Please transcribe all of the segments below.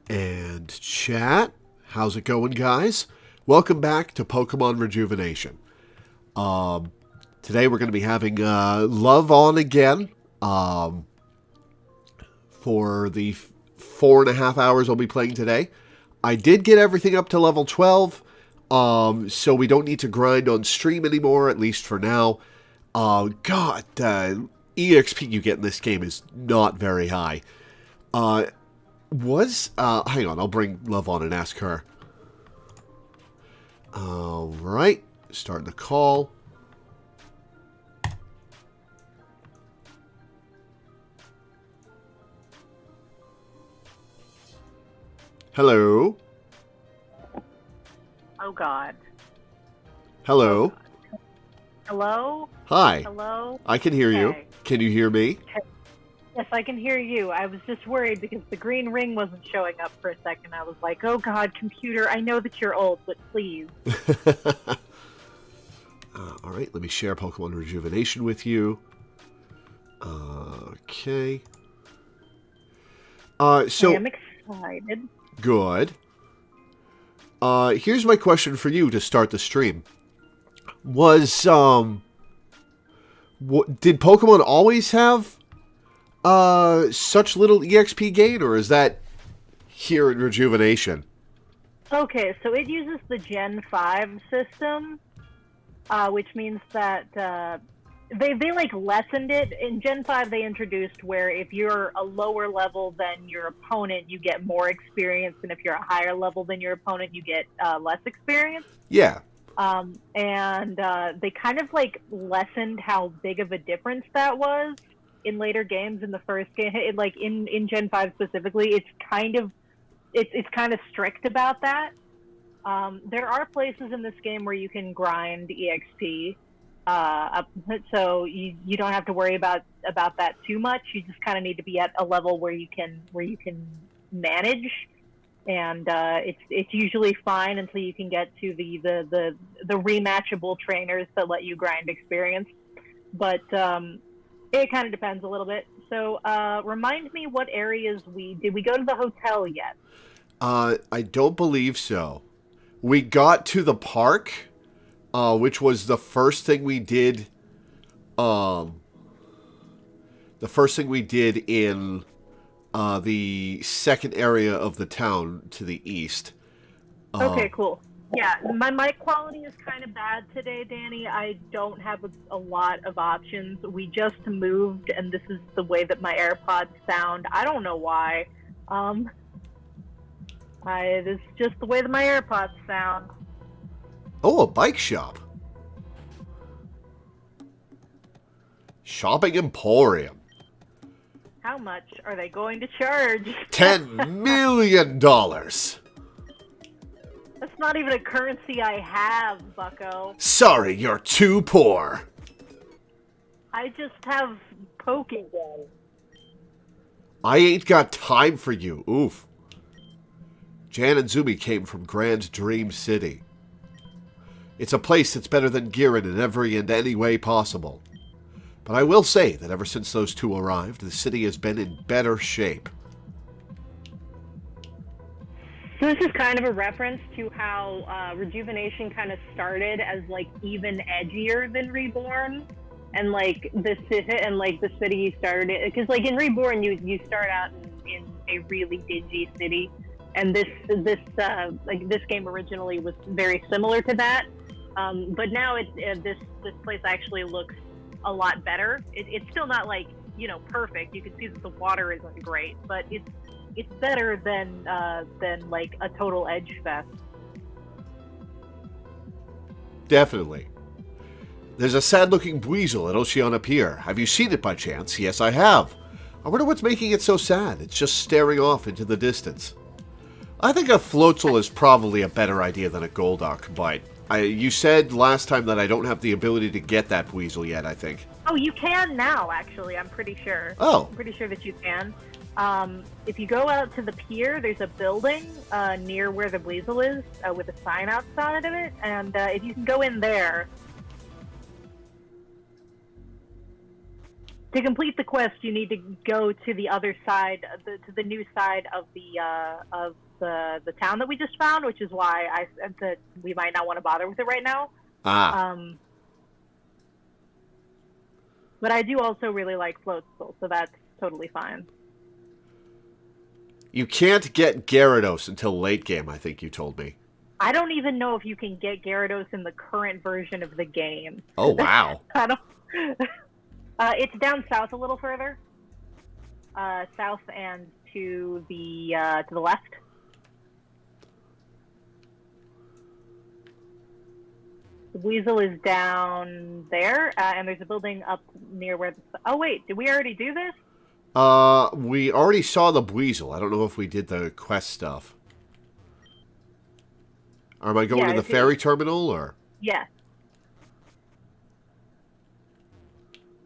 And chat, how's it going, guys? Welcome back to Pokemon Rejuvenation. Today we're going to be having Love on again for the 4.5 hours I'll be playing today. I did get everything up to level 12, so we don't need to grind on stream anymore, at least for now. God, EXP you get in this game is not very high. Hang on, I'll bring Love on and ask her. Alright, starting the call. Hello? Oh, God. Hello? Oh, God. Hello? Hi. Hello? I can hear you. Okay. Can you hear me? Yes, I can hear you. I was just worried because the green ring wasn't showing up for a second. I was like, oh, God, computer, I know that you're old, but please. Alright, let me share Pokemon Rejuvenation with you. Okay. I am excited. Good. Here's my question for you to start the stream. Did Pokemon always have such little EXP gain, or is that here in Rejuvenation? Okay, so it uses the Gen 5 system, which means that they like lessened it. In Gen 5, they introduced where if you're a lower level than your opponent, you get more experience, and if you're a higher level than your opponent, you get less experience. Yeah. And they kind of like lessened how big of a difference that was in later games. In the first game, like in Gen 5 specifically, it's kind of strict about that. There are places in this game where you can grind EXP, so you don't have to worry about that too much. You just kind of need to be at a level where you can manage, and it's usually fine until you can get to the rematchable trainers that let you grind experience. But it kind of depends a little bit. So remind me, what areas did we go to the hotel yet? I don't believe so. We got to the park, which was the first thing we did. The first thing we did in the second area of the town to the east. Okay, cool. Yeah, my mic quality is kind of bad today, Danny. I don't have a lot of options. We just moved, and this is the way that my AirPods sound. I don't know why. This is just the way that my AirPods sound. Oh, a bike shop. Shopping Emporium. How much are they going to charge? $10 million. That's not even a currency I have, bucko. Sorry, you're too poor. I just have Pokemon. I ain't got time for you. Oof. Jan and Zumi came from Grand Dream City. It's a place that's better than Girin in every and any way possible. But I will say that ever since those two arrived, the city has been in better shape. So this is kind of a reference to how Rejuvenation kind of started as like even edgier than Reborn, and like the city you started it, because like in Reborn you start out in a really dingy city, and this game originally was very similar to that, but now this place actually looks a lot better. It's still not like, perfect. You can see that the water isn't great, but it's better than like a total edge fest. Definitely. There's a sad-looking Buizel at Oceana Pier. Have you seen it by chance? Yes, I have. I wonder what's making it so sad. It's just staring off into the distance. I think a Floatzel is probably a better idea than a Golduck, but you said last time that I don't have the ability to get that Buizel yet, I think. Oh, you can now, actually. I'm pretty sure. Oh. I'm pretty sure that you can. If you go out to the pier, there's a building near where the Buizel is with a sign outside of it, and if you can go in there... to complete the quest, you need to go to the other side, to the new side of the town that we just found, which is why I said that we might not want to bother with it right now. Ah. But I do also really like Floatzel, so that's totally fine. You can't get Gyarados until late game, I think you told me. I don't even know if you can get Gyarados in the current version of the game. Oh, wow. I don't. It's down south a little further. South and to the left. The Weasel is down there, and there's a building up near where. Oh wait, did we already do this? We already saw the Weasel. I don't know if we did the quest stuff. Or am I going to the ferry terminal, or? Yeah.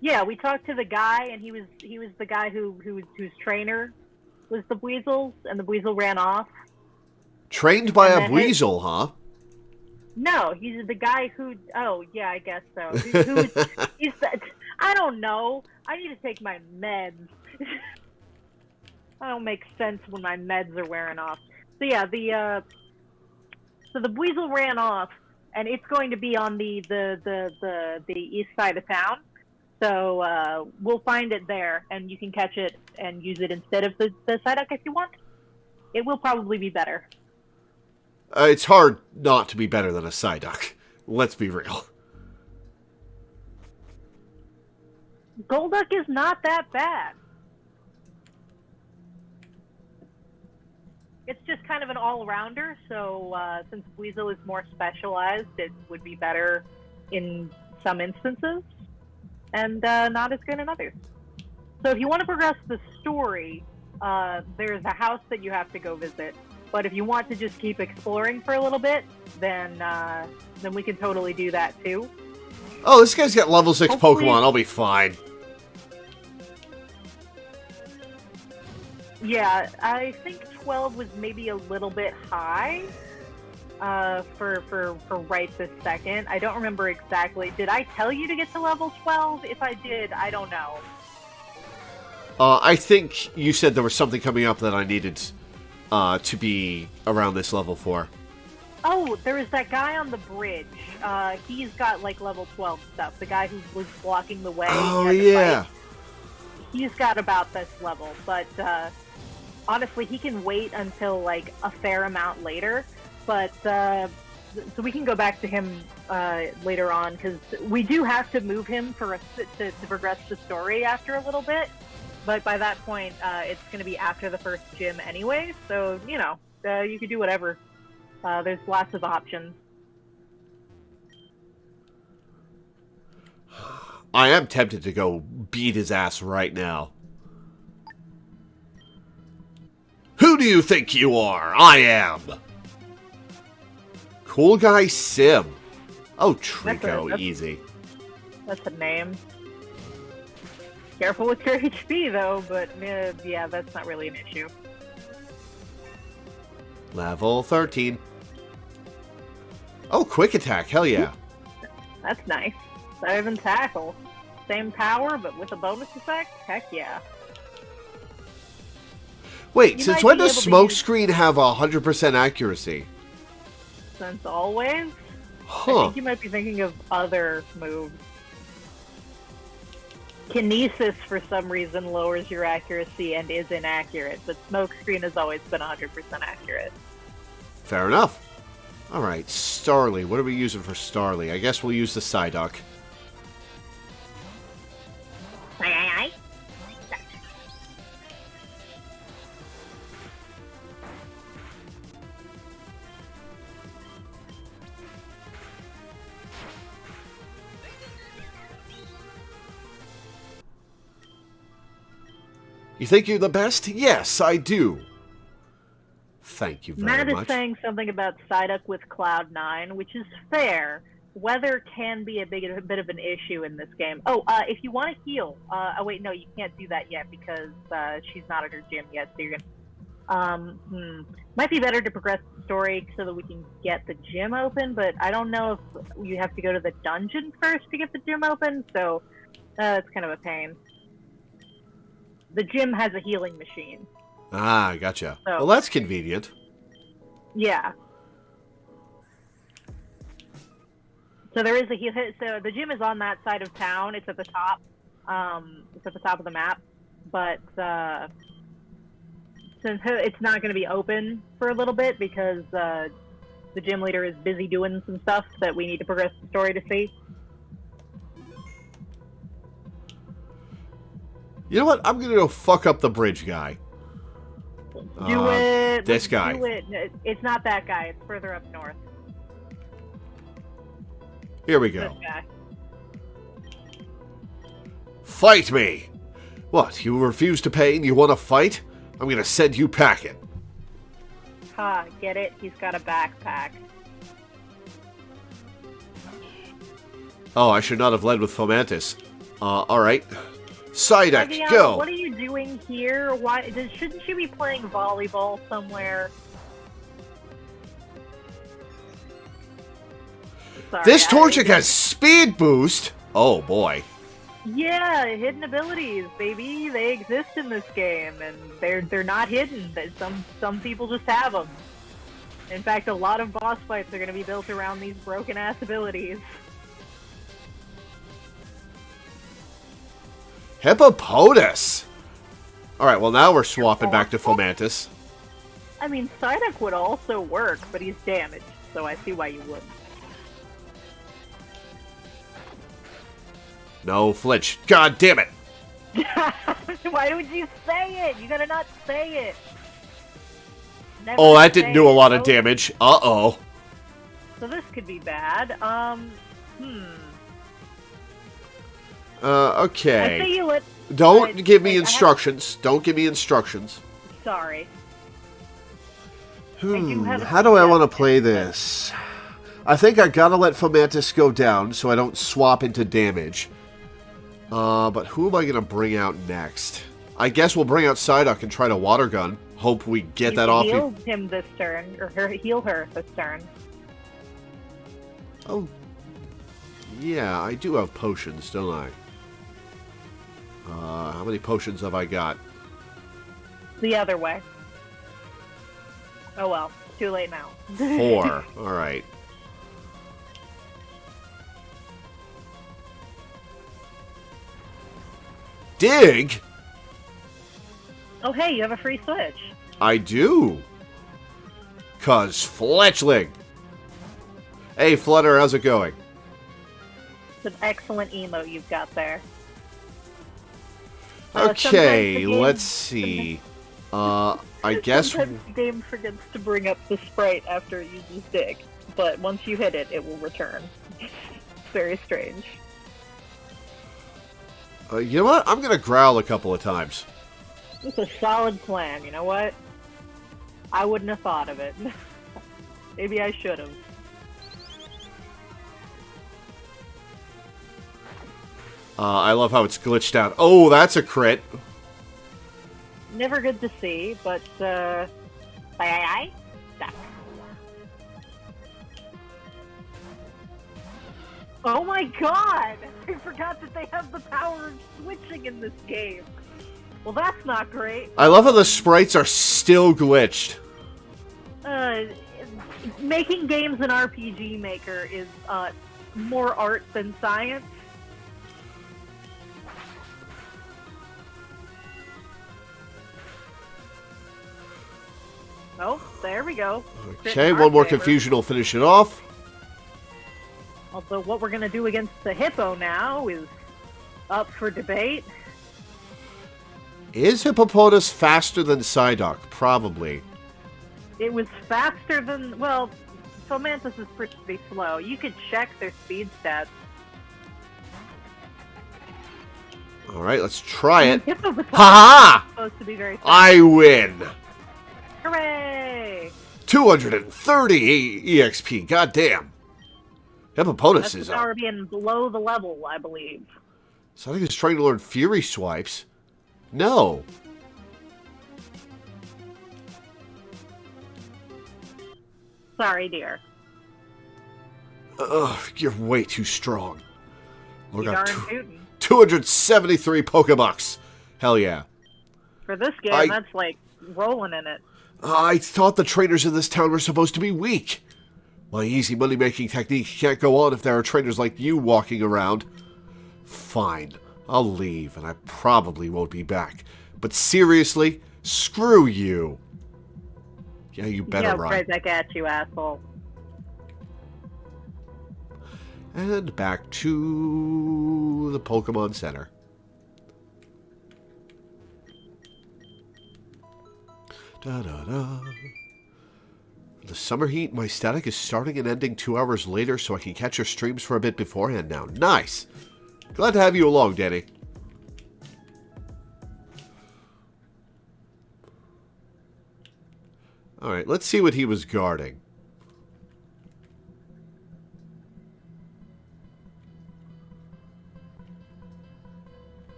Yeah, we talked to the guy, and he was the guy whose trainer was the Weasel, and the Weasel ran off. Trained by a Weasel, huh? No, he's the guy who. Oh, yeah, I guess so. He's I don't know. I need to take my meds. I don't make sense when my meds are wearing off. So yeah, the Weasel ran off, and it's going to be on the east side of town. So we'll find it there, and you can catch it and use it instead of the Psyduck if you want. It will probably be better. It's hard not to be better than a Psyduck. Let's be real. Golduck is not that bad. It's just kind of an all-rounder, so since Weasel is more specialized, it would be better in some instances, and not as good in others. So if you want to progress the story, there's a house that you have to go visit. But if you want to just keep exploring for a little bit, then we can totally do that too. Oh, this guy's got level 6 Pokemon. I'll be fine. Yeah, I think 12 was maybe a little bit high for right this second. I don't remember exactly. Did I tell you to get to level 12? If I did, I don't know. I think you said there was something coming up that I needed to be around this level for. Oh, there was that guy on the bridge. He's got like level 12 stuff. The guy who was blocking the way. Oh, yeah. He's got about this level, but honestly, he can wait until like a fair amount later. But so we can go back to him later on, because we do have to move him to progress the story after a little bit. But by that point, it's going to be after the first gym anyway, so, you know, you could do whatever. There's lots of options. I am tempted to go beat his ass right now. Who do you think you are? I am. Cool Guy Sim. Oh, Trico, easy. That's a name. Careful with your HP, though, but yeah, that's not really an issue. Level 13. Oh, Quick Attack, hell yeah. That's nice. Better than Tackle. Same power, but with a bonus effect? Heck yeah. Wait, since when does Smokescreen have 100% accuracy? Since always? Huh. I think you might be thinking of other moves. Kinesis, for some reason, lowers your accuracy and is inaccurate, but Smokescreen has always been 100% accurate. Fair enough. Alright, Starly. What are we using for Starly? I guess we'll use the Psyduck. Aye. You think you're the best? Yes, I do. Thank you very much. Matt is saying something about Psyduck with Cloud9, which is fair. Weather can be a bit of an issue in this game. Oh, if you want to heal... oh, wait, no, you can't do that yet because she's not at her gym yet, so you're gonna... Might be better to progress the story so that we can get the gym open, but I don't know if you have to go to the dungeon first to get the gym open, so it's kind of a pain. the gym has a healing machine. Ah, gotcha. So, well, that's convenient. Yeah. So there is so the gym is on that side of town. It's at the top. It's at the top of the map. But since it's not going to be open for a little bit because the gym leader is busy doing some stuff that we need to progress the story to see. You know what? I'm going to go fuck up the bridge guy. Do it. This guy. Do it. It's not that guy. It's further up north. Here we go. This guy. Fight me! What, you refuse to pay and you want to fight? I'm going to send you packing. Ha, get it? He's got a backpack. Oh, I should not have led with Fomantis. Alright. Psyduck, Levion, go! what are you doing here? Why shouldn't you be playing volleyball somewhere? Sorry, This Torchic has speed boost! Oh boy. Yeah, hidden abilities, baby. They exist in this game, and they're not hidden. Some people just have them. In fact, a lot of boss fights are going to be built around these broken-ass abilities. Hippopotas! Alright, well now we're swapping back to Fomantis. I mean, Psyduck would also work, but he's damaged, so I see why you wouldn't. No flinch. God damn it! Why would you say it? You gotta not say it. Never Oh, that didn't say do a lot it. of damage. Uh-oh. So this could be bad. I say Okay. you let... Don't give me I have- instructions. Don't give me instructions. Sorry. How do I want to play this? I think I gotta let Fomantis go down so I don't swap into damage. But who am I gonna bring out next? I guess we'll bring out Psyduck and try to water gun. Hope we get that off. Heal him this turn, or heal her this turn. Oh, yeah, I do have potions, don't I? How many potions have I got? The other way. Oh well, too late now. 4. Alright. Dig? Oh hey, you have a free switch. I do. 'Cause Fletchling. Hey, Flutter, how's it going? It's an excellent emote you've got there. Okay, sometimes the game- let's see. I guess... Sometimes the game forgets to bring up the sprite after it uses dig, but once you hit it, it will return. It's very strange. you know what? I'm gonna growl a couple of times. It's a solid plan, you know what? I wouldn't have thought of it. Maybe I should have. I love how it's glitched out. Oh, that's a crit. Never good to see, but, aye. Stop. Oh my god! I forgot that they have the power of switching in this game. Well, that's not great. I love how the sprites are still glitched. Making games an RPG Maker is, more art than science. Oh, there we go. Okay, one more confusion will finish it off. Although what we're going to do against the Hippo now is up for debate. Is Hippopotas faster than Psyduck? Probably. It was faster than... Well, Fomantis is pretty slow. You could check their speed stats. Alright, let's try it. Hippopotamus Ha is supposed to be very fast. I win! Hooray! 230 EXP, goddamn. Hippopotas That's is the power being below the level, I believe. Psyduck is trying to learn Fury Swipes. No. Sorry, dear. Ugh, you're way too strong. Oh, You got darn tootin'. 273 Pokebucks. Hell yeah. For this game, that's like rolling in it. I thought the trainers in this town were supposed to be weak. My easy money-making technique can't go on if there are trainers like you walking around. Fine, I'll leave, and I probably won't be back. But seriously, screw you. Yeah, you better run. Right back at you, asshole. And back to the Pokemon Center. Da-da-da. The summer heat, my static is starting and ending 2 hours later, so I can catch your streams for a bit beforehand now. Nice! Glad to have you along, Danny. Alright, let's see what he was guarding.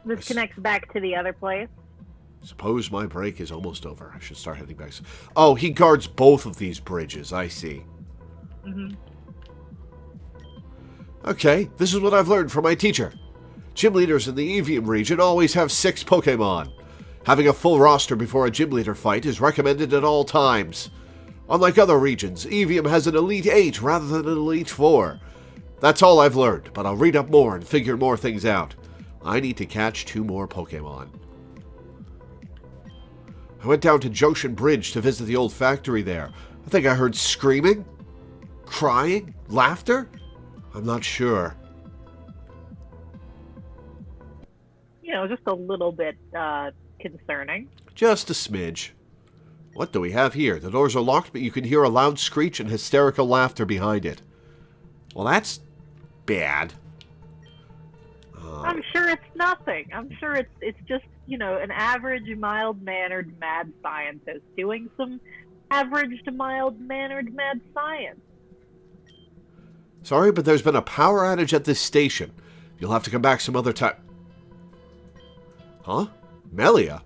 This connects back to the other place. Suppose my break is almost over. I should start heading back. Oh, he guards both of these bridges. I see. Mm-hmm. Okay, this is what I've learned from my teacher. Gym leaders in the Evium region always have 6 Pokemon. Having a full roster before a gym leader fight is recommended at all times. Unlike other regions, Evium has an Elite 8 rather than an Elite 4. That's all I've learned, but I'll read up more and figure more things out. I need to catch 2 more Pokemon. I went down to Junction Bridge to visit the old factory there. I think I heard screaming, crying, laughter. I'm not sure. You know, just a little bit concerning. Just a smidge. What do we have here? The doors are locked, but you can hear a loud screech and hysterical laughter behind it. Well, that's bad. I'm sure it's nothing. I'm sure it's just, you know, an average, mild-mannered mad scientist doing some average to mild-mannered mad science. Sorry, but there's been a power outage at this station. You'll have to come back some other time. Huh? Melia?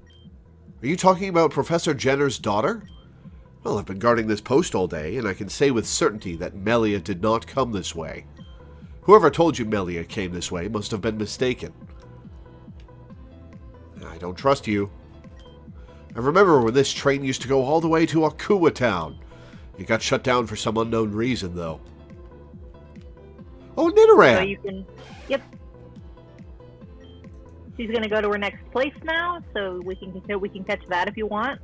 Are you talking about Professor Jenner's daughter? Well, I've been guarding this post all day, and I can say with certainty that Melia did not come this way. Whoever told you Melia came this way must have been mistaken. I don't trust you. I remember when this train used to go all the way to Akua Town. It got shut down for some unknown reason, though. Oh, Nidoran! So you can... Yep. She's going to go to her next place now, so we can catch that if you want.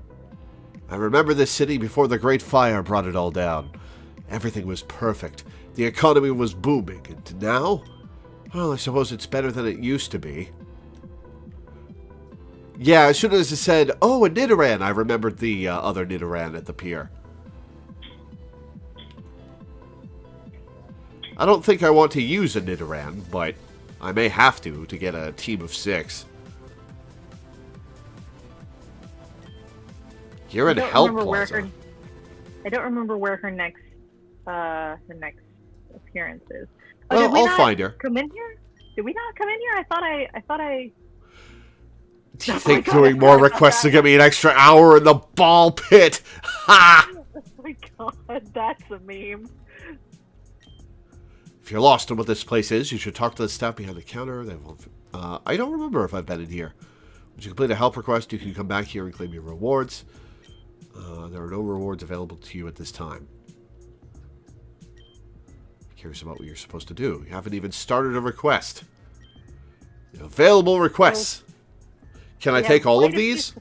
I remember this city before the Great Fire brought it all down. Everything was perfect. The economy was booming, and now? Well, I suppose it's better than it used to be. Yeah, as soon as it said, oh, a Nidoran, I remembered the other Nidoran at the pier. I don't think I want to use a Nidoran, but I may have to get a team of 6. You're in Hell Plaza. I don't remember where her next appearance is. Oh, well, I'll find her. Come in here? Did we not come in here? I thought I. Do you think doing more requests to give me an extra hour in the ball pit? Ha! Oh my god, that's a meme. If you're lost on what this place is, you should talk to the staff behind the counter. I don't remember if I've been in here. Once you complete a help request, you can come back here and claim your rewards. There are no rewards available to you at this time. Curious about what you're supposed to do. You haven't even started a request. Available requests. Can I take all of these?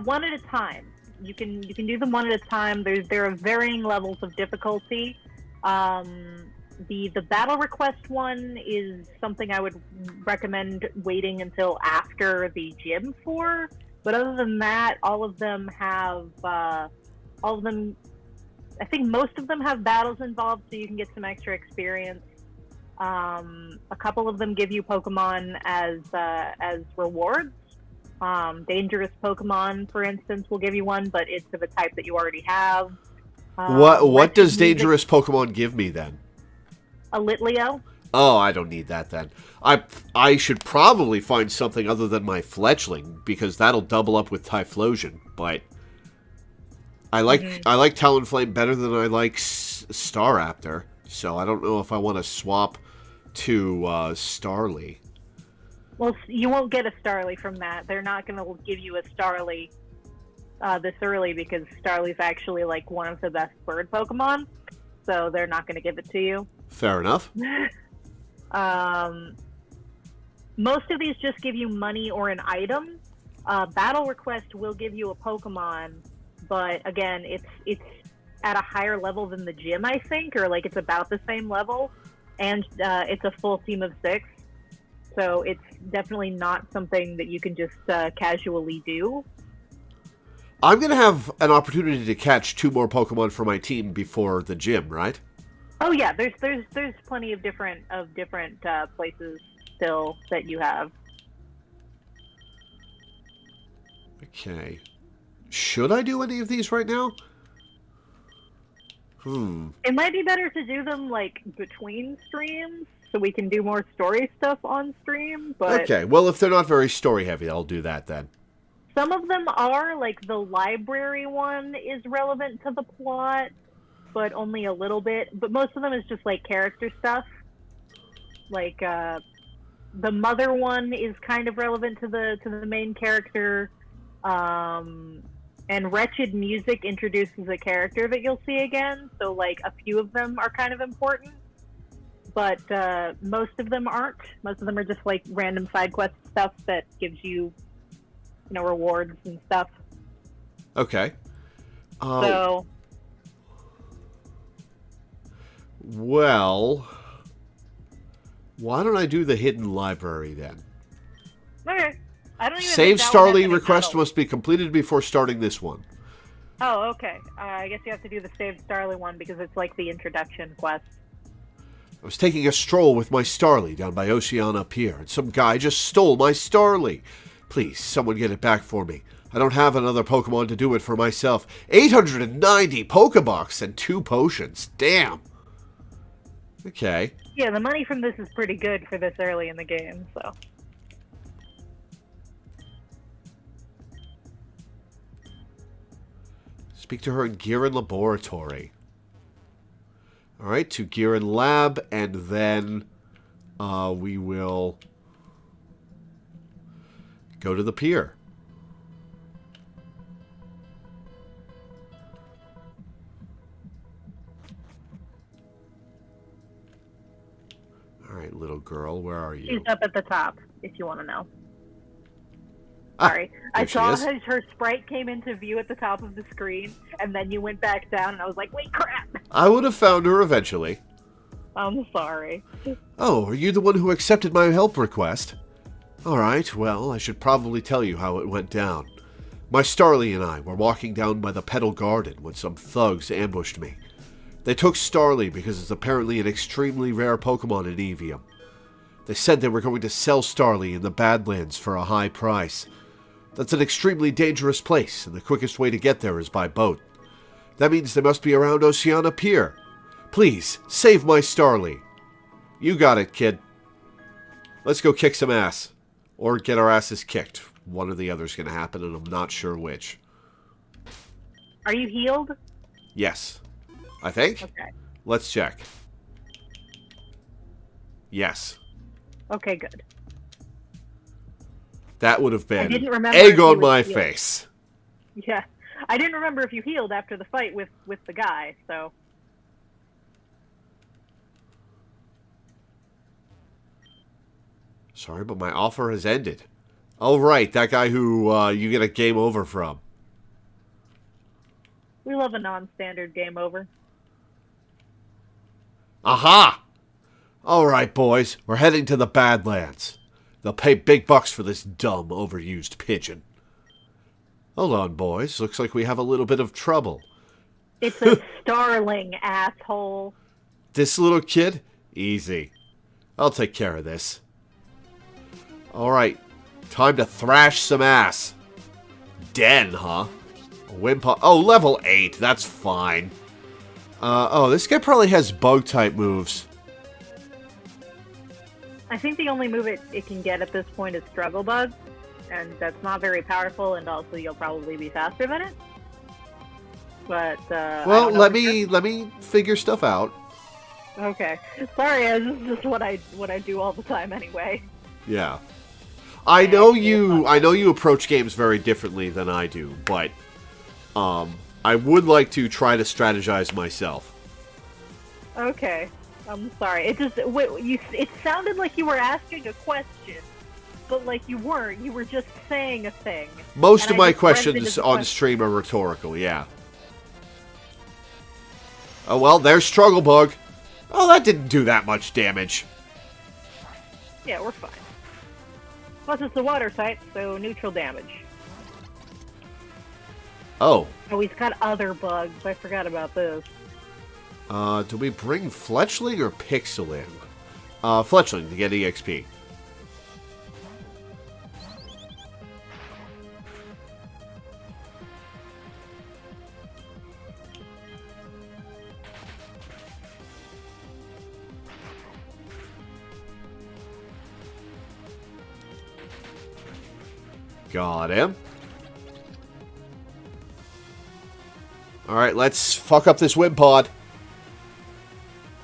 One at a time. You can do them one at a time. There are varying levels of difficulty. The battle request one is something I would recommend waiting until after the gym for. But other than that, all of them have I think most of them have battles involved, so you can get some extra experience. A couple of them give you Pokemon as rewards. Dangerous Pokemon, for instance, will give you one, but it's of a type that you already have. What does Dangerous Pokemon give me then? A Litleo. Oh, I don't need that then. I should probably find something other than my Fletchling, because that'll double up with Typhlosion, but I like Talonflame better than I like Staraptor, so I don't know if I want to swap to Starly. Well, you won't get a Starly from that. They're not going to give you a Starly this early because Starly's actually like one of the best bird Pokemon. So they're not going to give it to you. Fair enough. Most of these just give you money or an item. Battle Request will give you a Pokemon, but again, it's at a higher level than the gym, I think, or like it's about the same level, and it's a full team of 6. So it's definitely not something that you can just casually do. I'm going to have an opportunity to catch 2 more Pokemon for my team before the gym, right? Oh yeah, there's plenty of different places still that you have. Okay. Should I do any of these right now? It might be better to do them like between streams so we can do more story stuff on stream, but Okay, well, if they're not very story heavy, I'll do that then. some of them are, like the library one is relevant to the plot, but only a little bit. But most of them is just like character stuff. Like the mother one is kind of relevant to the main character. And Wretched Music introduces a character that you'll see again, so like a few of them are kind of important, but most of them aren't. Most of them are just like random side quest stuff that gives you, rewards and stuff. Okay. So, well, why don't I do the hidden library then? okay. I don't even Save think that would have Starly any request battle. must be completed before starting this one. Oh, okay. I guess you have to do the Save Starly one because it's like the introduction quest. I was taking a stroll with my Starly down by Oceana Pier, and some guy just stole my Starly. Please, someone get it back for me. I don't have another Pokemon to do it for myself. 890 Pokebucks and 2 potions. Damn. Okay. Yeah, the money from this is pretty good for this early in the game, so. Speak to her in Giran Laboratory. Alright, to Giran Lab, and then we will go to the pier. Alright, little girl, where are you? She's up at the top, if you want to know. Ah, Sorry. I there she saw is. her sprite came into view at the top of the screen, and then you went back down, and I was like, wait, crap! I would have found her eventually. I'm sorry. Oh, are you the one who accepted my help request? Alright, well, I should probably tell you how it went down. My Starly and I were walking down by the Petal Garden when some thugs ambushed me. They took Starly because it's apparently an extremely rare Pokemon in Evium. They said they were going to sell Starly in the Badlands for a high price. That's an extremely dangerous place, and the quickest way to get there is by boat. That means they must be around Oceana Pier. Please, save my Starly. You got it, kid. Let's go kick some ass. Or get our asses kicked. One or the other's going to happen, and I'm not sure which. Are you healed? Yes. I think? Okay. Let's check. Yes. Okay, good. That would have I been didn't remember egg if you on was my healed. face. Yeah. I didn't remember if you healed after the fight with the guy, so. Sorry, but my offer has ended. Oh, right, that guy who you get a game over from. We love a non-standard game over. Aha! All right, boys, we're heading to the Badlands. They'll pay big bucks for this dumb, overused pigeon. Hold on, boys. Looks like we have a little bit of trouble. It's a starling, asshole. This little kid? Easy. I'll take care of this. All right, time to thrash some ass. Den, huh? Wimpa. Oh, level 8. That's fine. Oh, this guy probably has bug-type moves. I think the only move it can get at this point is Struggle Bug, and that's not very powerful, and also you'll probably be faster than it. But I Well, don't know let for sure. me figure stuff out. Okay, sorry, this is just what I do all the time anyway. Yeah. I know you approach games very differently than I do, but I would like to try to strategize myself. Okay, I'm sorry. It sounded like you were asking a question, but like you weren't. You were just saying a thing. Most of my questions on stream are rhetorical, yeah. Oh well, there's Struggle Bug. Oh, that didn't do that much damage. Yeah, we're fine. Plus, it's a water type, so neutral damage. Oh. Oh, he's got other bugs. I forgot about this. Do we bring Fletchling or Pixel in? Fletchling to get EXP. Got him. Alright, let's fuck up this Wimpod.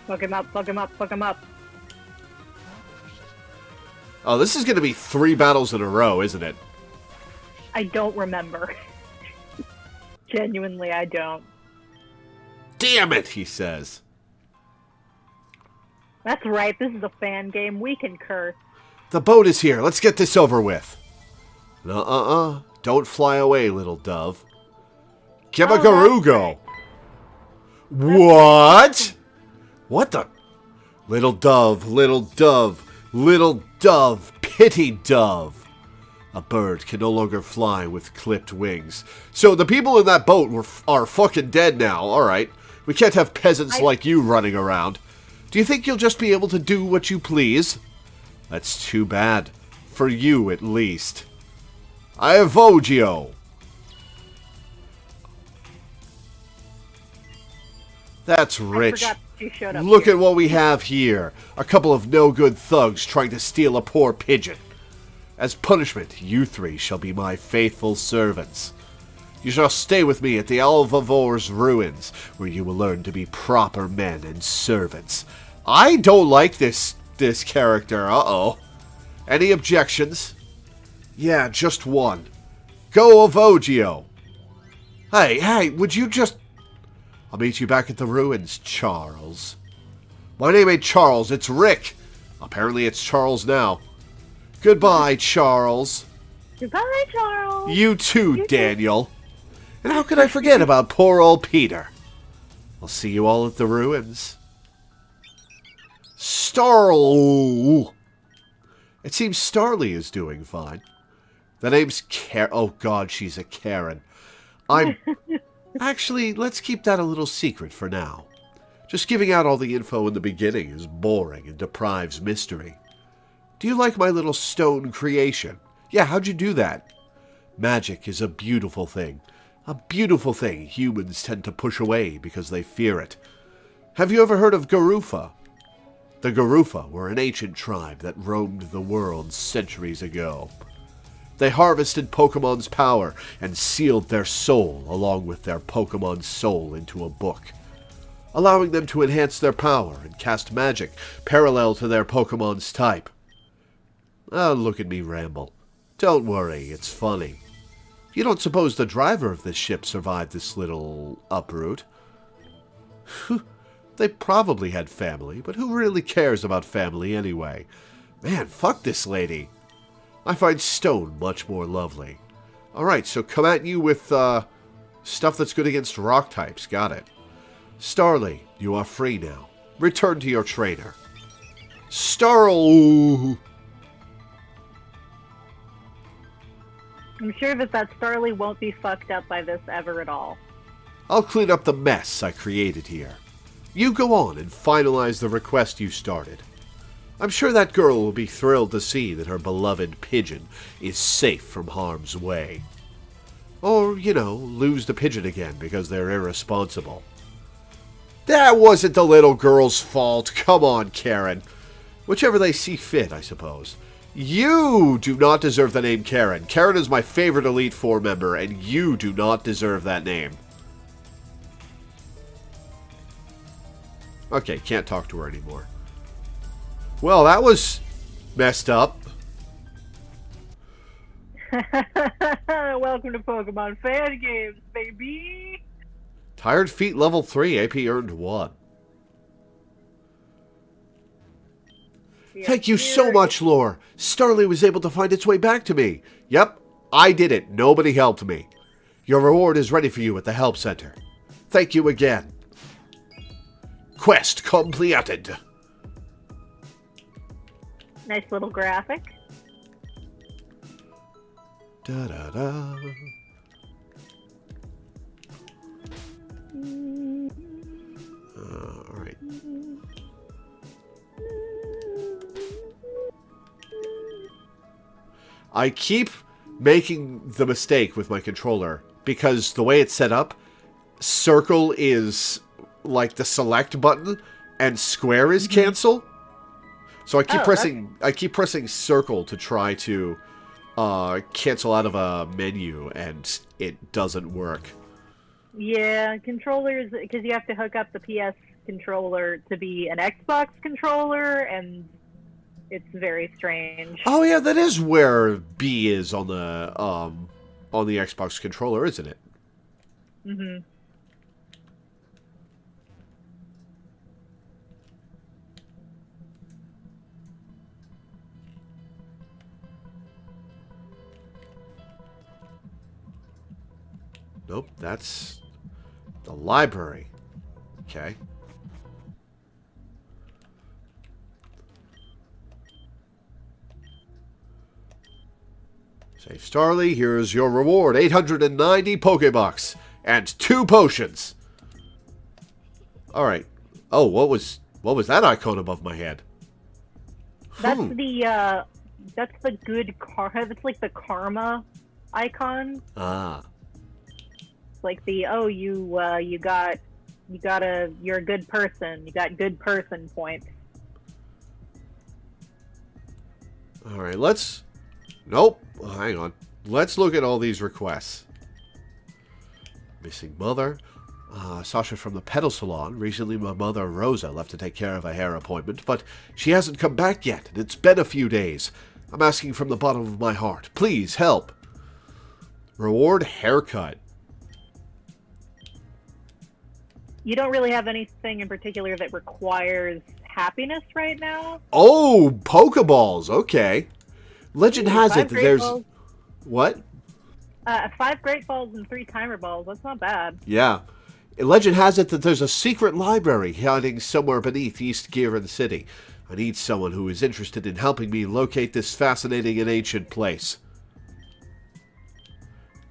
Fuck him up, fuck him up, fuck him up. Oh, this is going to be 3 battles in a row, isn't it? I don't remember. Genuinely, I don't. Damn it, he says. That's right, this is a fan game. We can curse. The boat is here. Let's get this over with. Don't fly away, little dove. Kimagarugo. What? What the? Little dove, little dove, little dove, pity dove. A bird can no longer fly with clipped wings. So the people in that boat are fucking dead now. Alright. We can't have peasants like you running around. Do you think you'll just be able to do what you please? That's too bad. For you, at least. Iavogio. That's rich. Look at what we have here. A couple of no-good thugs trying to steal a poor pigeon. As punishment, you 3 shall be my faithful servants. You shall stay with me at the Alvavor's ruins, where you will learn to be proper men and servants. I don't like this character. Uh-oh. Any objections? Yeah, just one. Go, Avogio. Hey, would you just... I'll meet you back at the ruins, Charles. My name ain't Charles, it's Rick. Apparently it's Charles now. Goodbye, Charles. Goodbye, Charles. You too, Daniel. And how could I forget about poor old Peter? I'll see you all at the ruins. Starl. It seems Starly is doing fine. The name's oh god, she's a Karen. Actually, let's keep that a little secret for now. Just giving out all the info in the beginning is boring and deprives mystery. Do you like my little stone creation? Yeah, how'd you do that? Magic is a beautiful thing. A beautiful thing humans tend to push away because they fear it. Have you ever heard of Garufa? The Garufa were an ancient tribe that roamed the world centuries ago. They harvested Pokemon's power and sealed their soul along with their Pokemon soul into a book, allowing them to enhance their power and cast magic parallel to their Pokemon's type. Oh, look at me ramble. Don't worry, it's funny. You don't suppose the driver of this ship survived this little uproot? They probably had family, but who really cares about family anyway? Man, fuck this lady. I find stone much more lovely. Alright, so come at you with, stuff that's good against rock types. Got it. Starly, you are free now. Return to your trainer. Starl! I'm sure that Starly won't be fucked up by this ever at all. I'll clean up the mess I created here. You go on and finalize the request you started. I'm sure that girl will be thrilled to see that her beloved pigeon is safe from harm's way. Or, you know, lose the pigeon again because they're irresponsible. That wasn't the little girl's fault. Come on, Karen. Whichever they see fit, I suppose. You do not deserve the name Karen. Karen is my favorite Elite Four member, and you do not deserve that name. Okay, can't talk to her anymore. Well, that was messed up. Welcome to Pokemon Fan Games, baby. Tired Feet level 3, AP earned 1. Thank you so much, Lore. Starly was able to find its way back to me. Yep, I did it. Nobody helped me. Your reward is ready for you at the help center. Thank you again. Quest completed. Nice little graphic. Da-da-da. All right. I keep making the mistake with my controller because the way it's set up, circle is like the select button and square is cancel. So I keep pressing circle to try to cancel out of a menu, and it doesn't work. Yeah, controllers, because you have to hook up the PS controller to be an Xbox controller, and it's very strange. Oh yeah, that is where B is on the Xbox controller, isn't it? Mm-hmm. Nope, that's the library. Okay. Save Starly, here's your reward. 890 Pokebucks and 2 potions. Alright. Oh, what was that icon above my head? That's the good karma. It's like the karma icon. Ah. It's like you're a good person. You got good person points. Alright, nope. Hang on. Let's look at all these requests. Missing mother. Sasha from the pedal salon. Recently my mother, Rosa, left to take care of a hair appointment, but she hasn't come back yet, and it's been a few days. I'm asking from the bottom of my heart. Please help. Reward haircut. You don't really have anything in particular that requires happiness right now. Oh, Pokeballs. Okay. Legend has it that there's... Balls. What? 5 Great Balls and 3 Timer Balls. That's not bad. Yeah. Legend has it that there's a secret library hiding somewhere beneath East Giran City. I need someone who is interested in helping me locate this fascinating and ancient place.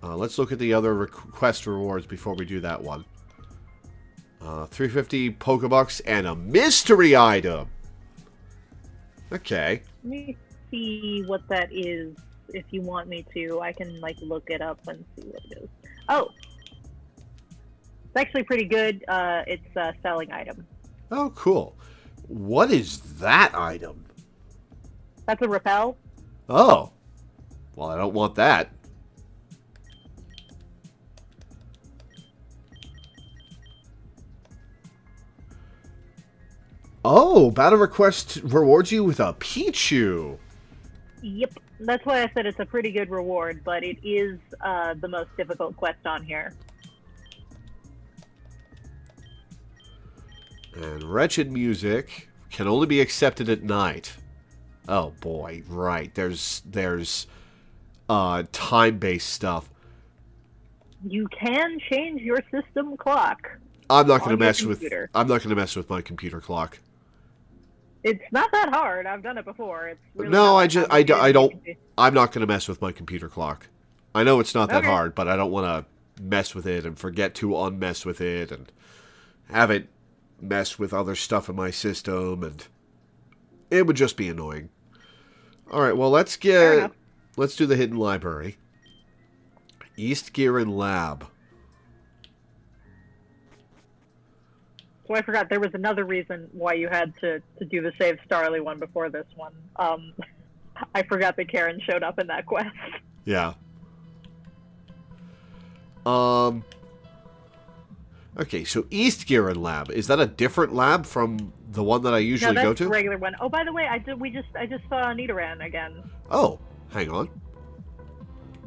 Let's look at the other quest rewards before we do that one. 350 Pokebucks and a mystery item. Okay. Let me see what that is. If you want me to, I can look it up and see what it is. Oh, it's actually pretty good. It's a selling item. Oh, cool. What is that item? That's a repel. Oh. Well, I don't want that. Oh, battle request rewards you with a Pichu. Yep. That's why I said it's a pretty good reward, but it is the most difficult quest on here. And wretched music can only be accepted at night. Oh boy, right. There's time-based stuff. You can change your system clock. I'm not going to mess with my computer clock. It's not that hard. I've done it before. It's really no, I'm not going to mess with my computer clock. I know it's not that hard, but I don't want to mess with it and forget to unmess with it and have it mess with other stuff in my system, and it would just be annoying. All right, well, let's do the hidden library. East Giran Lab. So I forgot there was another reason why you had to do the Save Starly one before this one. I forgot that Karen showed up in that quest. Yeah. Okay, so East Giran Lab, is that a different lab from the one that I usually go to? No, that's the regular one. Oh, by the way, I just saw Nidoran again. Oh, hang on.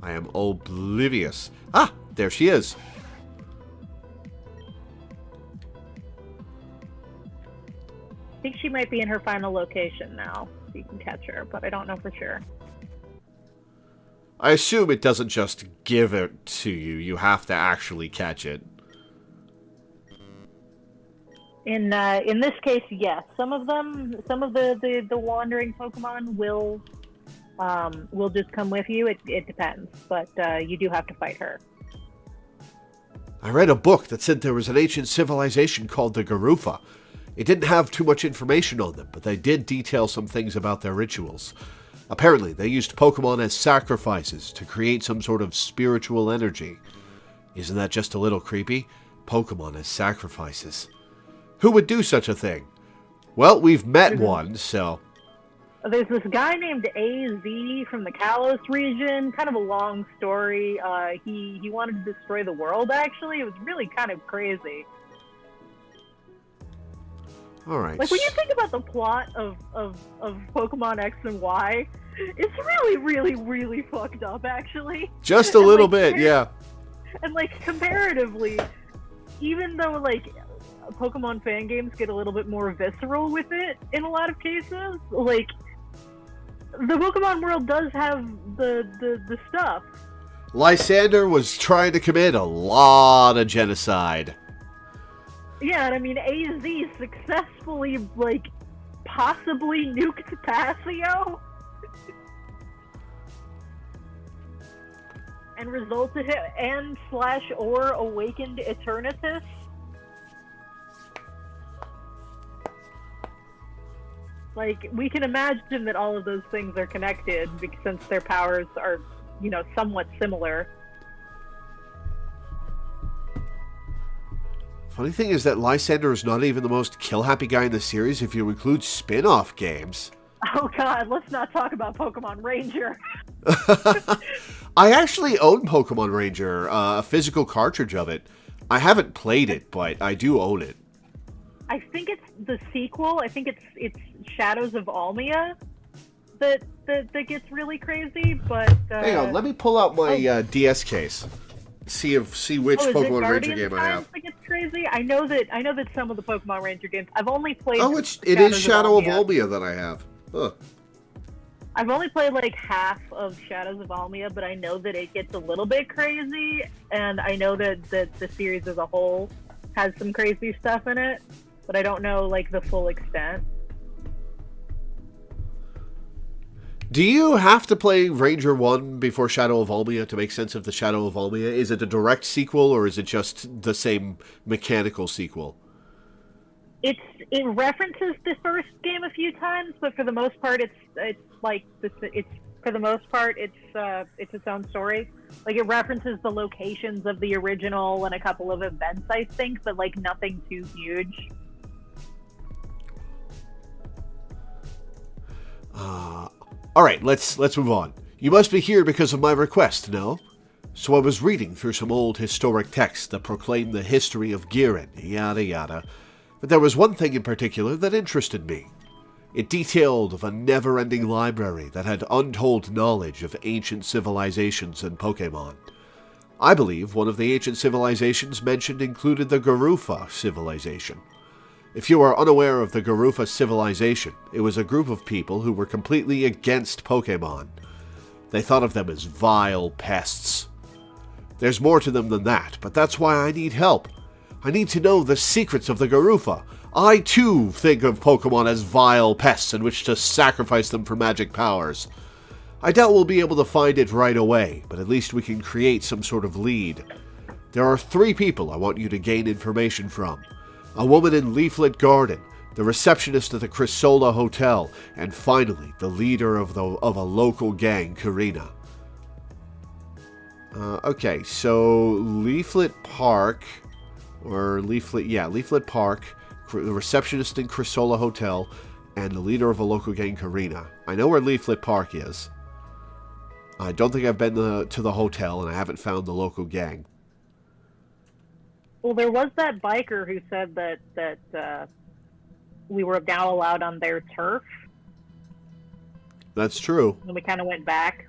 I am oblivious. Ah, there she is. I think she might be in her final location now, so you can catch her, but I don't know for sure. I assume it doesn't just give it to you. You have to actually catch it. In this case, yes. Some of the wandering Pokemon will just come with you. It depends, but you do have to fight her. I read a book that said there was an ancient civilization called the Garufa. It didn't have too much information on them, but they did detail some things about their rituals. Apparently, they used Pokemon as sacrifices to create some sort of spiritual energy. Isn't that just a little creepy? Pokemon as sacrifices. Who would do such a thing? Well, we've met one, so... There's this guy named AZ from the Kalos region. Kind of a long story. He wanted to destroy the world, actually. It was really kind of crazy. Alright. Like, when you think about the plot of Pokemon X and Y, it's really, really, really fucked up, actually. Just a little bit, yeah. And, like, comparatively, even though, like, Pokemon fan games get a little bit more visceral with it in a lot of cases, like, the Pokemon world does have the stuff. Lysander was trying to commit a lot of genocide. Yeah, and I mean, AZ successfully, like, possibly nuked Passio. And resulted or awakened Eternatus. Like, we can imagine that all of those things are connected since their powers are, somewhat similar. Funny thing is that Lysander is not even the most kill-happy guy in the series if you include spin-off games. Oh god, let's not talk about Pokemon Ranger. I actually own Pokemon Ranger, a physical cartridge of it. I haven't played it, but I do own it. I think it's the sequel. I think it's Shadows of Almia that gets really crazy, but... Hang on, let me pull out my DS case. See which Pokemon Ranger game I have. Like, it's crazy. I know that some of the Pokemon Ranger games. I've only played. Oh, it is Shadow of Almia that I have. Huh. I've only played like half of Shadows of Almia, but I know that it gets a little bit crazy, and I know that the series as a whole has some crazy stuff in it, but I don't know like the full extent. Do you have to play Ranger 1 before Shadow of Almia to make sense of the Shadow of Almia? Is it a direct sequel, or is it just the same mechanical sequel? It references the first game a few times, but for the most part, it's its own story. Like, it references the locations of the original and a couple of events, I think, but like nothing too huge. All right, let's move on. You must be here because of my request, no? So I was reading through some old historic texts that proclaim the history of Giran, yada yada. But there was one thing in particular that interested me. It detailed of a never-ending library that had untold knowledge of ancient civilizations and Pokemon. I believe one of the ancient civilizations mentioned included the Garufa civilization. If you are unaware of the Garufa civilization, it was a group of people who were completely against Pokemon. They thought of them as vile pests. There's more to them than that, but that's why I need help. I need to know the secrets of the Garufa. I, too, think of Pokemon as vile pests in which to sacrifice them for magic powers. I doubt we'll be able to find it right away, but at least we can create some sort of lead. There are 3 people I want you to gain information from. A woman in Leaflet Garden, the receptionist at the Chrysola Hotel, and finally, the leader of a local gang, Karina. Okay, so Leaflet Park, Leaflet Park, the receptionist in Chrysola Hotel, and the leader of a local gang, Karina. I know where Leaflet Park is. I don't think I've been to the hotel, and I haven't found the local gang. Well, there was that biker who said that we were now allowed on their turf. That's true. And we kind of went back.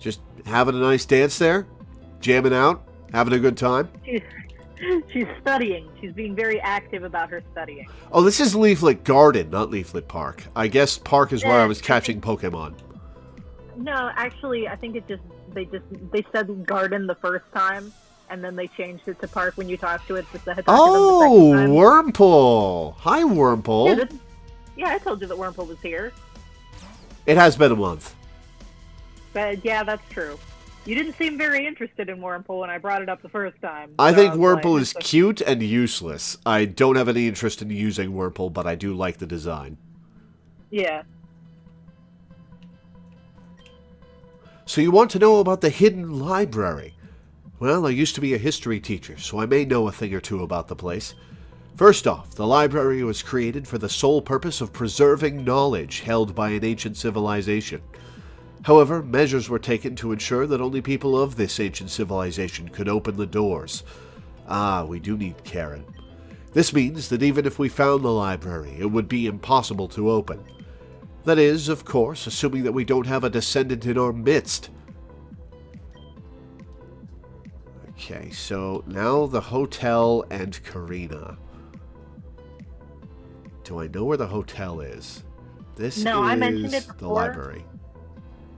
Just having a nice dance there? Jamming out? Having a good time? She's studying. She's being very active about her studying. Oh, this is Leaflet Garden, not Leaflet Park. I guess Park is where I was catching Pokemon. No, actually, I think they said garden the first time, and then they changed it to park when you talked to it. The second time. Wurmple! Hi, Wurmple. Yeah, I told you that Wurmple was here. It has been a month. But yeah, that's true. You didn't seem very interested in Wurmple when I brought it up the first time. I think Wurmple is cute and useless. I don't have any interest in using Wurmple, but I do like the design. Yeah. So you want to know about the hidden library? Well, I used to be a history teacher, so I may know a thing or two about the place. First off, the library was created for the sole purpose of preserving knowledge held by an ancient civilization. However, measures were taken to ensure that only people of this ancient civilization could open the doors. Ah, we do need Karen. This means that even if we found the library, it would be impossible to open. That is, of course, assuming that we don't have a descendant in our midst. Okay, so now the hotel and Karina. Do I know where the hotel is? I mentioned it the before. library.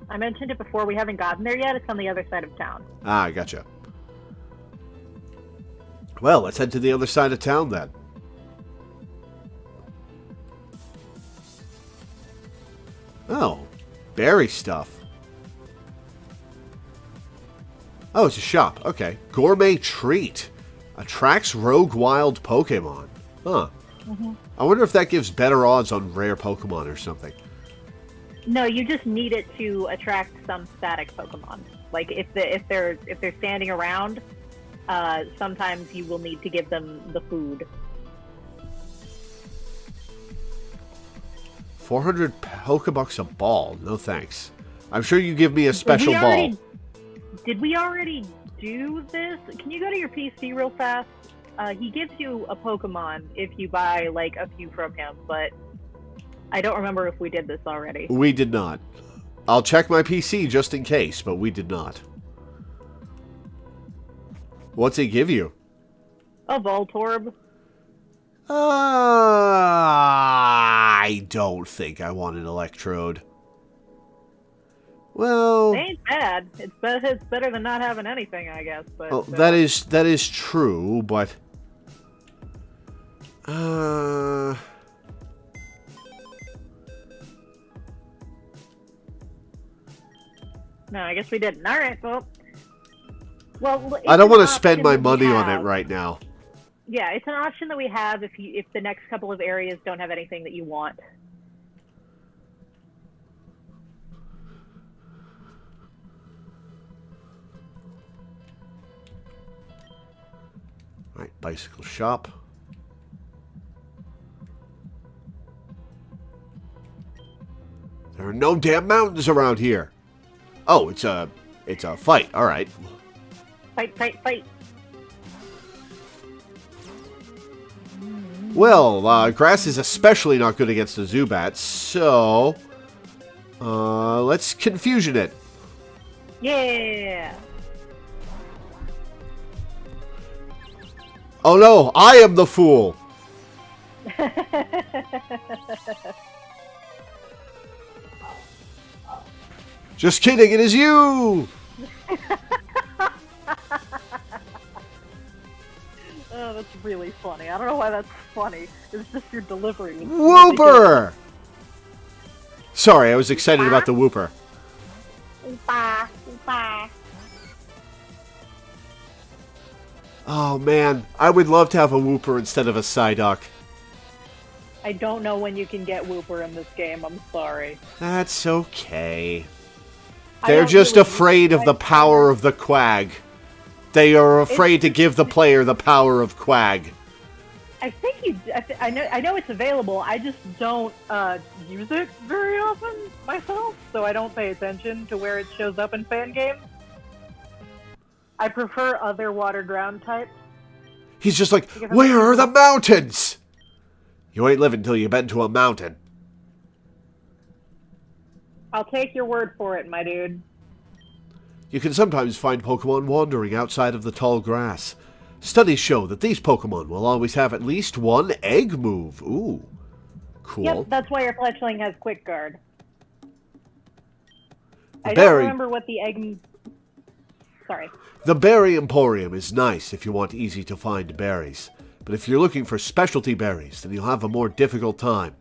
I mentioned it before. We haven't gotten there yet. It's on the other side of town. Ah, gotcha. Well, let's head to the other side of town then. Oh, berry stuff. Oh, it's a shop. Okay. Gourmet treat. Attracts rogue wild Pokemon. Huh. Mm-hmm. I wonder if that gives better odds on rare Pokemon or something. No, you just need it to attract some static Pokemon. Like if they're standing around, sometimes you will need to give them the food. 400 Pokebucks a ball. No thanks. I'm sure you give me a special ball. Did we already do this? Can you go to your PC real fast? He gives you a Pokemon if you buy like a few from him, but I don't remember if we did this already. We did not. I'll check my PC just in case, but we did not. What's he give you? A Voltorb. I don't think I want an Electrode. Well, It ain't bad. It's better than not having anything, I guess. But well, that is true, but no, I guess we didn't. All right, well, I don't want to spend my money on it right now. Yeah, it's an option that we have if the next couple of areas don't have anything that you want. Right, bicycle shop. There are no damn mountains around here. Oh, it's a fight. All right. Fight, fight, fight. Well, grass is especially not good against the Zubats, so let's confusion it. Yeah. Oh no, I am the fool. Just kidding, it is you. Oh, that's really funny. I don't know why that's funny. It's just your delivery. Whooper! Sorry, I was excited about the Whooper. Oopa, oopa. Oh man, I would love to have a Whooper instead of a Psyduck. I don't know when you can get Whooper in this game. I'm sorry. That's okay. They're just afraid of the power of the Quag. They are afraid to give the player the power of Quag. I think I know it's available. I just don't use it very often myself, so I don't pay attention to where it shows up in fan games. I prefer other water ground types. He's just like, where are the mountains? You ain't living till you've been to a mountain. I'll take your word for it, my dude. You can sometimes find Pokemon wandering outside of the tall grass. Studies show that these Pokemon will always have at least one egg move. Ooh, cool. Yep, that's why your Fletchling has Quick Guard. I berry... don't remember what the egg... Sorry. The Berry Emporium is nice if you want easy-to-find berries. But if you're looking for specialty berries, then you'll have a more difficult time.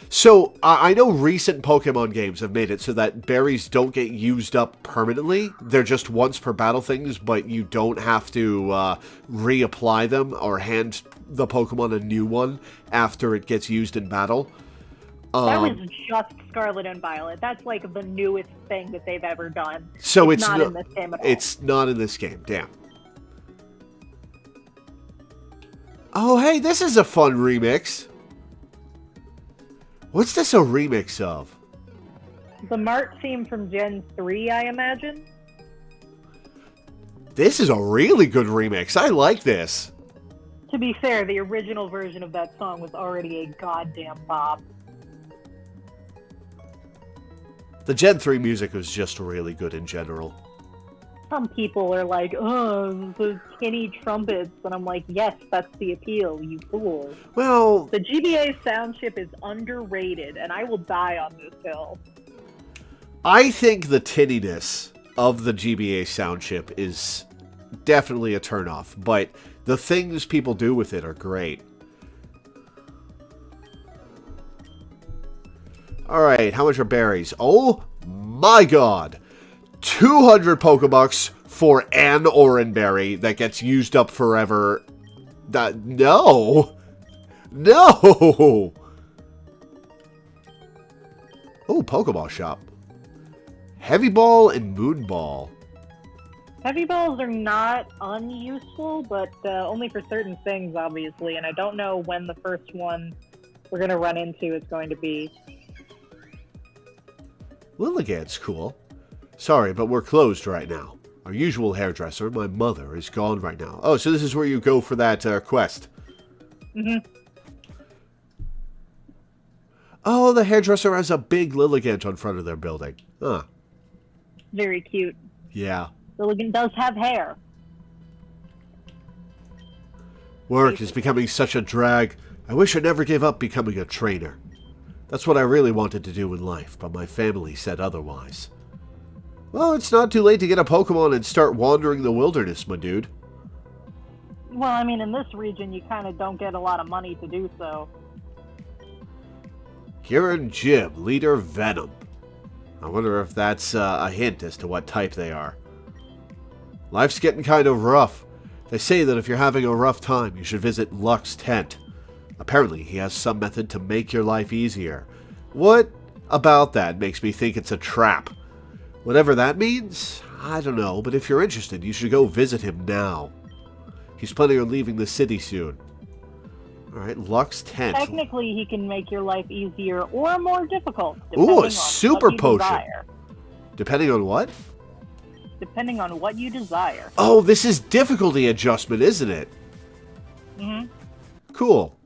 So, I know recent Pokemon games have made it so that berries don't get used up permanently. They're just once per battle things, but you don't have to reapply them or hand the Pokemon a new one after it gets used in battle. That was just Scarlet and Violet. That's like the newest thing that they've ever done. So it's not in this game at all. It's not in this game, damn. Oh, hey, this is a fun remix. What's this a remix of? The Mart theme from Gen 3, I imagine? This is a really good remix. I like this. To be fair, the original version of that song was already a goddamn bop. The Gen 3 music was just really good in general. Some people are like, oh, the tinny trumpets. And I'm like, yes, that's the appeal, you fool. Well... The GBA sound chip is underrated, and I will die on this hill. I think the tinniness of the GBA sound chip is definitely a turnoff, but the things people do with it are great. Alright, how much are berries? Oh my god! 200 Pokebucks for an Oranberry that gets used up forever. No! No! Oh, Pokeball shop. Heavy Ball and Moon Ball. Heavy balls are not unuseful, but only for certain things, obviously, and I don't know when the first one we're going to run into is going to be. Lilligant's cool. Sorry, but we're closed right now. Our usual hairdresser, my mother, is gone right now. Oh, so this is where you go for that quest. Mm-hmm. Oh, the hairdresser has a big Lilligant on front of their building. Huh. Very cute. Yeah. Lilligant does have hair. Work is becoming such a drag. I wish I never gave up becoming a trainer. That's what I really wanted to do in life, but my family said otherwise. Well, it's not too late to get a Pokemon and start wandering the wilderness, my dude. Well, I mean, in this region, you kind of don't get a lot of money to do so. Kieran Jim, leader Venom. I wonder if that's a hint as to what type they are. Life's getting kind of rough. They say that if you're having a rough time, you should visit Luck's tent. Apparently, he has some method to make your life easier. What about that makes me think it's a trap? Whatever that means, I don't know, but if you're interested, you should go visit him now. He's planning on leaving the city soon. Alright, Luck's tent. Technically, he can make your life easier or more difficult. Ooh, a super potion. Depending on what? Depending on what you desire. Oh, this is difficulty adjustment, isn't it? Mm-hmm. Cool.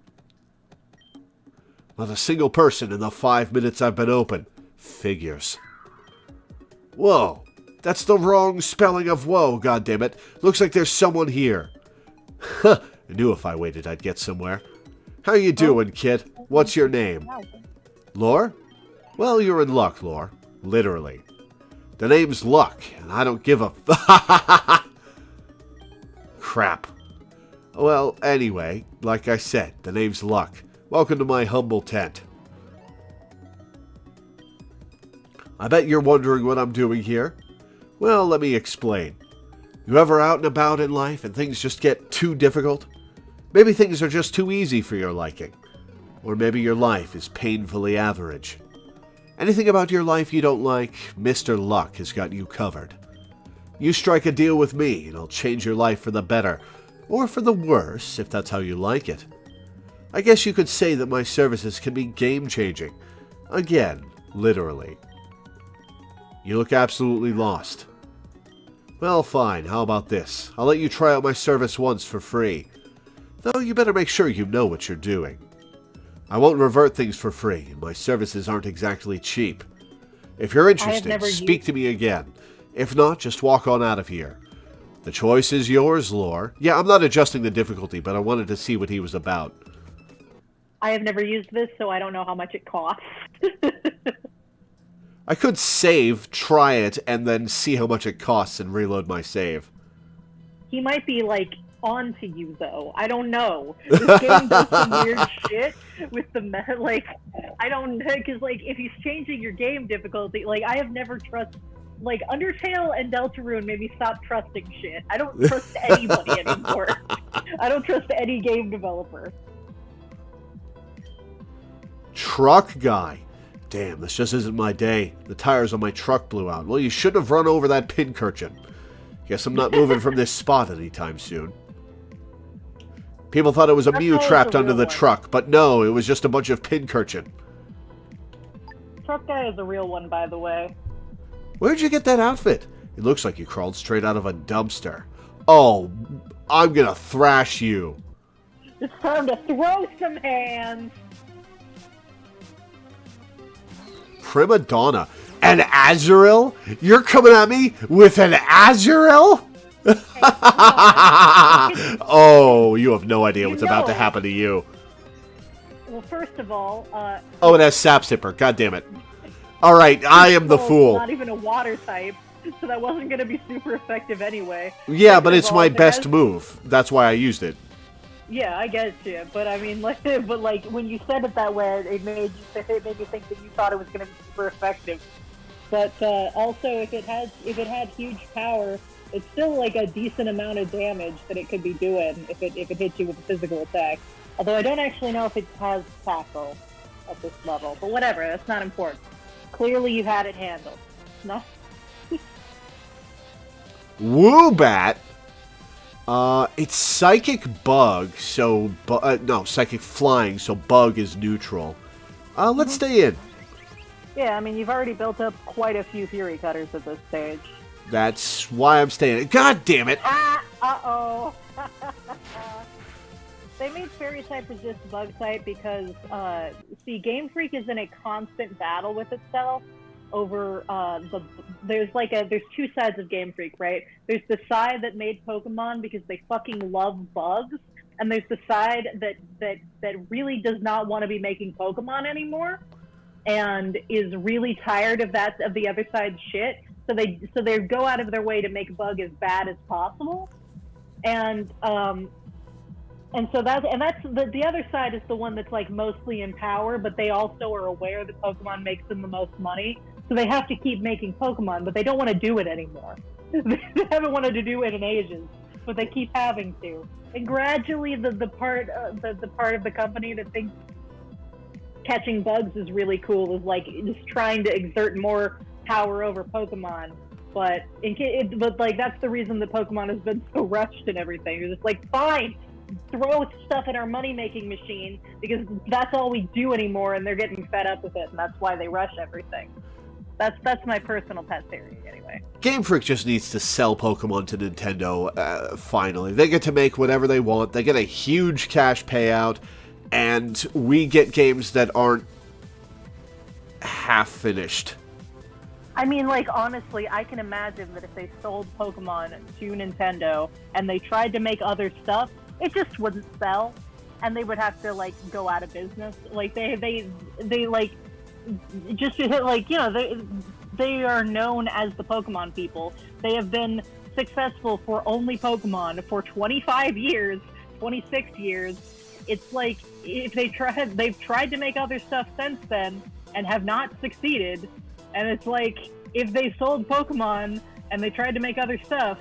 Not a single person in the 5 minutes I've been open. Figures. Whoa. That's the wrong spelling of whoa, goddammit. Looks like there's someone here. Huh. I knew if I waited I'd get somewhere. How you doing, kid? What's your name? Lore? Well, you're in luck, Lore. Literally. The name's Luck, and I don't give a... Crap. Well, anyway, like I said, the name's Luck. Welcome to my humble tent. I bet you're wondering what I'm doing here. Well, let me explain. You ever out and about in life and things just get too difficult? Maybe things are just too easy for your liking. Or maybe your life is painfully average. Anything about your life you don't like, Mr. Luck has got you covered. You strike a deal with me and I'll change your life for the better, or for the worse, if that's how you like it. I guess you could say that my services can be game-changing. Again, literally. You look absolutely lost. Well, fine, how about this? I'll let you try out my service once for free. Though you better make sure you know what you're doing. I won't revert things for free, and my services aren't exactly cheap. If you're interested, speak to me again. If not, just walk on out of here. The choice is yours, Lore. Yeah, I'm not adjusting the difficulty, but I wanted to see what he was about. I have never used this, so I don't know how much it costs. I could save, try it, and then see how much it costs and reload my save. He might be, like, on to you, though. I don't know. This game does some weird shit with the like, I don't know, because, like, if he's changing your game difficulty, like, I have never trusted, like, Undertale and Deltarune made me stop trusting shit. I don't trust anybody anymore. I don't trust any game developer. Truck guy. Damn, this just isn't my day. The tires on my truck blew out. Well, you shouldn't have run over that pincurchin. Guess I'm not moving from this spot anytime soon. People thought it was a Mew trapped under the truck, but no, it was just a bunch of pincurchin. Truck guy is a real one, by the way. Where'd you get that outfit? It looks like you crawled straight out of a dumpster. Oh, I'm gonna thrash you. It's time to throw some hands. Prima Donna. An Azurill? You're coming at me with an Azurill? Oh, you have no idea what's about to happen to you. Well, first of all... oh, it has Sap Sipper. God damn it. Alright, I am the fool. Not even a water type, so that wasn't going to be super effective anyway. Yeah, but it's my best move. That's why I used it. Yeah, I get you, but I mean, like, when you said it that way, it made me think that you thought it was going to be super effective. But also, if it had huge power, it's still like a decent amount of damage that it could be doing if it hits you with a physical attack. Although I don't actually know if it has tackle at this level, but whatever, that's not important. Clearly, you had it handled. No. Woobat. It's Psychic Bug, so... no, Psychic Flying, so Bug is neutral. Let's stay in. Yeah, I mean, you've already built up quite a few Fury Cutters at this stage. That's why I'm staying in. God damn it! Uh-oh! They made Fairy type resist Bug type because, see, Game Freak is in a constant battle with itself over there's two sides of Game Freak, right? There's the side that made Pokemon because they fucking love bugs, and there's the side that really does not want to be making Pokemon anymore and is really tired of the other side's shit. So they go out of their way to make Bug as bad as possible. And so that's the other side is the one that's like mostly in power, but they also are aware that Pokemon makes them the most money. So they have to keep making Pokemon, but they don't want to do it anymore. They haven't wanted to do it in ages, but they keep having to. And gradually, the part of the company that thinks catching bugs is really cool is like just trying to exert more power over Pokemon. But that's the reason that Pokemon has been so rushed and everything. You're just like, fine, throw stuff in our money-making machine because that's all we do anymore, and they're getting fed up with it, and that's why they rush everything. That's my personal pet theory, anyway. Game Freak just needs to sell Pokemon to Nintendo, finally. They get to make whatever they want, they get a huge cash payout, and we get games that aren't half-finished. I mean, like, honestly, I can imagine that if they sold Pokemon to Nintendo and they tried to make other stuff, it just wouldn't sell, and they would have to, like, go out of business. Like, they like... just to hit, like, you know, they are known as the Pokemon people. They have been successful for only Pokemon for 25 years, 26 years. It's like, if they've tried to make other stuff since then and have not succeeded. And it's like, if they sold Pokemon and they tried to make other stuff,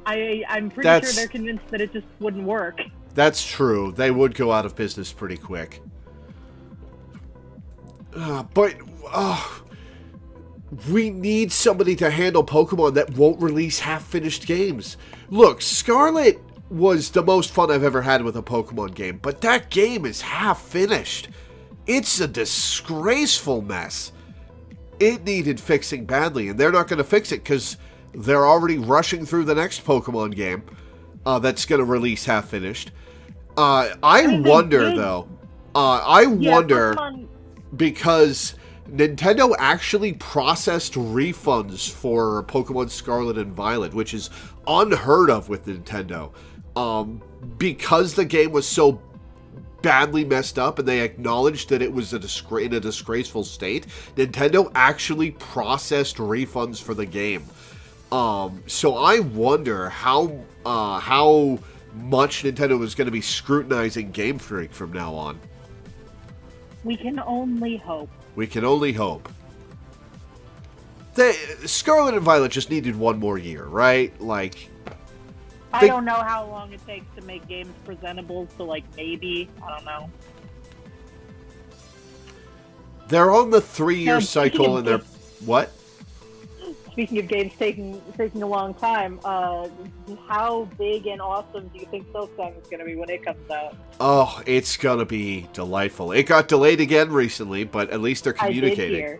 I'm pretty sure they're convinced that it just wouldn't work. That's true. They would go out of business pretty quick. But we need somebody to handle Pokemon that won't release half-finished games. Look, Scarlet was the most fun I've ever had with a Pokemon game, but that game is half-finished. It's a disgraceful mess. It needed fixing badly, and they're not going to fix it because they're already rushing through the next Pokemon game that's going to release half-finished. I wonder, though. Pokemon... Because Nintendo actually processed refunds for Pokemon Scarlet and Violet, which is unheard of with Nintendo. Because the game was so badly messed up and they acknowledged that it was in a disgraceful state, Nintendo actually processed refunds for the game. So I wonder how much Nintendo is going to be scrutinizing Game Freak from now on. We can only hope. We can only hope. Scarlet and Violet just needed one more year, right? Like, I don't know how long it takes to make games presentable, so like maybe, I don't know. They're on the 3-year cycle and they're... What? Speaking of games taking a long time, how big and awesome do you think Silksong is going to be when it comes out? Oh, it's going to be delightful. It got delayed again recently, but at least they're communicating. I did hear.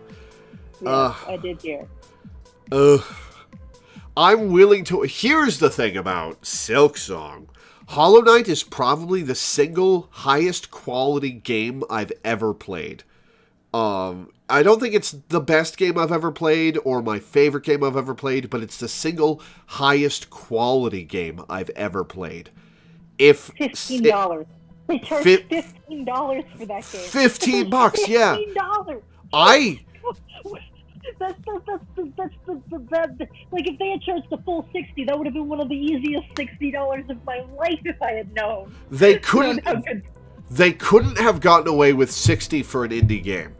Yeah, I did hear. I'm willing to... Here's the thing about Silksong. Hollow Knight is probably the single highest quality game I've ever played. I don't think it's the best game I've ever played or my favorite game I've ever played, but it's the single highest quality game I've ever played. $15. They charge $15 for that game. $15, yeah. $15. That's like if they had charged the full $60, that would have been one of the easiest $60 of my life if I had known. They couldn't have gotten away with $60 for an indie game.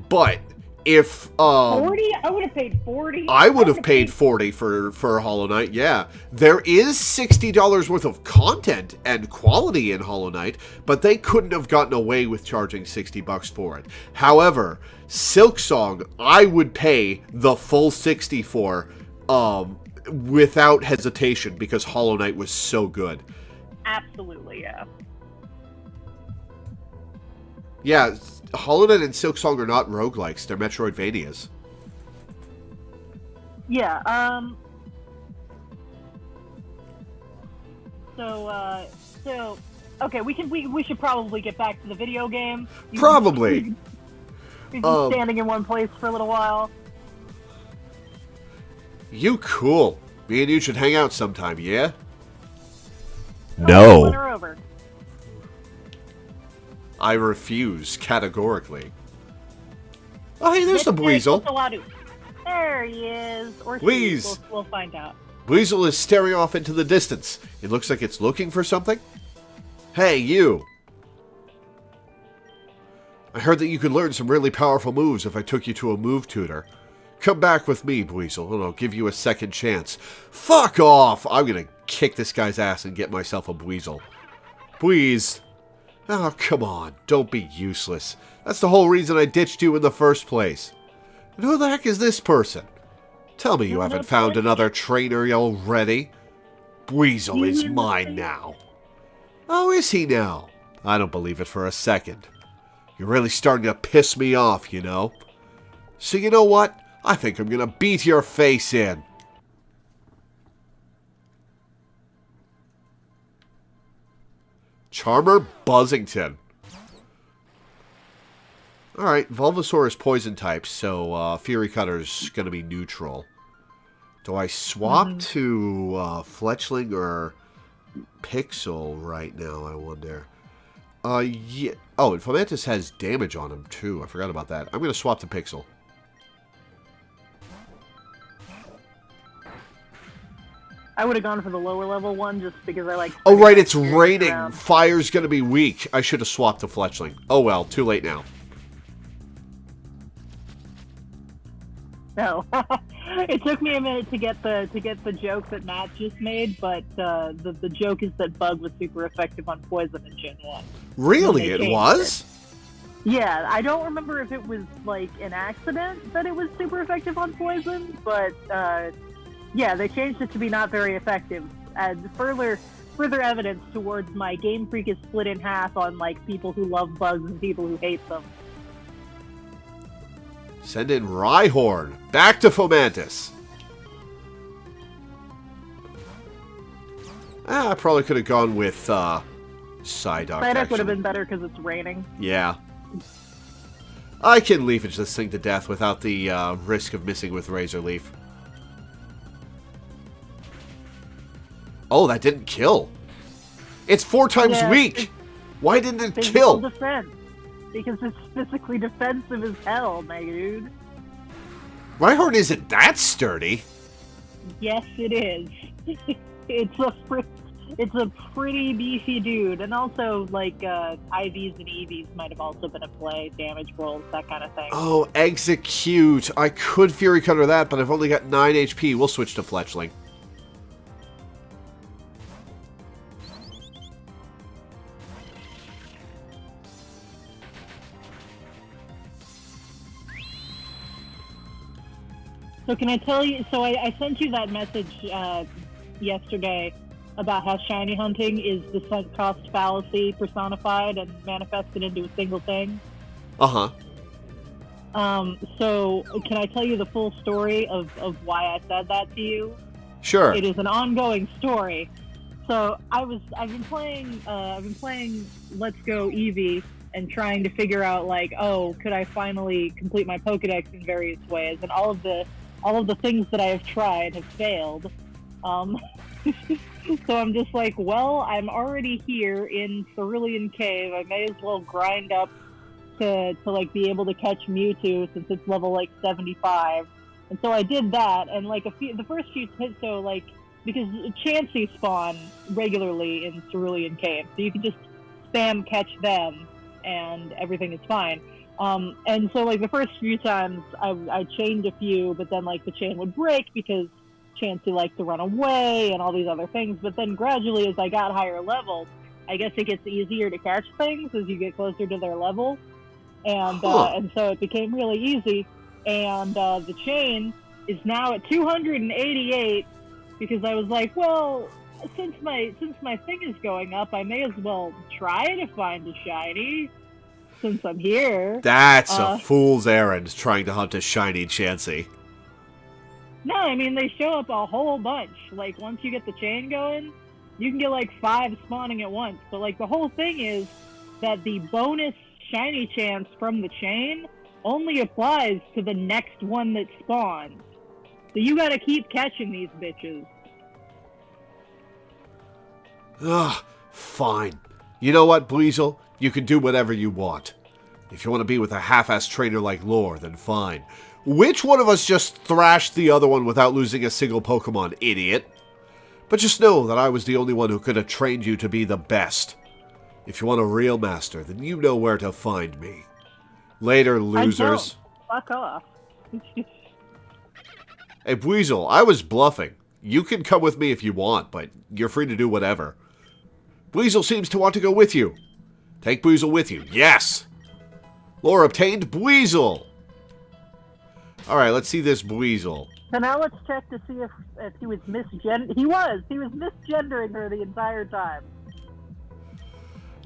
But if 40, I would have paid 40. I would have paid 40 for Hollow Knight. Yeah, there is $60 worth of content and quality in Hollow Knight, but they couldn't have gotten away with charging $60 for it. However, Silksong, I would pay the full 60 for, without hesitation, because Hollow Knight was so good. Absolutely, yeah. Yeah. Hollow Knight and Silksong are not roguelikes, they're Metroidvanias. Yeah, So okay, we should probably get back to the video game. Probably. We've been standing in one place for a little while. You cool. Me and you should hang out sometime, yeah? No. Over. I refuse, categorically. Oh, hey, there's the Weasel. There he is. Or Weez. We'll find out. Weasel is staring off into the distance. It looks like it's looking for something. Hey, you. I heard that you could learn some really powerful moves if I took you to a move tutor. Come back with me, Weasel, and I'll give you a second chance. Fuck off! I'm gonna kick this guy's ass and get myself a Weasel. Please. Oh, come on. Don't be useless. That's the whole reason I ditched you in the first place. And who the heck is this person? Tell me you haven't found another trainer already. Weasel is mine now. Oh, is he now? I don't believe it for a second. You're really starting to piss me off, you know. So you know what? I think I'm gonna beat your face in. Charmer Buzzington. Alright, Bulbasaur is poison type, so Fury Cutter's gonna be neutral. Do I swap to Fletchling or Pixel right now, I wonder? Yeah. Oh, and Fomantis has damage on him, too. I forgot about that. I'm gonna swap to Pixel. I would have gone for the lower level one just because I like... Oh, right, it's raining. Around. Fire's going to be weak. I should have swapped to Fletchling. Oh, well, too late now. No. It took me a minute to get the joke that Matt just made, but the joke is that Bug was super effective on Poison in Gen 1. Really? It was? Yeah, I don't remember if it was, like, an accident that it was super effective on Poison, but... yeah, they changed it to be not very effective. And further evidence towards my Game Freak is split in half on like people who love bugs and people who hate them. Send in Rhyhorn. Back to Fomantis. I probably could have gone with Psyduck. Psyduck would have been better because it's raining. Yeah. I can leafage this thing to death without the risk of missing with Razor Leaf. Oh, that didn't kill. It's 4 times weak. Why didn't it kill? Defense. Because it's physically defensive as hell, my dude. Rhyhorn isn't that sturdy. Yes, it is. It's a pretty beefy dude, and also like IVs and EVs might have also been at play, damage rolls, that kind of thing. Oh, execute! I could Fury Cutter that, but I've only got 9 HP. We'll switch to Fletchling. So can I tell you? So I sent you that message yesterday about how shiny hunting is the sunk cost fallacy personified and manifested into a single thing. Uh-huh. So can I tell you the full story of why I said that to you? Sure. It is an ongoing story. So I've been playing Let's Go Eevee and trying to figure out like, oh, could I finally complete my Pokedex in various ways? And all of the things that I have tried have failed. So I'm just like, well, I'm already here in Cerulean Cave. I may as well grind up to like be able to catch Mewtwo since it's level like 75. And so I did that, and like the first few hits, so like because Chansey spawn regularly in Cerulean Cave, so you can just spam catch them, and everything is fine. And so like the first few times I chained a few, but then like the chain would break because Chansey likes to run away and all these other things. But then gradually, as I got higher levels, I guess it gets easier to catch things as you get closer to their level, and so it became really easy. And the chain is now at 288 because I was like, well, since my thing is going up, I may as well try to find a shiny since I'm here. That's a fool's errand, trying to hunt a shiny Chansey. No, I mean, they show up a whole bunch. Like, once you get the chain going, you can get, like, 5 spawning at once. But, like, the whole thing is that the bonus shiny chance from the chain only applies to the next one that spawns. So you gotta keep catching these bitches. Ugh, fine. You know what, Bleasel? You can do whatever you want. If you want to be with a half-assed trainer like Lore, then fine. Which one of us just thrashed the other one without losing a single Pokemon, idiot? But just know that I was the only one who could have trained you to be the best. If you want a real master, then you know where to find me. Later, losers. Fuck off. Hey, Weasel, I was bluffing. You can come with me if you want, but you're free to do whatever. Weasel seems to want to go with you. Take Weasel with you. Yes! Lore obtained Weasel! Alright, let's see this Weasel. So now let's check to see if he was misgendering. He was misgendering her the entire time.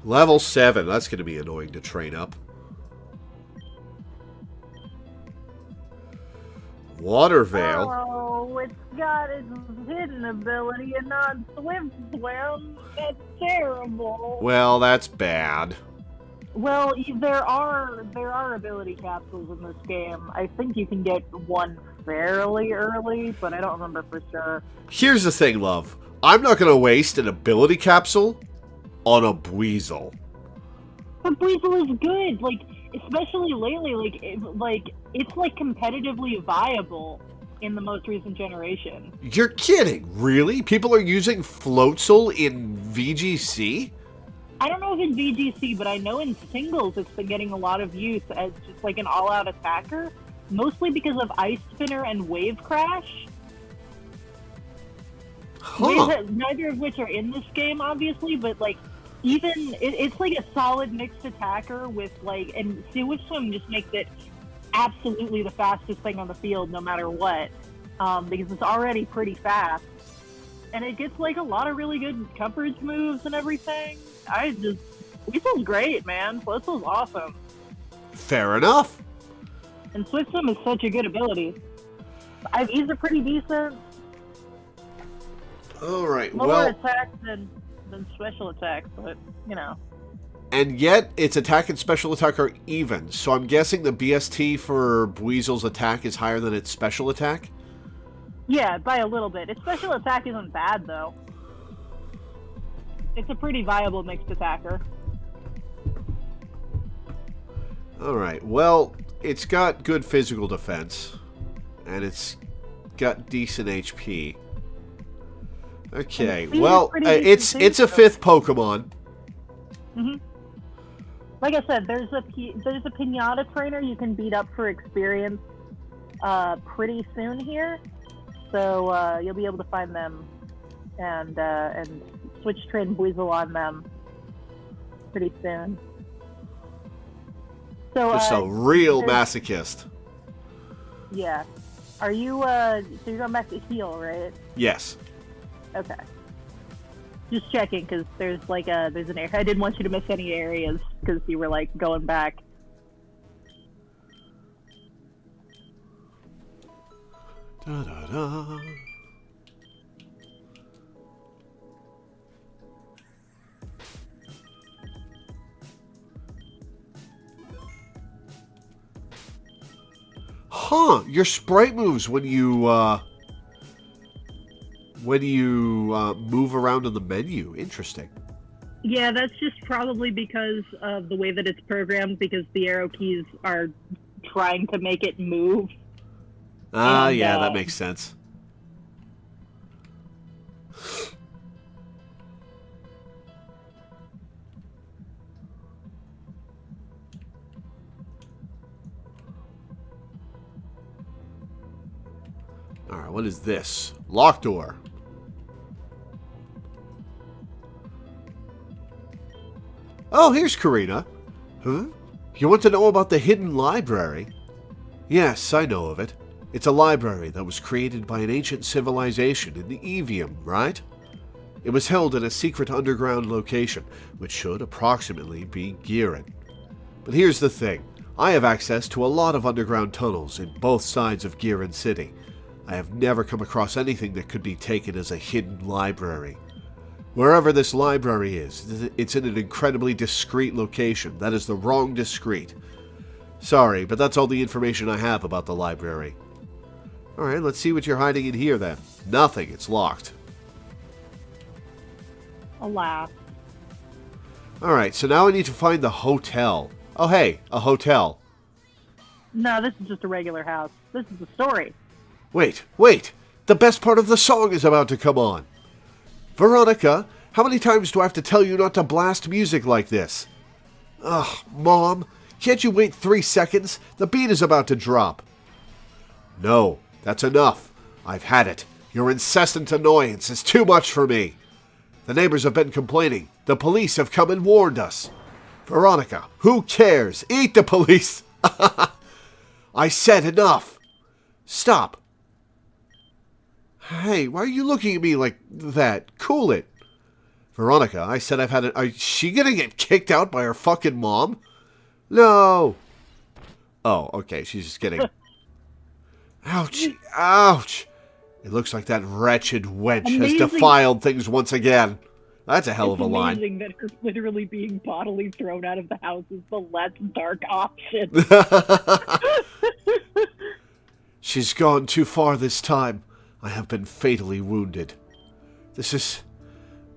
Level 7. That's going to be annoying to train up. Water Veil. Oh, it's got its hidden ability and not Swim. That's terrible. Well, that's bad. Well, there are ability capsules in this game. I think you can get one fairly early, but I don't remember for sure. Here's the thing, love. I'm not going to waste an ability capsule on a Buizel. But Buizel is good, like, especially lately, it's competitively viable in the most recent generation. You're kidding, really? People are using Floatzel in VGC? I don't know if in VGC, but I know in singles it's been getting a lot of use as just like an all-out attacker, mostly because of Ice Spinner and Wave Crash. Huh. Neither of which are in this game, obviously, but like even it's like a solid mixed attacker with like, and Swift Swim just makes it absolutely the fastest thing on the field, no matter what, because it's already pretty fast, and it gets like a lot of really good coverage moves and everything. Weasel's great, man. Floatzel's awesome. Fair enough. And Swift Swim is such a good ability. IVs are pretty decent. Alright, Lower well... attack than special attack, but, you know. And yet, its attack and special attack are even. So I'm guessing the BST for Buizel's attack is higher than its special attack? Yeah, by a little bit. Its special attack isn't bad, though. It's a pretty viable mixed attacker. Alright, well, it's got good physical defense. And it's got decent HP. Okay, well, it's a 5th Pokemon. Mm-hmm. Like I said, there's a Pinata trainer you can beat up for experience pretty soon here. So you'll be able to find them and switch train Buizel on them pretty soon. So just a real masochist. Yeah. Are you so you're going back to heal, right? Yes. Okay. Just checking, because there's an area. I didn't want you to miss any areas, because you were, like, going back. Da-da-da. Huh, your sprite moves when you move around in the menu. Interesting. Yeah, that's just probably because of the way that it's programmed, because the arrow keys are trying to make it move. Yeah, that makes sense. Alright, what is this? Lock door. Oh, here's Karina. Huh? You want to know about the hidden library? Yes, I know of it. It's a library that was created by an ancient civilization in the Evium, right? It was held in a secret underground location, which should approximately be Giran. But here's the thing. I have access to a lot of underground tunnels in both sides of Giran City. I have never come across anything that could be taken as a hidden library. Wherever this library is, it's in an incredibly discreet location. That is the wrong discreet. Sorry, but that's all the information I have about the library. Alright, let's see what you're hiding in here then. Nothing, it's locked. Alas. Alright, so now I need to find the hotel. Oh hey, a hotel. No, this is just a regular house. This is the story. Wait! The best part of the song is about to come on. Veronica, how many times do I have to tell you not to blast music like this? Ugh, Mom, can't you wait 3 seconds? The beat is about to drop. No, that's enough. I've had it. Your incessant annoyance is too much for me. The neighbors have been complaining. The police have come and warned us. Veronica, who cares? Eat the police! I said enough. Stop. Hey, why are you looking at me like that? Cool it. Veronica, I said I've had it. Is she gonna get kicked out by her fucking mom? No. Oh, okay, she's just kidding. Ouch. Ouch. It looks like that wretched wench has defiled things once again. That's a hell of a line. It's amazing that her literally being bodily thrown out of the house is the less dark option. She's gone too far this time. I have been fatally wounded. This is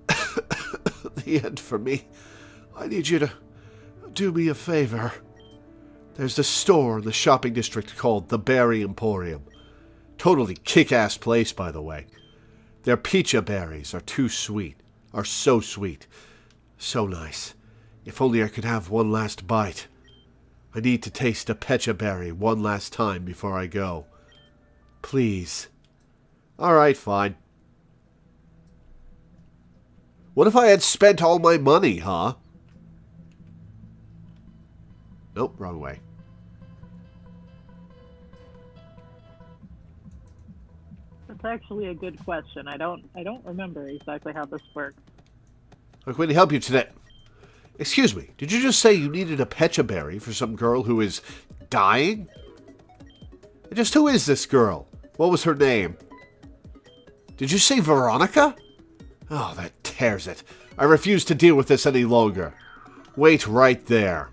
the end for me. I need you to do me a favor. There's this store in the shopping district called the Berry Emporium. Totally kick-ass place, by the way. Their pecha berries are so sweet. So nice. If only I could have one last bite. I need to taste a pecha berry one last time before I go. Please. Alright, fine. What if I had spent all my money, huh? Nope, wrong way. That's actually a good question. I don't remember exactly how this works. I'm going to help you today. Excuse me, did you just say you needed a pecha berry for some girl who is dying? Just who is this girl? What was her name? Did you say Veronica? Oh, that tears it. I refuse to deal with this any longer. Wait right there.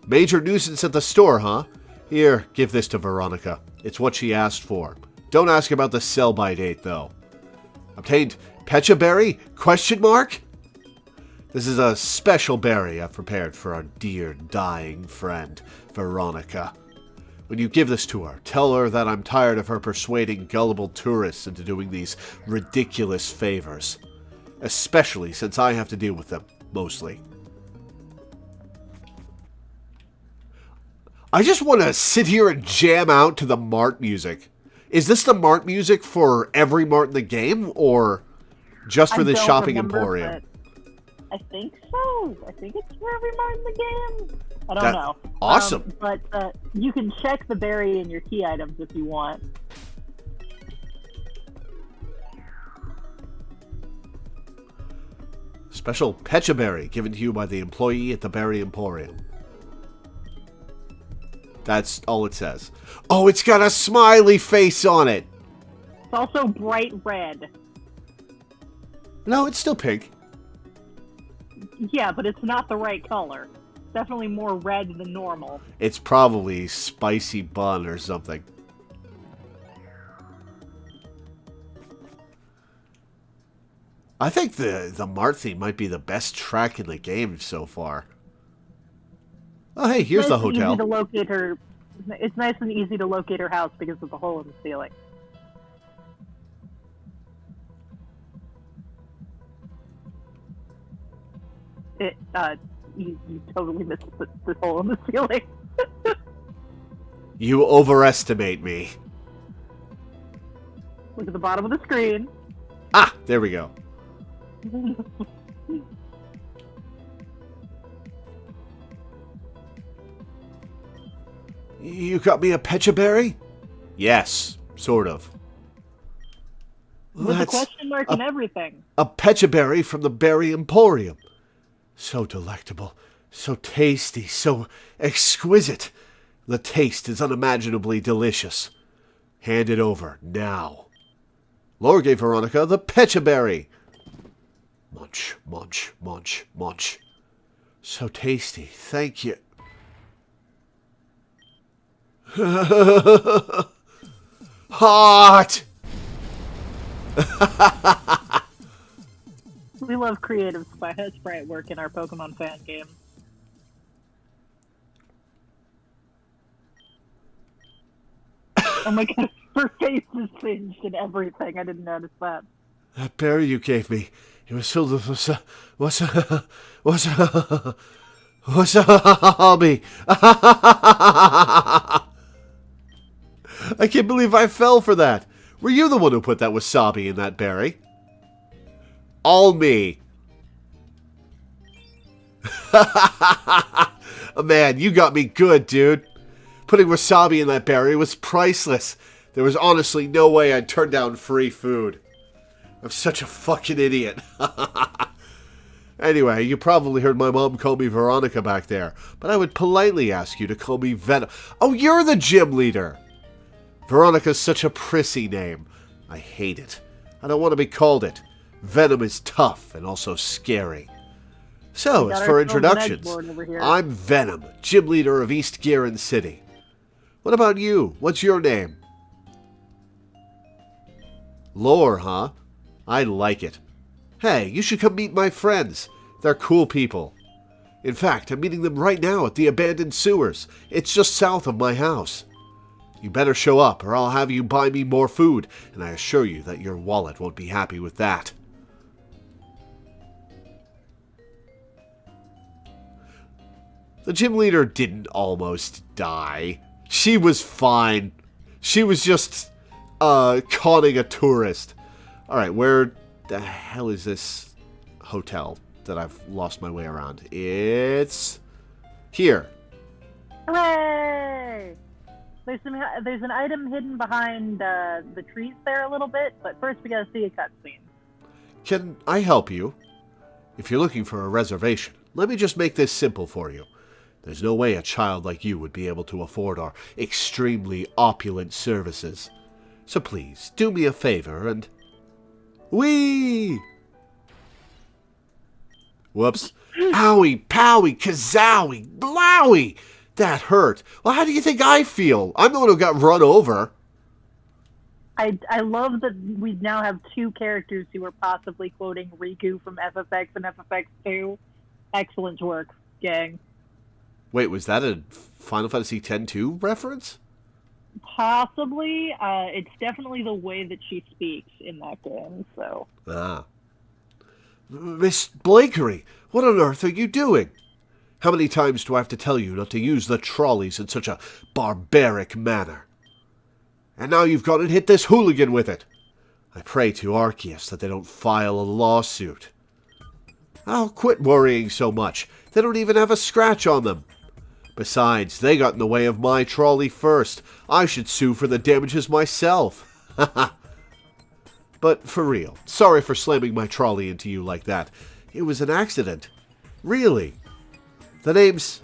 Major nuisance at the store, huh? Here, give this to Veronica. It's what she asked for. Don't ask about the sell-by date, though. Obtained Pecha Berry? Question mark? This is a special berry I've prepared for our dear dying friend, Veronica. When you give this to her, tell her that I'm tired of her persuading gullible tourists into doing these ridiculous favors. Especially since I have to deal with them, mostly. I just want to sit here and jam out to the Mart music. Is this the Mart music for every Mart in the game, or just for the shopping emporium? I think so. I think it's for every Mart in the game. I don't know. Awesome. But you can check the berry in your key items if you want. Special Pecha Berry given to you by the employee at the Berry Emporium. That's all it says. Oh, it's got a smiley face on it! It's also bright red. No, it's still pink. Yeah, but it's not the right color. It's definitely more red than normal. It's probably spicy bun or something. I think the Mart theme might be the best track in the game so far. Oh, hey, here's the hotel. Easy to locate her. It's nice and easy to locate her house because of the hole in the ceiling. You totally missed the hole in the ceiling. You overestimate me. Look at the bottom of the screen. Ah, there we go. You got me a Pecha Berry? Yes, sort of. With a question mark and everything. A Pecha Berry from the Berry Emporium. So delectable, so tasty, so exquisite. The taste is unimaginably delicious. Hand it over, now. Lore gave Veronica the Pecha Berry. Munch, munch, munch, munch. So tasty, thank you. Hot! We love creative sprite work in our Pokemon fan game. Oh my god, her face is singed and everything. I didn't notice that. That berry you gave me, it was filled with wasabi. I can't believe I fell for that. Were you the one who put that wasabi in that berry? All me. Man, you got me good, dude. Putting wasabi in that berry was priceless. There was honestly no way I'd turn down free food. I'm such a fucking idiot. Anyway, you probably heard my mom call me Veronica back there, but I would politely ask you to call me Venom. Oh, you're the gym leader! Veronica's such a prissy name. I hate it. I don't want to be called it. Venom is tough and also scary. So, as for introductions, I'm Venom, gym leader of East Gearin City. What about you? What's your name? Lore, huh? I like it. Hey, you should come meet my friends. They're cool people. In fact, I'm meeting them right now at the abandoned sewers. It's just south of my house. You better show up or I'll have you buy me more food, and I assure you that your wallet won't be happy with that. The gym leader didn't almost die. She was fine. She was just, conning a tourist. Alright, where the hell is this hotel that I've lost my way around? It's here. Hooray! There's an item hidden behind the trees there a little bit, but first we gotta see a cutscene. Can I help you? If you're looking for a reservation, let me just make this simple for you. There's no way a child like you would be able to afford our extremely opulent services. So please, do me a favor and... Whee! Whoops. Owie, powie, kazowie, blowie. That hurt. Well, how do you think I feel? I'm the one who got run over. I love that we now have two characters who are possibly quoting Riku from FFX and FFX2. Excellent work, gang. Wait, was that a Final Fantasy X-2 reference? Possibly. It's definitely the way that she speaks in that game, so. Ah. Miss Blakery, what on earth are you doing? How many times do I have to tell you not to use the trolleys in such a barbaric manner? And now you've gone and hit this hooligan with it. I pray to Arceus that they don't file a lawsuit. Oh, quit worrying so much. They don't even have a scratch on them. Besides, they got in the way of my trolley first. I should sue for the damages myself. But for real, sorry for slamming my trolley into you like that. It was an accident. Really. The name's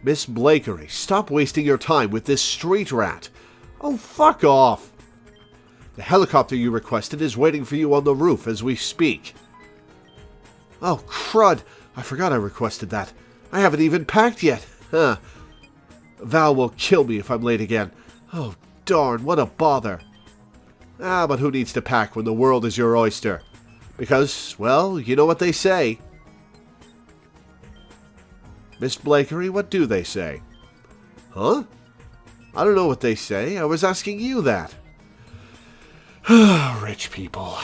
Miss Blakery. Stop wasting your time with this street rat. Oh, fuck off. The helicopter you requested is waiting for you on the roof as we speak. Oh, crud. I forgot I requested that. I haven't even packed yet. Huh. Val will kill me if I'm late again. Oh, darn, what a bother. Ah, but who needs to pack when the world is your oyster? Because, well, you know what they say. Miss Blakery, what do they say? Huh? I don't know what they say. I was asking you that. Rich people.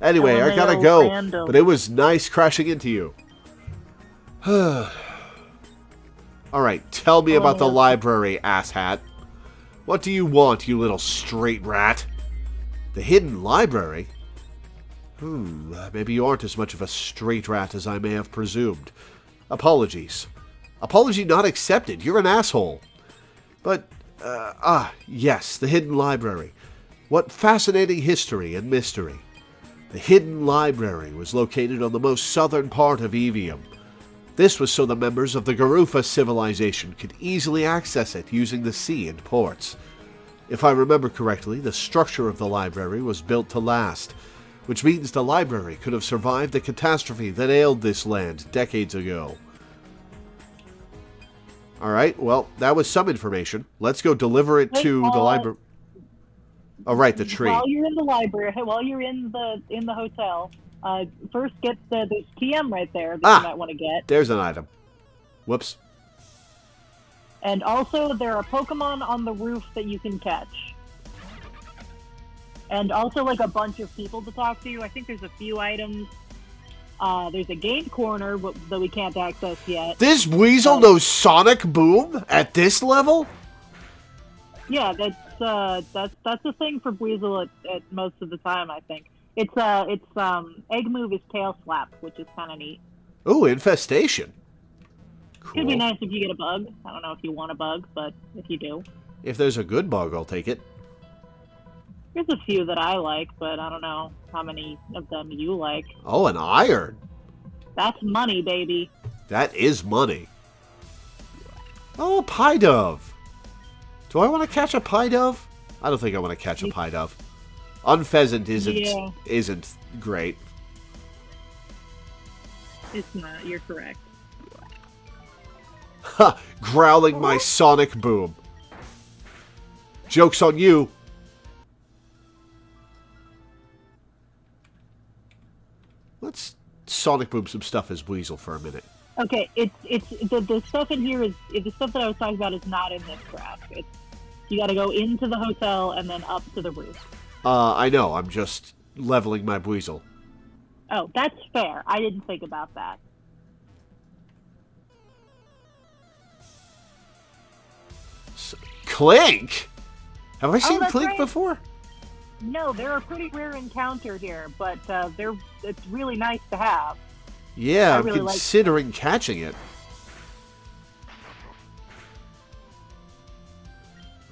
Anyway, I gotta go. Random. But it was nice crashing into you. Alright, tell me about the library, asshat. What do you want, you little straight rat? The hidden library? Maybe you aren't as much of a straight rat as I may have presumed. Apologies. Apology not accepted. You're an asshole. But, yes, the hidden library. What fascinating history and mystery. The hidden library was located on the most southern part of Evium. This was so the members of the Garufa civilization could easily access it using the sea and ports. If I remember correctly, the structure of the library was built to last, which means the library could have survived the catastrophe that ailed this land decades ago. Alright, well, that was some information. Let's go deliver it to the library. Oh, right, the tree. While you're in the library, while you're in the hotel, first get there's TM right there that you might want to get. There's an item. Whoops. And also, there are Pokemon on the roof that you can catch. And also, like, a bunch of people to talk to. I think there's a few items. There's a game corner that we can't access yet. This Weasel knows Sonic Boom at this level? Yeah, that's a thing for Weasel at most of the time, I think. It's egg move is tail slap, which is kind of neat. Ooh, infestation. Cool. Could be nice if you get a bug. I don't know if you want a bug, but if you do. If there's a good bug, I'll take it. There's a few that I like, but I don't know how many of them you like. Oh, an iron. That's money, baby. That is money. Oh, a pie dove. Do I want to catch a pie dove? I don't think I want to catch a pie dove. Unpheasant isn't great. It's not. You're correct. Ha! Growling my Sonic Boom. Joke's on you. Let's Sonic Boom some stuff as Weasel for a minute. Okay, it's the stuff in here is the stuff that I was talking about is not in this graph. You got to go into the hotel and then up to the roof. I know. I'm just leveling my Weasel. Oh, that's fair. I didn't think about that. Clink? Have I seen Clink before? No, they're a pretty rare encounter here, but it's really nice to have. Yeah, I'm considering catching it.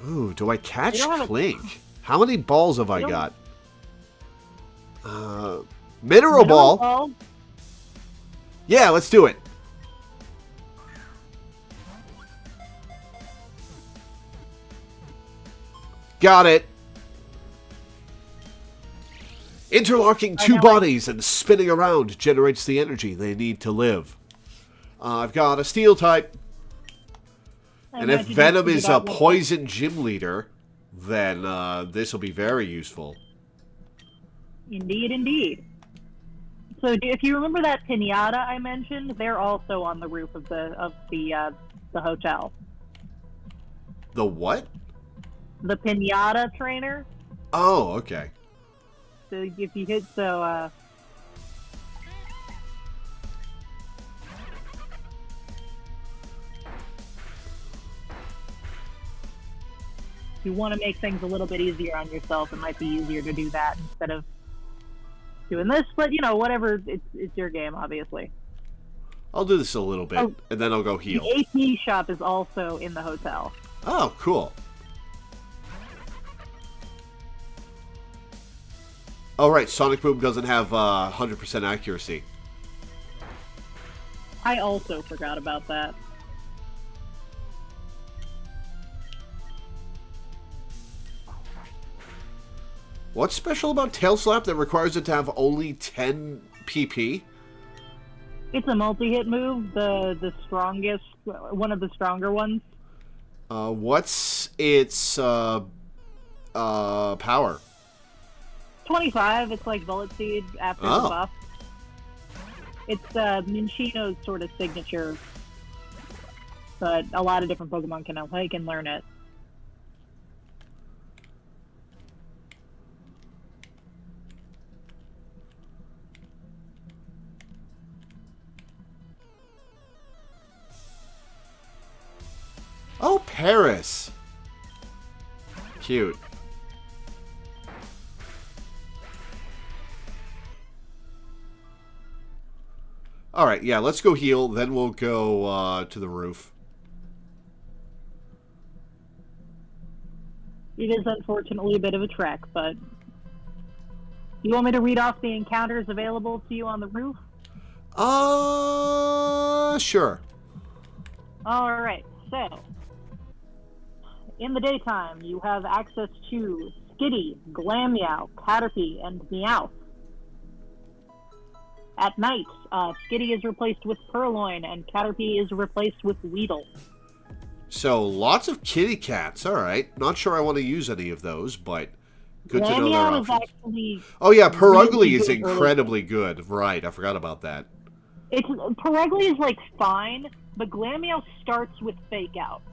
Ooh, do I catch Clink? How many balls have I got? Mineral Ball? Yeah, let's do it. Got it. Interlocking two know, bodies and spinning around generates the energy they need to live. I've got a steel type. And if Venom is a poison gym leader, then this will be very useful. Indeed, indeed. So if you remember that pinata I mentioned, they're also on the roof of the hotel. The what? The pinata trainer. Oh, okay. So if you hit if you want to make things a little bit easier on yourself, it might be easier to do that instead of doing this. But whatever, it's your game, obviously. I'll do this a little bit, and then I'll go heal. The AP shop is also in the hotel. Oh, cool. Oh, right, Sonic Boom doesn't have 100% accuracy. I also forgot about that. What's special about Tail Slap that requires it to have only 10 PP? It's a multi-hit move, the strongest, one of the stronger ones. What's its power? 25. It's like Bullet Seed after the buff. It's Minchino's sort of signature, but a lot of different Pokemon can learn it. Oh, Paris. Cute. Alright, yeah, let's go heal, then we'll go to the roof. It is unfortunately a bit of a trek, but... You want me to read off the encounters available to you on the roof? Sure. Alright, so... In the daytime, you have access to Skitty, Glameow, Caterpie, and Meowth. At night, Skitty is replaced with Purloin, and Caterpie is replaced with Weedle. So, lots of kitty cats. Alright. Not sure I want to use any of those, but good to know their Glameow is options. actually... Oh yeah, Purugly really is good incredibly good. Right, I forgot about that. Purugly is, like, fine, but Glameow starts with Fake Out.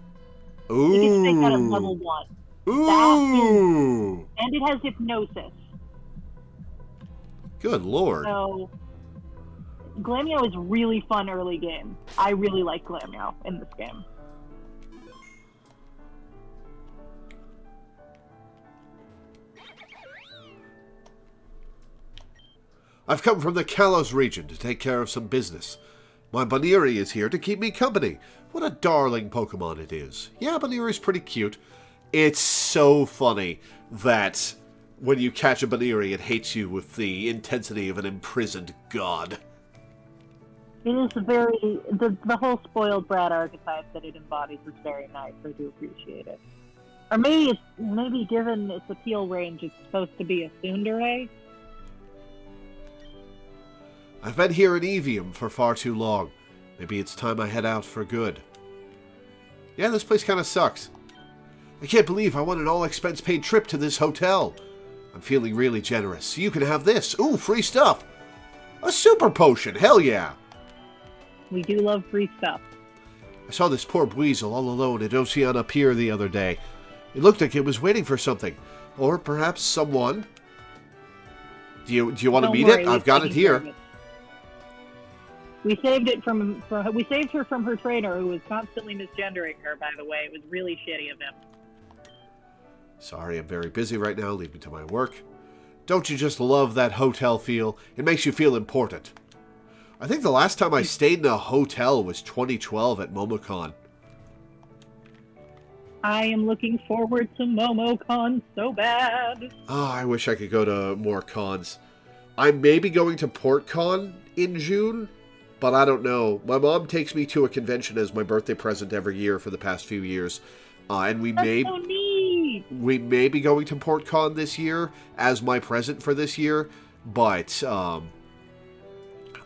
Ooh. It gets Fake Out at level 1. Ooh. And it has Hypnosis. Good lord. So... Glameow is really fun early game. I really like Glameow in this game. I've come from the Kalos region to take care of some business. My Baniri is here to keep me company. What a darling Pokemon it is. Yeah, Baniri's pretty cute. It's so funny that when you catch a Baniri, it hates you with the intensity of an imprisoned god. It is very... The whole spoiled brat archetype that it embodies is very nice. I do appreciate it. Or maybe given its appeal range, it's supposed to be a tsundere. I've been here in Evium for far too long. Maybe it's time I head out for good. Yeah, this place kind of sucks. I can't believe I won an all-expense-paid trip to this hotel. I'm feeling really generous. You can have this. Ooh, free stuff. A super potion. Hell yeah. We do love free stuff. I saw this poor Weasel all alone at Oceana Pier the other day. It looked like it was waiting for something. Or perhaps someone. Do you want to meet it? I've got it here. We saved it we saved her from her trainer, who was constantly misgendering her, by the way. It was really shitty of him. Sorry, I'm very busy right now. Leave me to my work. Don't you just love that hotel feel? It makes you feel important. I think the last time I stayed in a hotel was 2012 at MomoCon. I am looking forward to MomoCon so bad. Oh, I wish I could go to more cons. I may be going to PortCon in June, but I don't know. My mom takes me to a convention as my birthday present every year for the past few years. And That's so neat. we may be going to PortCon this year as my present for this year. But, I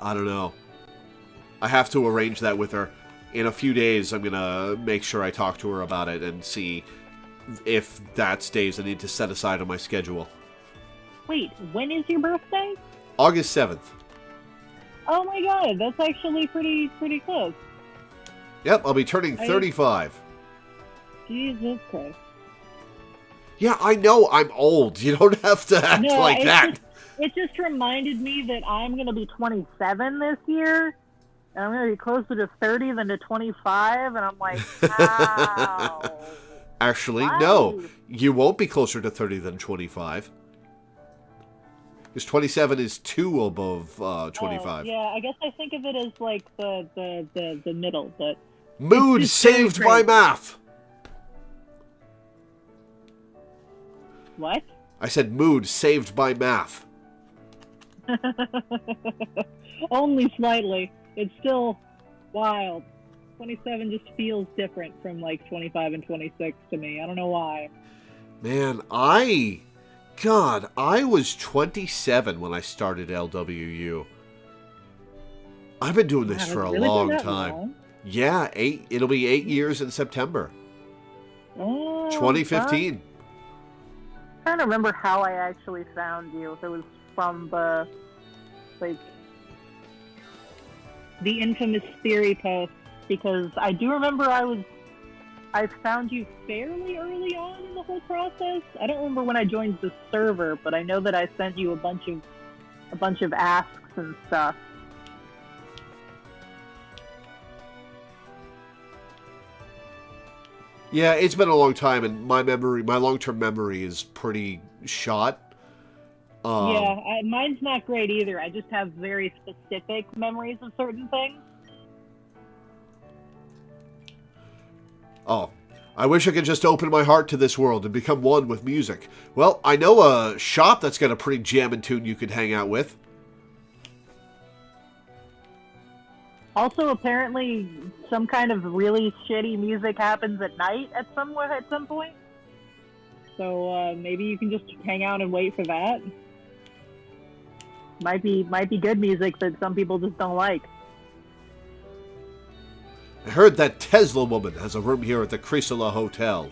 don't know. I have to arrange that with her. In a few days, I'm going to make sure I talk to her about it and see if that's days I need to set aside on my schedule. Wait, when is your birthday? August 7th. Oh my god, that's actually pretty close. Yep, I'll be turning 35. Jesus Christ. Yeah, I know I'm old. You don't have to act like that. It just reminded me that I'm going to be 27 this year. And I'm going to be closer to 30 than to 25. And I'm like, wow. Actually, no. You won't be closer to 30 than 25. Because 27 is 2 above 25. Yeah, I guess I think of it as like the middle. But Mood saved by math. What? I said mood saved by math. Only slightly. It's still wild. 27 just feels different from like 25 and 26 to me. I don't know why. Man, I was 27 when I started LWU. I've been doing this for a long time. Long? Yeah, it'll be 8 years in September. Oh, 2015. I'm trying to remember how I actually found you. If it was from the infamous theory post, because I do remember I found you fairly early on in the whole process. I don't remember when I joined the server, but I know that I sent you a bunch of asks and stuff. Yeah, it's been a long time, and my long-term memory is pretty shot. Mine's not great either. I just have very specific memories of certain things. Oh, I wish I could just open my heart to this world and become one with music. Well, I know a shop that's got a pretty jammin' tune you could hang out with. Also, apparently, some kind of really shitty music happens at night at some point. So maybe you can just hang out and wait for that. Might be good music that some people just don't like. I heard that Tesla woman has a room here at the Chrysler Hotel.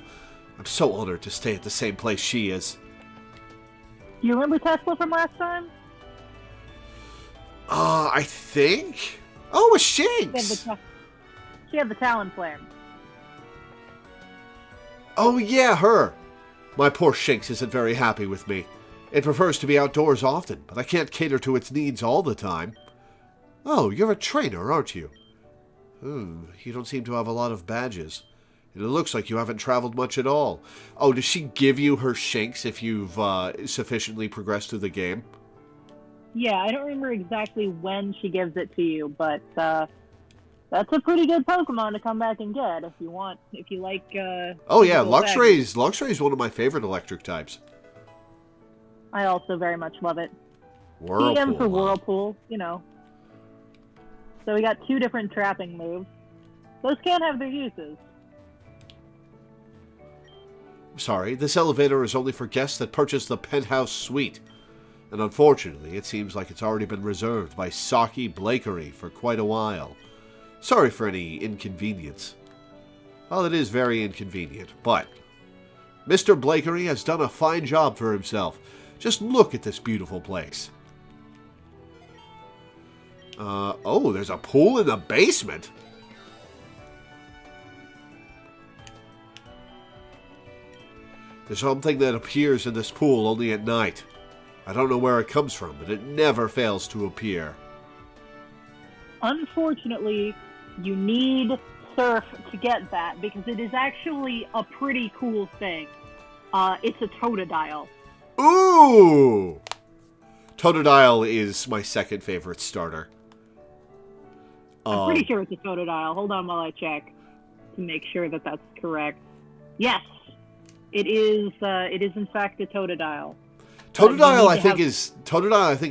I'm so honored to stay at the same place she is. Do you remember Tesla from last time? I think. Oh, a Shanks! She had the Talon Flame. Oh, yeah, her. My poor Shanks isn't very happy with me. It prefers to be outdoors often, but I can't cater to its needs all the time. Oh, you're a trainer, aren't you? You don't seem to have a lot of badges. And it looks like you haven't traveled much at all. Oh, does she give you her Shanks if you've sufficiently progressed through the game? Yeah, I don't remember exactly when she gives it to you, but that's a pretty good Pokemon to come back and get if you like. Oh yeah, Luxray's one of my favorite electric types. I also very much love it. Whirlpool. TM for Whirlpool, you know. So we got 2 different trapping moves. Those can have their uses. Sorry, this elevator is only for guests that purchase the penthouse suite. And unfortunately, it seems like it's already been reserved by Saki Blakery for quite a while. Sorry for any inconvenience. Well, it is very inconvenient, but Mr. Blakery has done a fine job for himself. Just look at this beautiful place. Oh, there's a pool in the basement. There's something that appears in this pool only at night. I don't know where it comes from, but it never fails to appear. Unfortunately, you need Surf to get that, because it is actually a pretty cool thing. It's a Totodile. Ooh! Totodile is my second favorite starter. I'm pretty sure it's a Totodile. Hold on while I check to make sure that that's correct. Yes, it is. It is in fact a Totodile. Totodile, I think,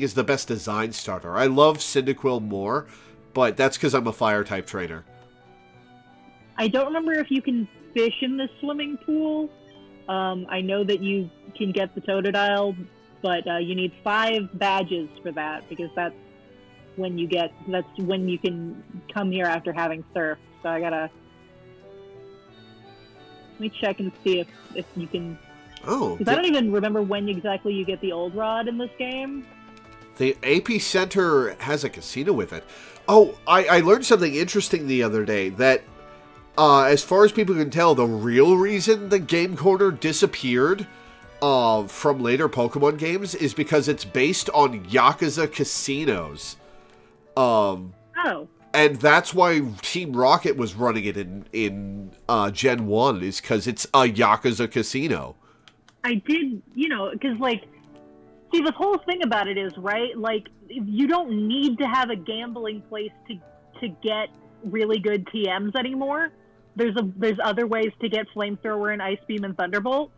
is the best design starter. I love Cyndaquil more, but that's because I'm a fire type trainer. I don't remember if you can fish in the swimming pool. I know that you can get the Totodile but you need 5 badges for that, because that's when you can come here after having surfed. So I gotta let me check and see if you can. Oh, because I don't even remember when exactly you get the old rod in this game. The AP Center has a casino with it. Oh, I learned something interesting the other day, that as far as people can tell, the real reason the Game Corner disappeared from later Pokemon games is because it's based on Yakuza casinos. Oh. And that's why Team Rocket was running it in Gen 1, is because it's a Yakuza casino. I did, because, see, the whole thing about it is, right, you don't need to have a gambling place to get really good TMs anymore. There's other ways to get Flamethrower and Ice Beam and Thunderbolt.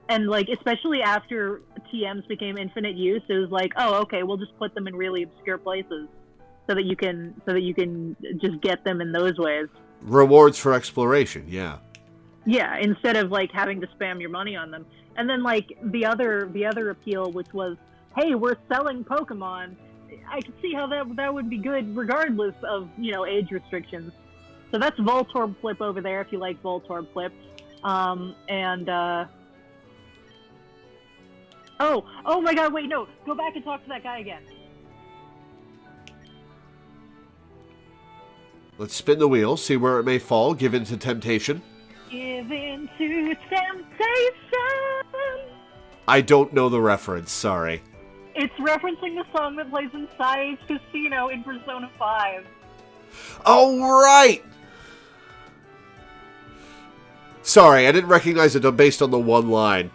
And, especially after TMs became infinite use, it was like, oh, okay, we'll just put them in really obscure places so that you can just get them in those ways. Rewards for exploration, yeah. Yeah, instead of having to spam your money on them. And then the other appeal, which was, hey, we're selling Pokemon. I could see how that would be good regardless of age restrictions. So that's Voltorb Flip over there if you like Voltorb Flip. Oh my God! Wait, no, go back and talk to that guy again. Let's spin the wheel, see where it may fall. Give in to temptation. Give in to temptation. I don't know the reference, sorry. It's referencing the song that plays in Sai's Casino in Persona 5. Oh, right! Sorry, I didn't recognize it based on the one line.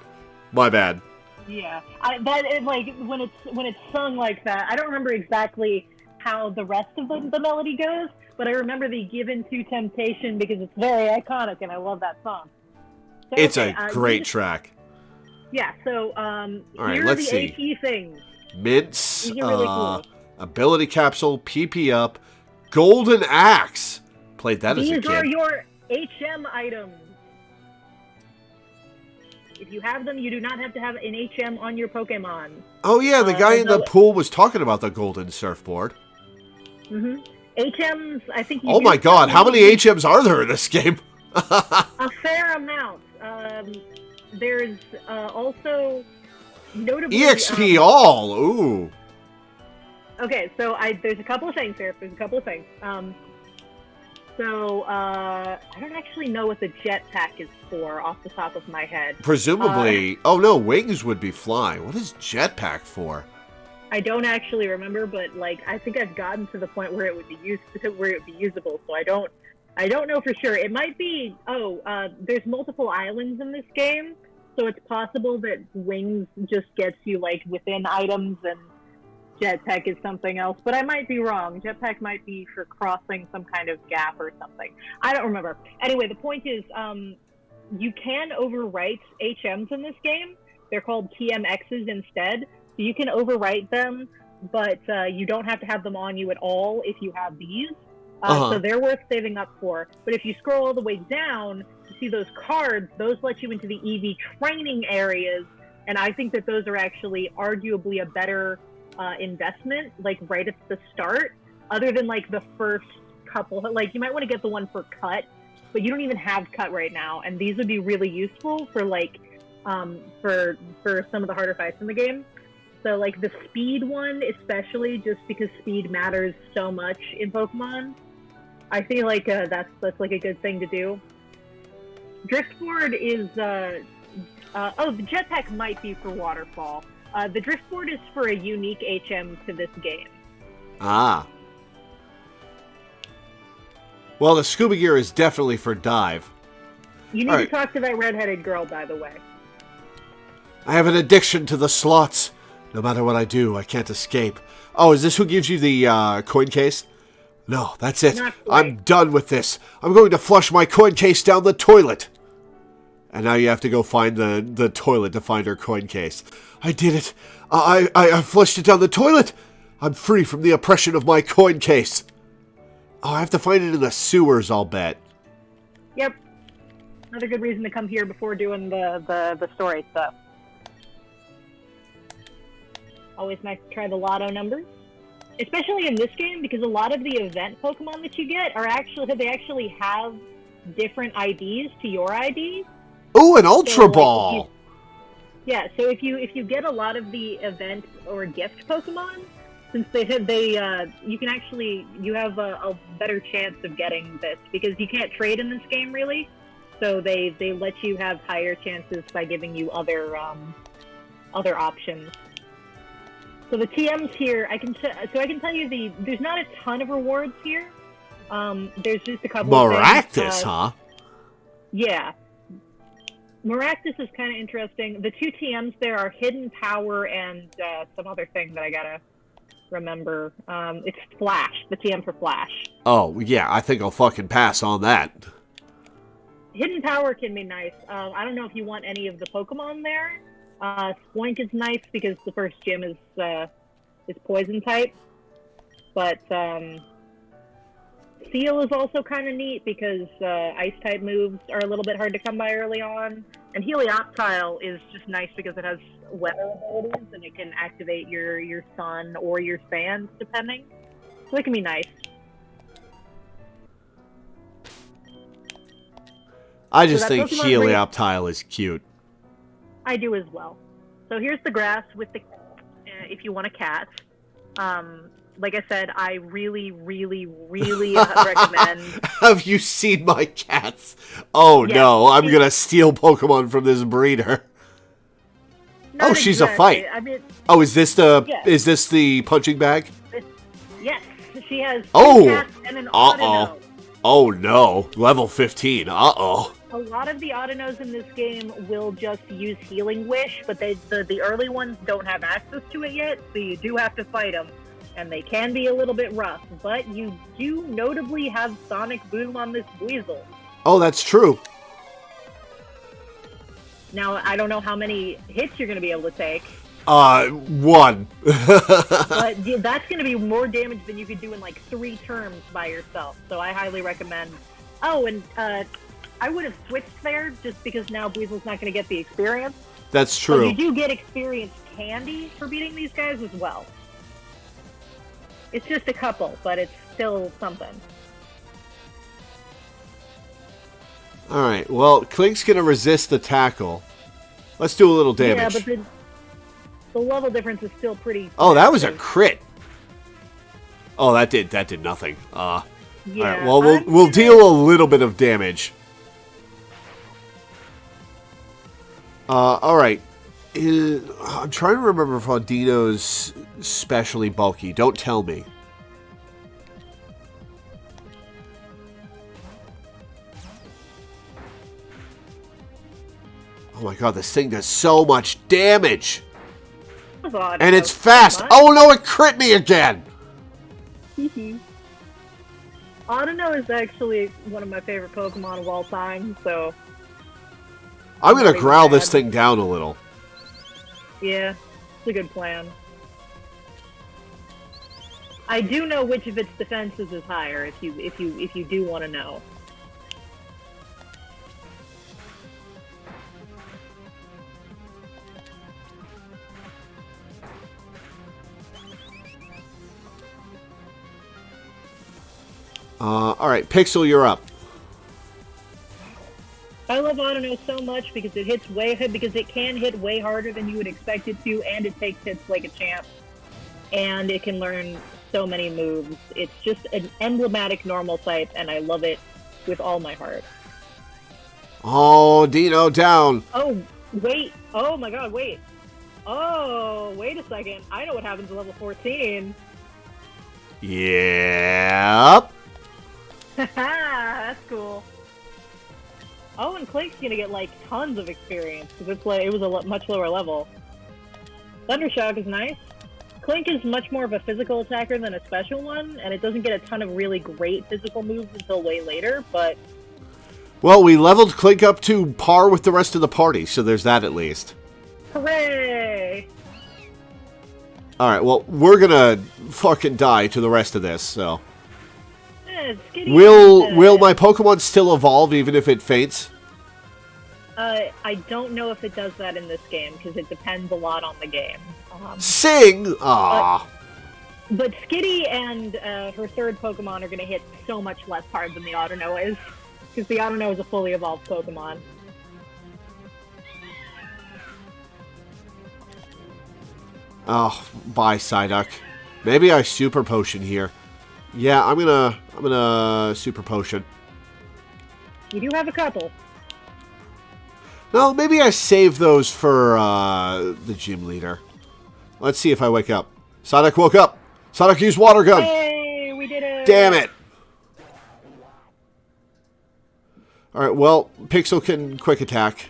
My bad. Yeah, when it's sung like that, I don't remember exactly how the rest of the melody goes, but I remember the Given to Temptation because it's very iconic and I love that song. So, it's a great track. Yeah, so right, here are the AP things. Mints, really cool. Ability Capsule, PP Up, Golden Axe. Played that as a kid. These are your HM items. If you have them, you do not have to have an HM on your Pokemon. Oh yeah, the guy in the pool was talking about the golden surfboard. Mm-hmm. HMs, I think. Oh my God, how many HMs are there in this game? A fair amount. There's also notably EXP all. Ooh. Okay, so there's a couple of things here. I don't actually know what the jetpack is for off the top of my head. Presumably, oh no, wings would be flying. What is jetpack for? I don't actually remember, but I think I've gotten to the point where it would be usable. So I don't know for sure. It might be. There's multiple islands in this game, so it's possible that wings just gets you within items and jetpack is something else, but I might be wrong. Jetpack might be for crossing some kind of gap or something. I don't remember. Anyway, the point is, you can overwrite HMs in this game. They're called TMXs instead. So you can overwrite them, but you don't have to have them on you at all if you have these. So they're worth saving up for. But if you scroll all the way down, you see those cards. Those let you into the EV training areas, and I think that those are actually arguably a better investment, right at the start, other than the first couple. You might want to get the one for cut, but you don't even have cut right now, and these would be really useful for for some of the harder fights in the game. So the speed one, especially, just because speed matters so much in Pokemon, I feel that's a good thing to do. Driftboard is the jetpack might be for waterfall. The Driftboard is for a unique HM to this game. Ah. Well, the scuba gear is definitely for dive. You need to talk to that redheaded girl, by the way. I have an addiction to the slots. No matter what I do, I can't escape. Oh, is this who gives you the coin case? No, that's it. I'm done with this. I'm going to flush my coin case down the toilet. And now you have to go find the toilet to find her coin case. I did it. I flushed it down the toilet. I'm free from the oppression of my coin case. Oh, I have to find it in the sewers, I'll bet. Yep. Another good reason to come here before doing the story stuff. Always nice to try the lotto numbers. Especially in this game, because a lot of the event Pokemon that you get they actually have different IDs to your ID. Ooh, an Ultra Ball! So if you get a lot of the event or gift Pokemon, since you have a better chance of getting this, because you can't trade in this game really. So they let you have higher chances by giving you other options. So the TMs here, I can tell you there's not a ton of rewards here. There's just a couple of things. Huh? Yeah. Maractus is kind of interesting. The two TMs there are Hidden Power and some other thing that I gotta remember. It's Flash, the TM for Flash. Oh, yeah, I think I'll fucking pass on that. Hidden Power can be nice. I don't know if you want any of the Pokemon there. Spoink is nice because the first gym is Poison type. But Seal is also kind of neat because Ice type moves are a little bit hard to come by early on. And Helioptile is just nice because it has weather abilities and it can activate your Sun or your Sands depending. So it can be nice. I just think Helioptile is cute. I do as well. So here's the grass with the if you want a cat. Like I said, I really, really, really recommend. Have you seen my cats? Oh yes, no, I'm gonna steal Pokemon from this breeder. Oh, she's a fight. I mean, is this the punching bag? Yes, she has two cats and an Audino. Oh no, level 15. Uh-oh. A lot of the Audinos in this game will just use Healing Wish, but the early ones don't have access to it yet, so you do have to fight them. And they can be a little bit rough, but you do notably have Sonic Boom on this Weasel. Oh, that's true. Now, I don't know how many hits you're going to be able to take. 1. But that's going to be more damage than you could do in like 3 turns by yourself. So I highly recommend. Oh, and I would have switched there just because now Weasel's not going to get the experience. That's true. But you do get experience candy for beating these guys as well. It's just a couple, but it's still something. Alright, well, Klink's going to resist the tackle. Let's do a little damage. Yeah, but the level difference is still pretty... Oh, that was a crit. Oh, that did nothing. Yeah, alright, well, we'll deal a little bit of damage. Alright. I'm trying to remember if Audino's specially bulky. Don't tell me. Oh my god, this thing does so much damage! And it's fast! Oh no, it crit me again! Audino is actually one of my favorite Pokemon of all time, so... I'm gonna growl this thing down a little. Yeah, it's a good plan. I do know which of its defenses is higher if you do want to know. Alright, Pixel, you're up. I love Audino so much because it hits because it can hit way harder than you would expect it to, and it takes hits like a champ. And it can learn so many moves. It's just an emblematic normal type, and I love it with all my heart. Oh, Dino down. Oh, wait. Oh my god, wait. Oh, wait a second. I know what happens at level 14. Yep. That's cool. Oh, and Klink's gonna get like tons of experience because it was a much lower level. Thundershock is nice. Klink is much more of a physical attacker than a special one, and it doesn't get a ton of really great physical moves until way later, but... Well, we leveled Klink up to par with the rest of the party, so there's that at least. Hooray! Alright, well, we're gonna fucking die to the rest of this, so... Yeah, Will my Pokemon still evolve even if it faints? I don't know if it does that in this game, because it depends a lot on the game. Sing! Ah. But Skitty and her third Pokemon are going to hit so much less hard than the Autono is, because the Autono is a fully evolved Pokemon. Oh, bye, Psyduck. Maybe I Super Potion here. Yeah, I'm gonna Super Potion. You do have a couple. No, maybe I save those for the gym leader. Let's see if I wake up. Psyduck woke up. Psyduck used Water Gun. Hey, we did it. Damn it. Alright, well, Pixel can quick attack.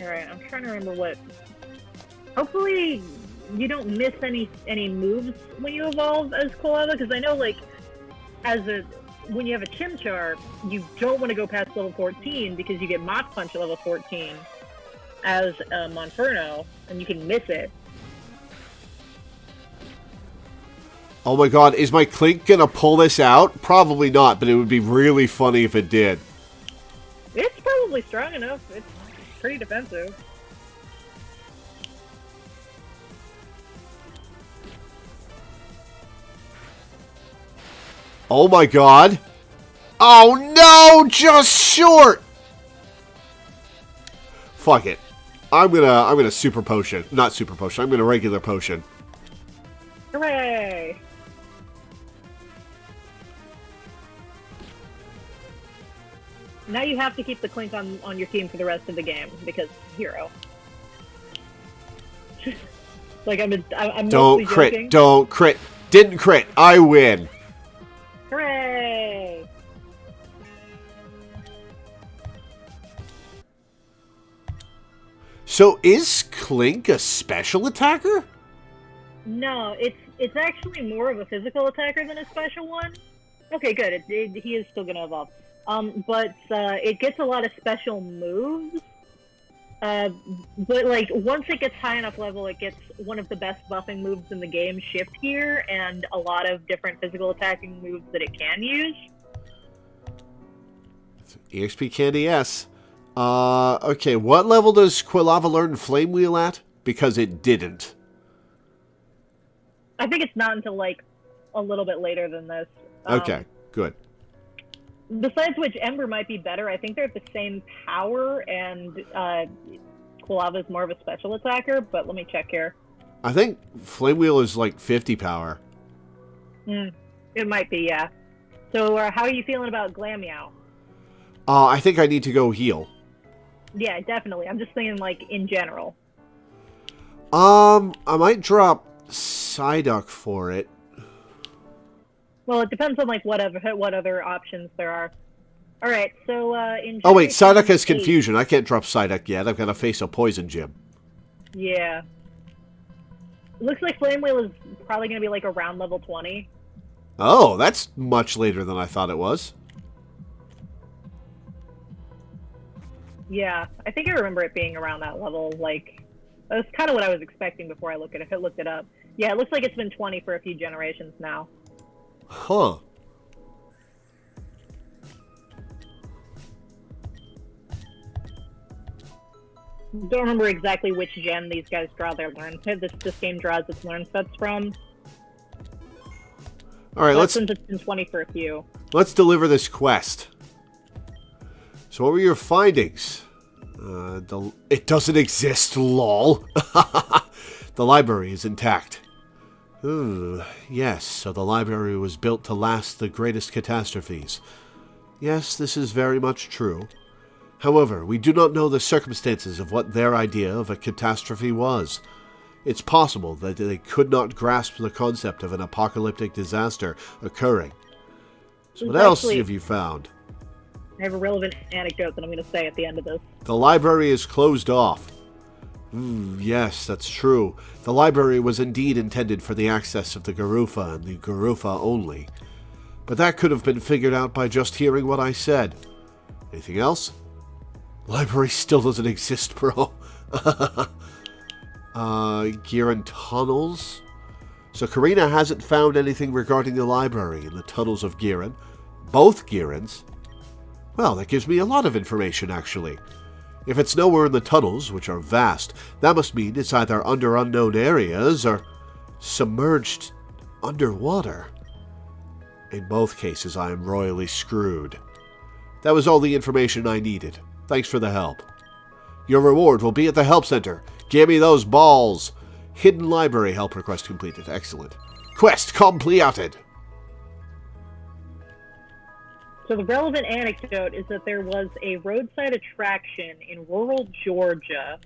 Alright, I'm trying to remember what... Hopefully you don't miss any moves when you evolve as Quilava, because I know, like, when you have a Chimchar, you don't want to go past level 14 because you get Mach Punch at level 14 as a Monferno, and you can miss it. Oh my god, is my Clink gonna pull this out? Probably not, but it would be really funny if it did. It's probably strong enough. It's pretty defensive. Oh my god. Oh no, just short. Fuck it. I'm gonna Super Potion. Not Super Potion, I'm gonna Regular Potion. Hooray! Now you have to keep the Clink on your team for the rest of the game, because hero. Like, I'm Don't crit, joking. don't crit. Didn't crit, I win. Hooray! So is Clink a special attacker? No, it's actually more of a physical attacker than a special one. Okay, good. He is still gonna evolve. But it gets a lot of special moves. But like once it gets high enough level, it gets one of the best buffing moves in the game, Shift Gear, and a lot of different physical attacking moves that it can use. EXP Candy S. Okay, what level does Quilava learn Flame Wheel at? Because it didn't. I think it's not until like a little bit later than this. Okay, good. Besides which, Ember might be better. I think they're at the same power, and Quilava is more of a special attacker, but let me check here. I think Flame Wheel is like 50 power. It might be, yeah. So how are you feeling about Glameow? I think I need to go heal. Yeah, definitely. I'm just thinking, like, in general. I might drop Psyduck for it. Well, it depends on, like, what other options there are. Alright, so, Oh wait, Psyduck has confusion. I can't drop Psyduck yet. I've got to face a poison gym. Yeah. It looks like Flame Wheel is probably going to be, like, around level 20. Oh, that's much later than I thought it was. Yeah, I think I remember it being around that level. Like, that's kind of what I was expecting before I looked it up. Yeah, it looks like it's been 20 for a few generations now. Huh. Don't remember exactly which gen these guys draw their learn. This game draws its learn sets from. All right, Since it's been 20 for a few. Let's deliver this quest. So what were your findings? It doesn't exist, lol. The library is intact. Ooh, yes, so the library was built to last the greatest catastrophes. Yes, this is very much true. However, we do not know the circumstances of what their idea of a catastrophe was. It's possible that they could not grasp the concept of an apocalyptic disaster occurring. So what else have you found? I have a relevant anecdote that I'm going to say at the end of this. The library is closed off. Yes, that's true. The library was indeed intended for the access of the Garufa and the Garufa only. But that could have been figured out by just hearing what I said. Anything else? Library still doesn't exist, bro. Gear and tunnels? So Karina hasn't found anything regarding the library in the tunnels of Giran. Both Girans? Well, that gives me a lot of information, actually. If it's nowhere in the tunnels, which are vast, that must mean it's either under unknown areas or submerged underwater. In both cases, I am royally screwed. That was all the information I needed. Thanks for the help. Your reward will be at the help center. Give me those balls. Hidden library help request completed. Excellent. Quest completed. So the relevant anecdote is that there was a roadside attraction in rural Georgia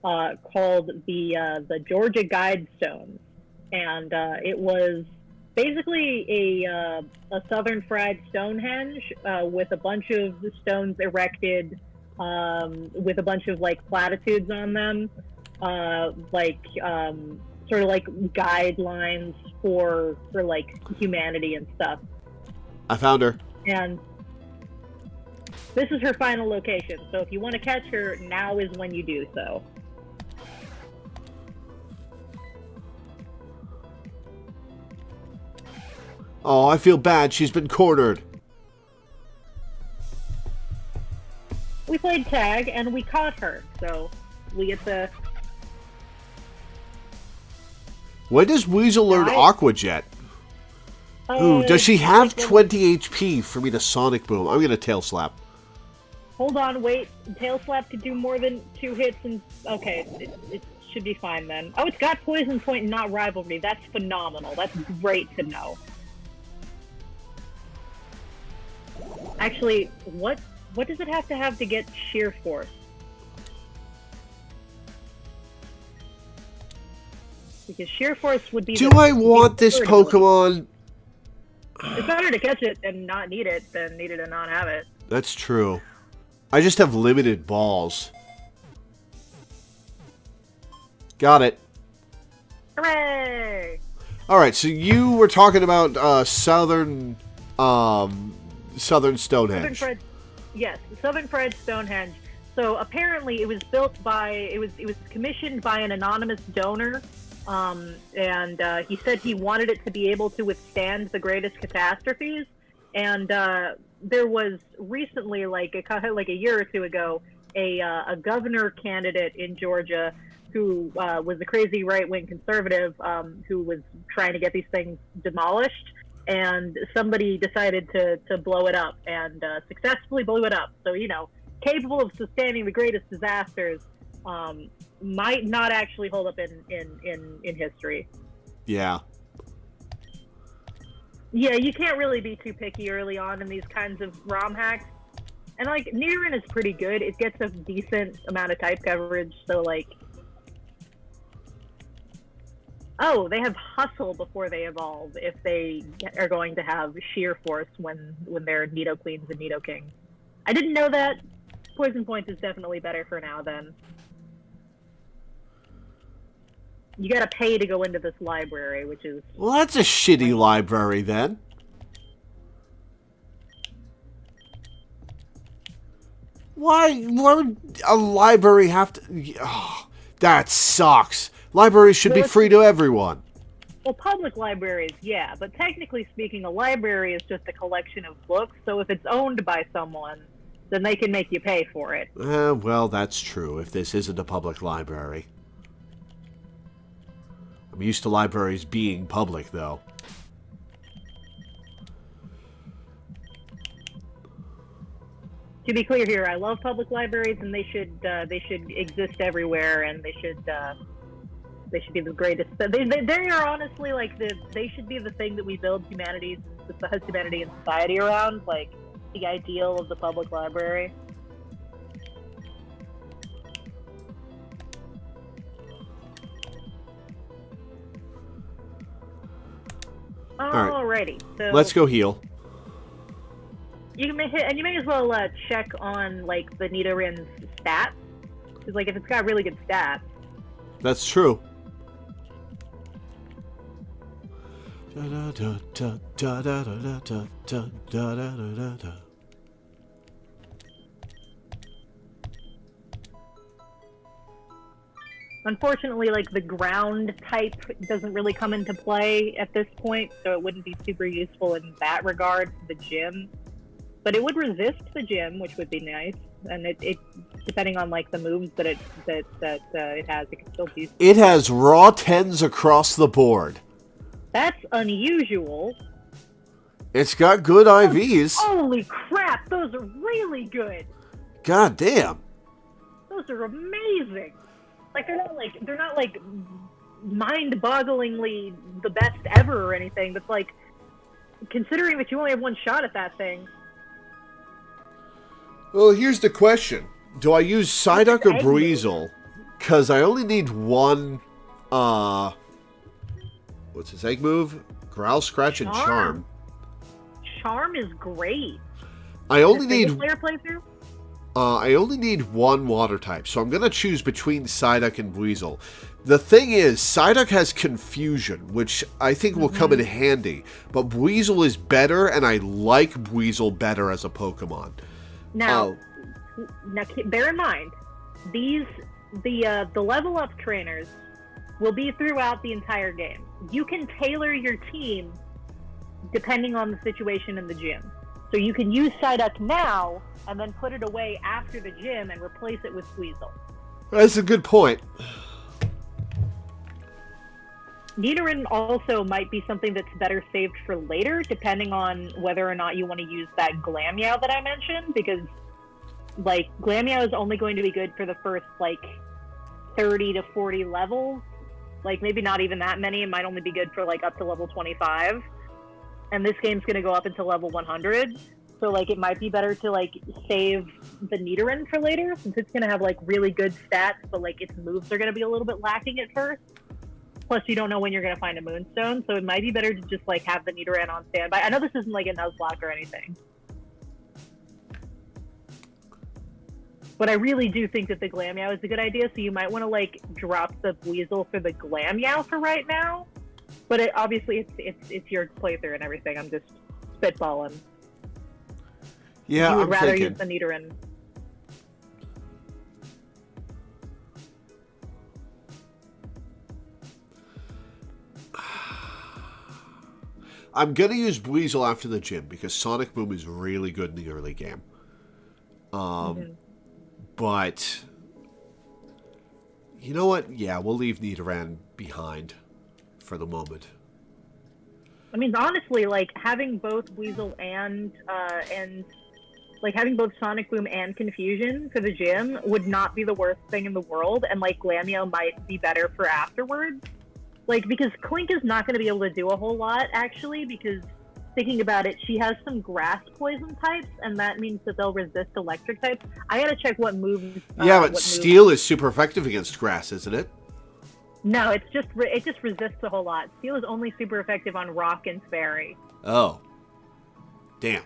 called the Georgia Guidestones, and it was basically a southern fried Stonehenge with a bunch of stones erected with a bunch of like platitudes on them, sort of like guidelines for like humanity and stuff. I found her. And this is her final location, so if you want to catch her, now is when you do so. Oh, I feel bad. She's been cornered. We played tag, and we caught her, so we get the... When does Weasel learn Aqua Jet? Ooh, does she have 20 HP for me to Sonic Boom? I'm going to Tail Slap. Hold on, wait. Tail Slap could do more than 2 hits, and... Okay, it should be fine then. Oh, it's got Poison Point and not Rivalry. That's phenomenal. That's great to know. Actually, what does it have to get Sheer Force? Because Sheer Force would be... Do I want this Pokemon? It's better to catch it and not need it than need it and not have it. That's true. I just have limited balls. Got it. Hooray! Alright, so you were talking about Southern Stonehenge. Southern Fried Stonehenge. So apparently it was built by, it was commissioned by an anonymous donor, and he said he wanted it to be able to withstand the greatest catastrophes. And there was recently, like a year or two ago, a governor candidate in Georgia who was a crazy right-wing conservative who was trying to get these things demolished. And somebody decided to blow it up and successfully blew it up. So, you know, capable of sustaining the greatest disasters, might not actually hold up in history. Yeah. Yeah, you can't really be too picky early on in these kinds of ROM hacks. And, like, Nidoran is pretty good. It gets a decent amount of type coverage, so, like... Oh, they have Hustle before they evolve if they are going to have Sheer Force when they're Nidoqueens and Nidokings. I didn't know that. Poison Point is definitely better for now, then. You gotta pay to go into this library, which is... Well, that's a shitty library, then. Why would a library have to... Oh, that sucks. Libraries should be free to everyone. Well, public libraries, yeah, but technically speaking, a library is just a collection of books, so if it's owned by someone, then they can make you pay for it. Well, that's true, if this isn't a public library. I'm used to libraries being public, though. To be clear here, I love public libraries, and they should exist everywhere, and they should be the greatest. They are honestly like they should be the thing that we build humanity and society around, like the ideal of the public library. Alrighty, so let's go heal. You may as well check on like the Nidoran's stats, because like if it's got really good stats. That's true. Unfortunately, like the ground type doesn't really come into play at this point, so it wouldn't be super useful in that regard for the gym. But it would resist the gym, which would be nice. And it depending on like the moves that it has, it can still do. It has raw 10s across the board. That's unusual. It's got good IVs. Holy crap, those are really good. God damn. Those are amazing. Like they're not like mind-bogglingly the best ever or anything, but like considering that you only have one shot at that thing. Well, here's the question. Do I use Psyduck or Breezel? Because I only need one, what's his egg move? Growl, Scratch, and Charm. Charm is great. I only need one water type, so I'm going to choose between Psyduck and Breezel. The thing is, Psyduck has Confusion, which I think will come in handy, but Breezel is better, and I like Breezel better as a Pokemon. Now bear in mind, the level up trainers will be throughout the entire game. You can tailor your team depending on the situation in the gym. So you can use Psyduck now and then put it away after the gym and replace it with Weasel. That's a good point. Nidoran also might be something that's better saved for later, depending on whether or not you want to use that Glameow that I mentioned, because like Glameow is only going to be good for the first like 30 to 40 levels. Like maybe not even that many. It might only be good for like up to level 25. And this game's going to go up until level 100. So like it might be better to like save the Nidoran for later, since it's going to have like really good stats, but like its moves are going to be a little bit lacking at first. Plus, you don't know when you're going to find a Moonstone, so it might be better to just like have the Nidoran on standby. I know this isn't like a Nuzlocke or anything, but I really do think that the Glameow is a good idea. So you might want to like drop the Weasel for the Glameow for right now. But obviously, it's your playthrough and everything. I'm just spitballing. Yeah, you would I'm rather thinking. use the Nidoran. I'm going to use Weasel after the gym because Sonic Boom is really good in the early game. But, you know what? Yeah, we'll leave Nidoran behind for the moment. I mean, honestly, like having both Weasel and like having both Sonic Boom and Confusion for the gym would not be the worst thing in the world, and like Glameow might be better for afterwards. Like, because Clink is not going to be able to do a whole lot, actually, because thinking about it, she has some grass poison types, and that means that they'll resist electric types. I gotta check what moves... Yeah, but Steel is super effective against grass, isn't it? No, it just resists a whole lot. Steel is only super effective on Rock and Fairy. Oh. Damn.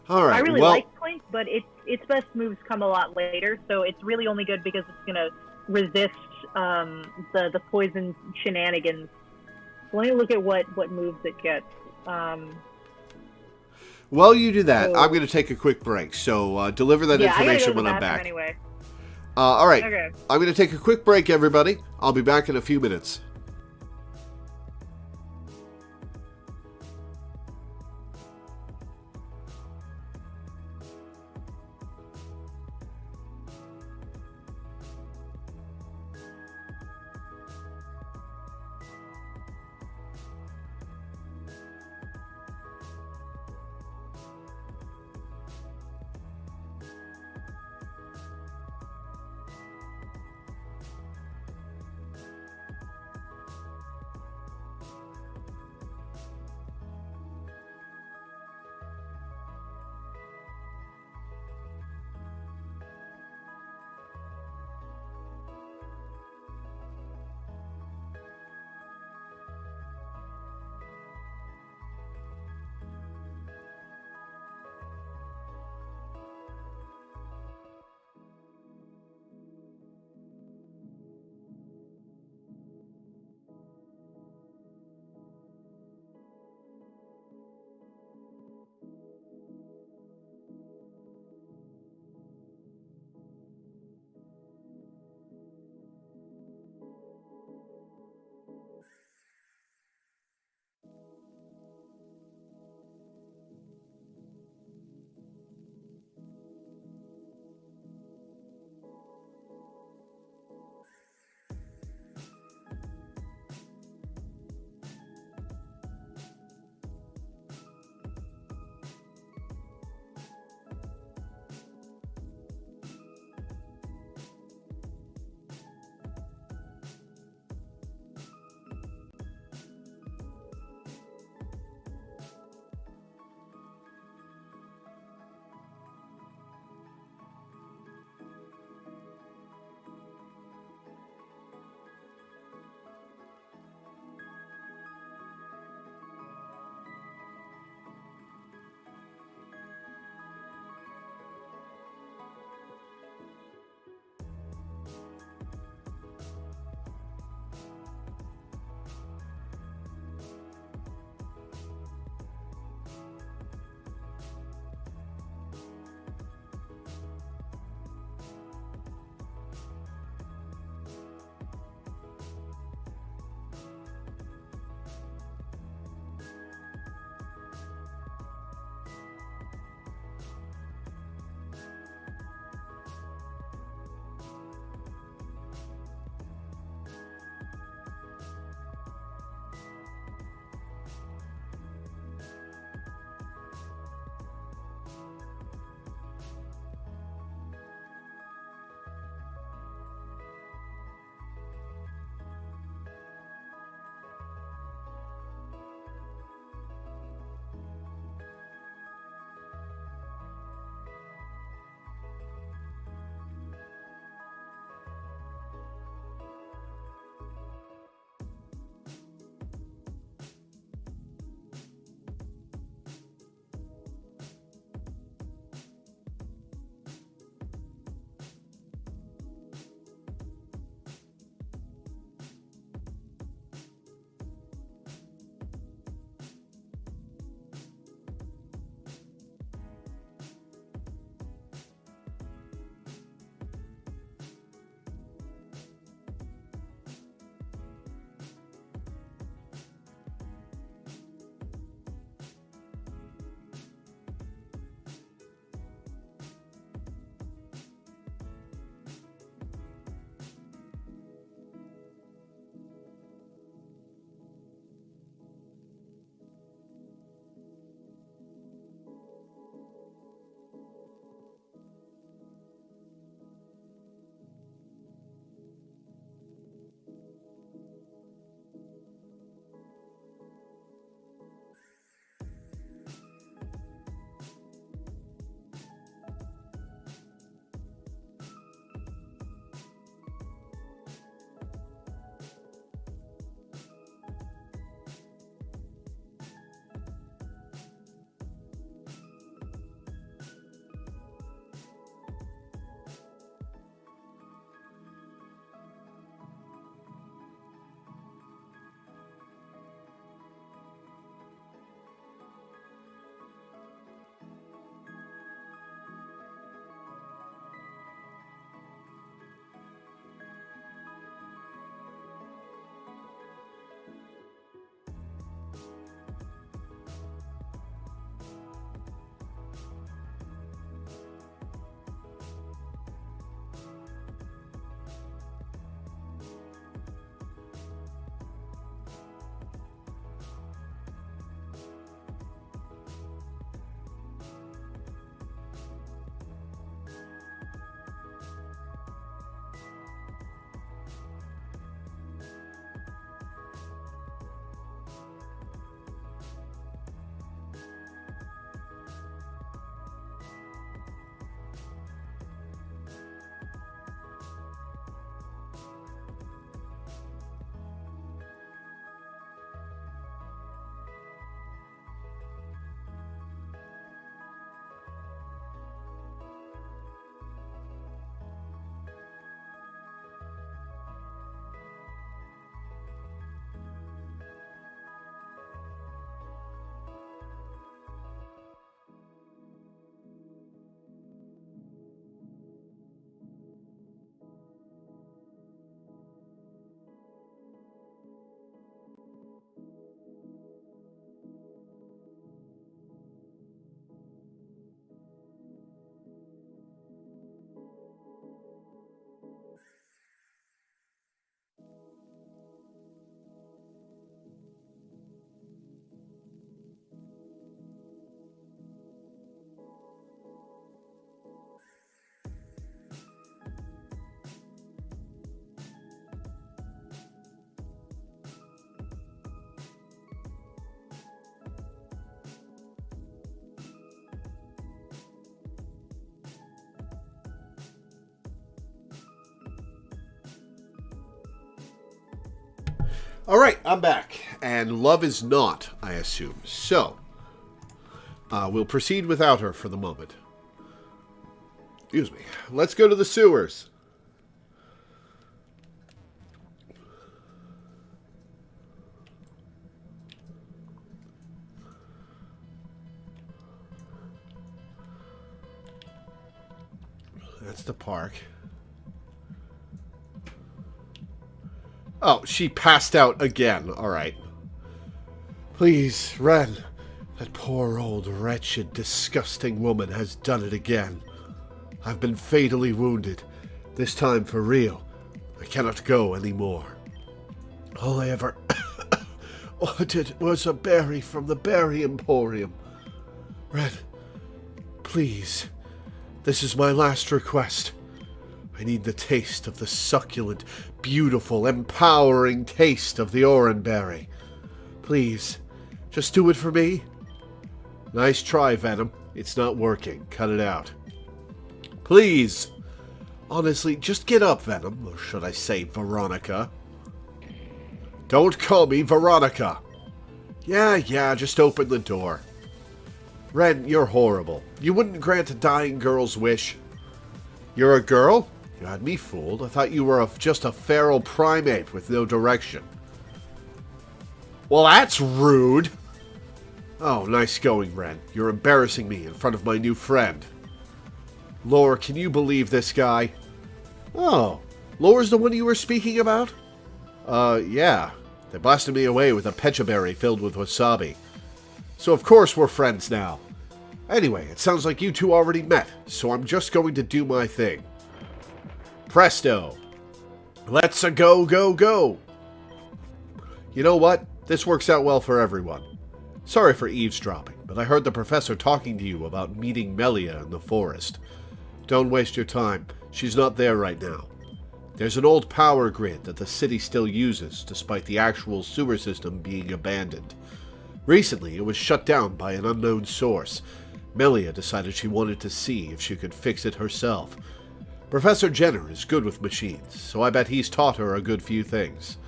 Alright, I really like Clink, but its best moves come a lot later, so it's really only good because it's going to resist the poison shenanigans. Let me look at what moves it gets. While you do that, I'm going to take a quick break. So deliver that information when I'm back. Anyway. All right. Okay. I'm going to take a quick break, everybody. I'll be back in a few minutes. Alright, I'm back. And love is not, I assume. So, we'll proceed without her for the moment. Excuse me. Let's go to the sewers. That's the park. Oh, she passed out again. Alright. Please, Ren. That poor old, wretched, disgusting woman has done it again. I've been fatally wounded. This time for real. I cannot go anymore. All I ever ordered was a berry from the Berry Emporium. Ren, please. This is my last request. I need the taste of the succulent, beautiful, empowering taste of the Oranberry. Please, just do it for me. Nice try, Venom. It's not working. Cut it out. Please. Honestly, just get up, Venom. Or should I say Veronica? Don't call me Veronica. Yeah, just open the door. Ren, you're horrible. You wouldn't grant a dying girl's wish. You're a girl? You had me fooled. I thought you were just a feral primate with no direction. Well, that's rude. Oh, nice going, Ren. You're embarrassing me in front of my new friend. Lore, can you believe this guy? Oh, Lore's the one you were speaking about? Yeah. They blasted me away with a pecha berry filled with wasabi. So of course we're friends now. Anyway, it sounds like you two already met, so I'm just going to do my thing. Presto. Let's go. You know what? This works out well for everyone. Sorry for eavesdropping, but I heard the professor talking to you about meeting Melia in the forest. Don't waste your time. She's not there right now. There's an old power grid that the city still uses, despite the actual sewer system being abandoned. Recently, it was shut down by an unknown source. Melia decided she wanted to see if she could fix it herself. Professor Jenner is good with machines, so I bet he's taught her a good few things.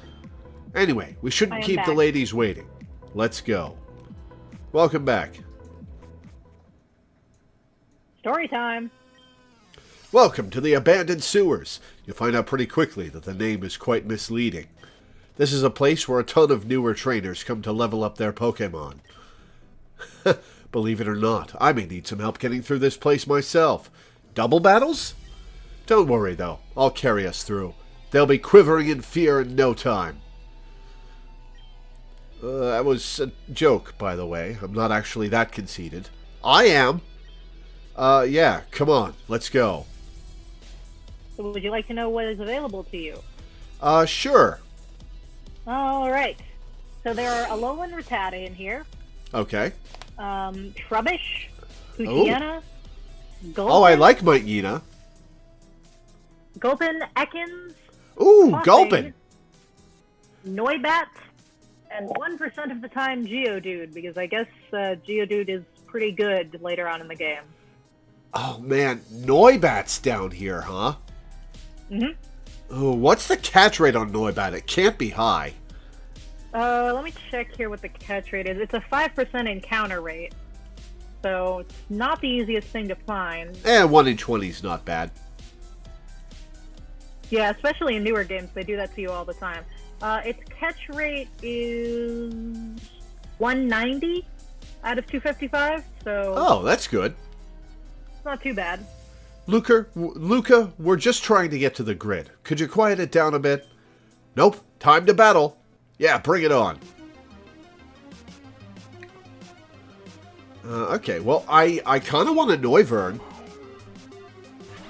Anyway, we shouldn't keep the ladies waiting. Let's go. Welcome back. Story time. Welcome to the abandoned sewers. You'll find out pretty quickly that the name is quite misleading. This is a place where a ton of newer trainers come to level up their Pokemon. Believe it or not, I may need some help getting through this place myself. Double battles? Don't worry, though. I'll carry us through. They'll be quivering in fear in no time. That was a joke, by the way. I'm not actually that conceited. I am. Yeah, come on. Let's go. So would you like to know what is available to you? Sure. All right. So there are Alolan Rattata in here. Okay. Trubbish, Poochyena, Gulpin. Oh, I like my Yena. Gulpin, Ekans. Ooh, Koffing, Gulpin. Noibat, and 1% of the time Geodude, because I guess Geodude is pretty good later on in the game. Oh, man. Noibat's down here, huh? Mm-hmm. Oh, what's the catch rate on Noibat? It can't be high. Let me check here what the catch rate is. It's a 5% encounter rate. So it's not the easiest thing to find. 1 in 20 is not bad. Yeah, especially in newer games, they do that to you all the time. Its catch rate is 190 out of 255, so... Oh, that's good. It's not too bad. Luca, we're just trying to get to the grid. Could you quiet it down a bit? Nope, time to battle. Yeah, bring it on. Okay, well, I kind of want a Noivern.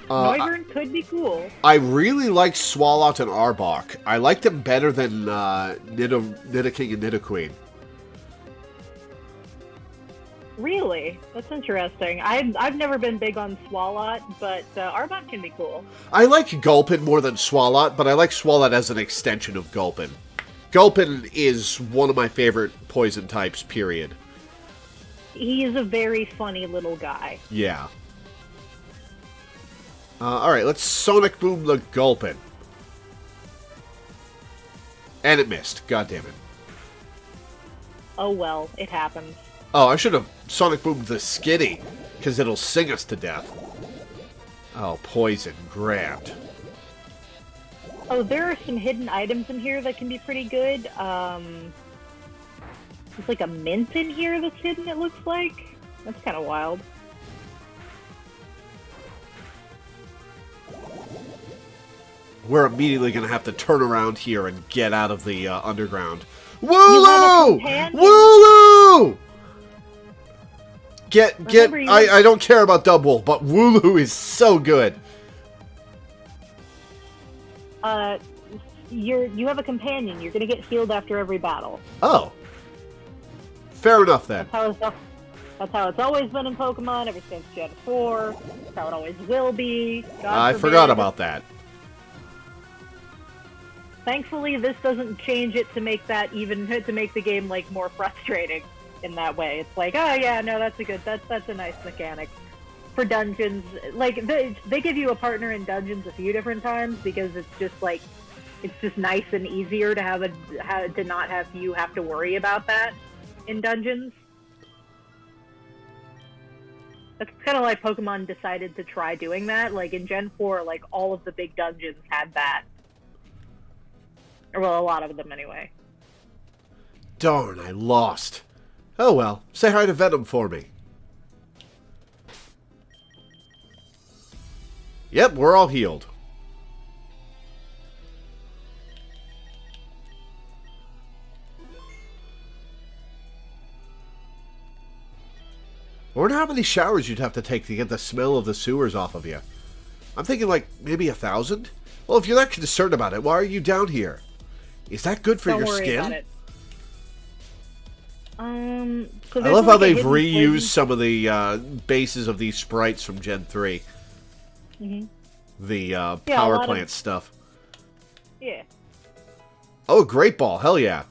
Noivern could be cool. I really like Swalot and Arbok. I liked them better than Nidoking and Nidoqueen. Really? That's interesting. I've never been big on Swalot, but Arbok can be cool. I like Gulpin more than Swalot, but I like Swalot as an extension of Gulpin. Gulpin is one of my favorite poison types, period. He is a very funny little guy. Yeah. Alright, let's Sonic Boom the Gulpin. And it missed. God damn it. Oh well, it happens. Oh, I should have Sonic Boomed the Skitty, because it'll sing us to death. Oh, poison. Grabbed. Oh, there are some hidden items in here that can be pretty good. There's like a mint in here that's hidden, it looks like. That's kind of wild. We're immediately going to have to turn around here and get out of the underground. Wooloo! Wooloo! I don't care about Double, but Wooloo is so good. You have a companion. You're gonna get healed after every battle. Oh. Fair enough, then. That's how it's always been in Pokemon, ever since Gen 4. That's how it always will be. I forgot about that. Thankfully, this doesn't change it to make the game like more frustrating in that way. It's like, oh yeah, no, that's a nice mechanic. For dungeons, like they give you a partner in dungeons a few different times because it's just nice and easier to not have you have to worry about that in dungeons. That's kind of like Pokemon decided to try doing that. Like in Gen 4, like all of the big dungeons had that. Or well, a lot of them anyway. Darn, I lost. Oh well, say hi to Venom for me. Yep, we're all healed. I wonder how many showers you'd have to take to get the smell of the sewers off of you. I'm thinking like maybe 1,000? Well, if you're that concerned about it, why are you down here? Is that good for your skin? Don't worry about it. I love how they've reused some of the bases of these sprites from Gen 3. Mm-hmm. The power plant stuff. Yeah. Oh, Great Ball. Hell yeah.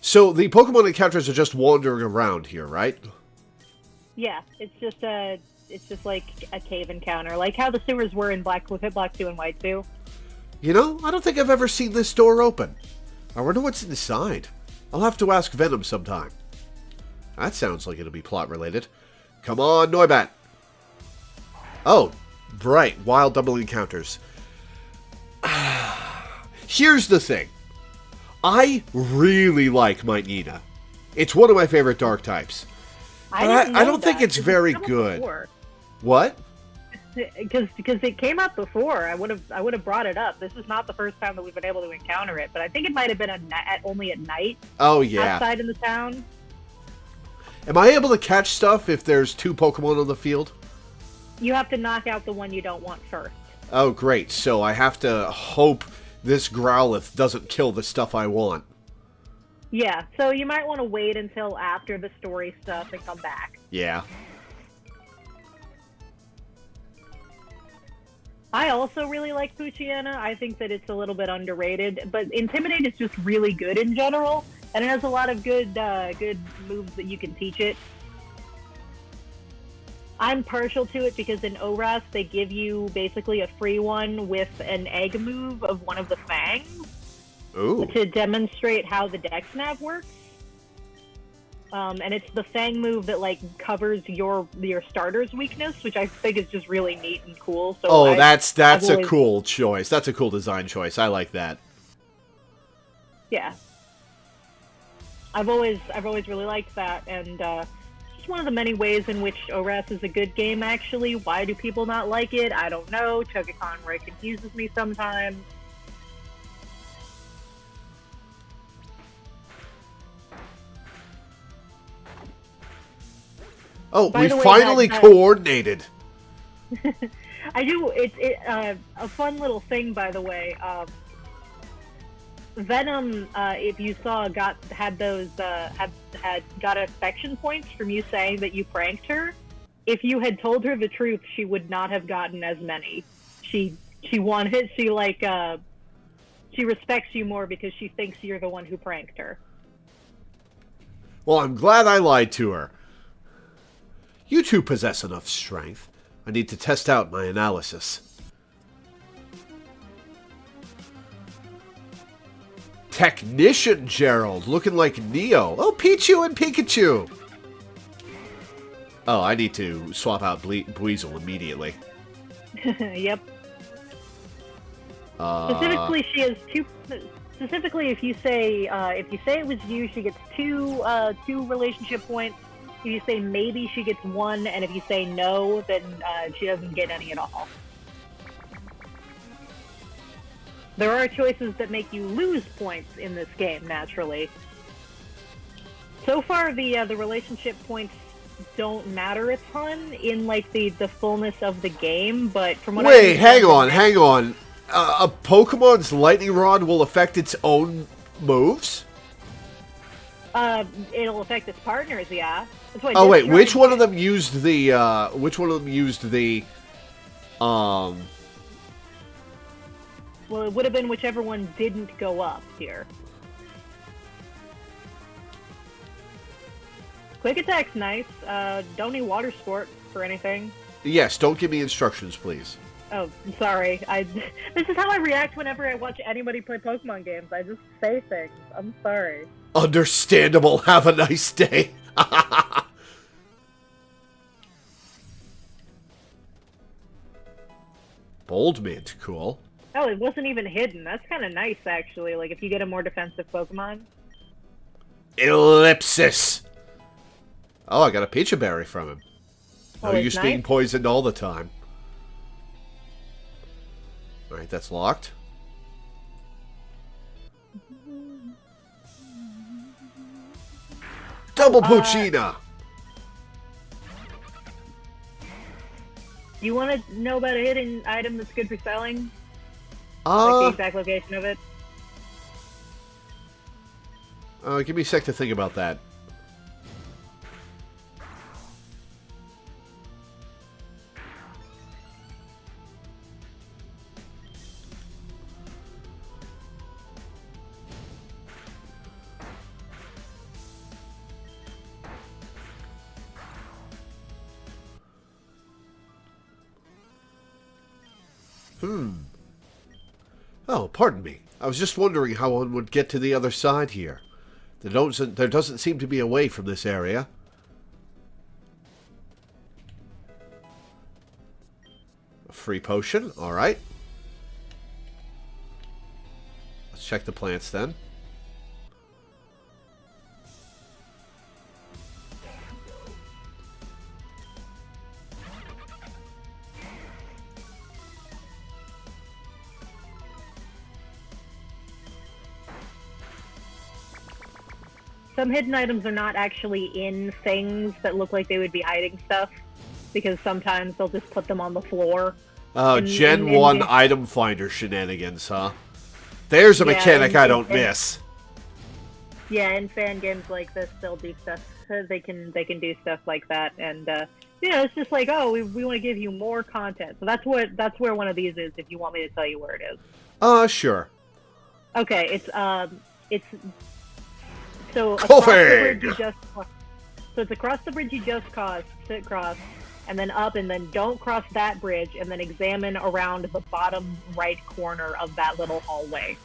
So the Pokemon encounters are just wandering around here, right? Yeah, it's just like a cave encounter, like how the sewers were in Black 2 and White 2. You know, I don't think I've ever seen this door open. I wonder what's inside. I'll have to ask Venom sometime. That sounds like it'll be plot-related. Come on, Noibat. Oh, right. Wild double encounters. Here's the thing. I really like my Nina. It's one of my favorite dark types. I don't think it's very good. Before. What? Because it came out before. I would have brought it up. This is not the first time that we've been able to encounter it, but I think it might have been only at night. Oh yeah. Outside in the town. Am I able to catch stuff if there's 2 Pokemon on the field? You have to knock out the one you don't want first. Oh great. So I have to hope this Growlithe doesn't kill the stuff I want. Yeah. So you might want to wait until after the story stuff and come back. Yeah. I also really like Poochyena. I think that it's a little bit underrated, but Intimidate is just really good in general, and it has a lot of good moves that you can teach it. I'm partial to it because in ORAS they give you basically a free one with an egg move of one of the fangs. Ooh. To demonstrate how the Dex Nav works. And it's the Fang move that like covers your starter's weakness, which I think is just really neat and cool. So that's a cool choice. That's a cool design choice. I like that. Yeah, I've always really liked that, and it's one of the many ways in which ORAS is a good game. Actually, why do people not like it? I don't know. Chogaconroy confuses me sometimes. Oh, we finally coordinated. I do. It's a fun little thing, by the way. Venom, if you saw, got affection points from you saying that you pranked her. If you had told her the truth, she would not have gotten as many. She respects you more because she thinks you're the one who pranked her. Well, I'm glad I lied to her. You two possess enough strength. I need to test out my analysis. Technician Gerald, looking like Neo. Oh, Pichu and Pikachu. Oh, I need to swap out Buizel immediately. Yep. Specifically, she has two. Specifically, if you say it was you, she gets two relationship points. If you say maybe, she gets one, and if you say no, then she doesn't get any at all. There are choices that make you lose points in this game, naturally. So far, the relationship points don't matter a ton in like the fullness of the game, but from what Wait, hang on. A Pokemon's lightning rod will affect its own moves? It'll affect its partners, yeah. That's why Oh wait, which one of them used the Well, it would have been whichever one didn't go up here. Quick attack's nice. Don't need water sport for anything. Yes, don't give me instructions, please. Oh, sorry. This is how I react whenever I watch anybody play Pokemon games. I just say things. I'm sorry. Understandable. Have a nice day. Bold Mint, cool. Oh, it wasn't even hidden. That's kind of nice, actually. Like, if you get a more defensive Pokemon. Ellipsis. Oh, I got a Pecha Berry from him. Oh, No use being poisoned all the time. Alright, that's locked. Double Poochyena! You want to know about a hidden item that's good for selling? Like the exact location of it? Give me a sec to think about that. Oh, pardon me. I was just wondering how one would get to the other side here. There doesn't seem to be a way from this area. A free potion, alright. Let's check the plants then. Some hidden items are not actually in things that look like they would be hiding stuff, because sometimes they'll just put them on the floor. Oh, Gen 1 item finder shenanigans, huh? There's a mechanic I don't miss. Yeah, in fan games like this, they'll do stuff. They can do stuff like that, and it's just like, oh, we want to give you more content. So that's where one of these is. If you want me to tell you where it is. Sure. Okay, it's So it's across the bridge you just crossed, and then up, and then don't cross that bridge, and then examine around the bottom right corner of that little hallway,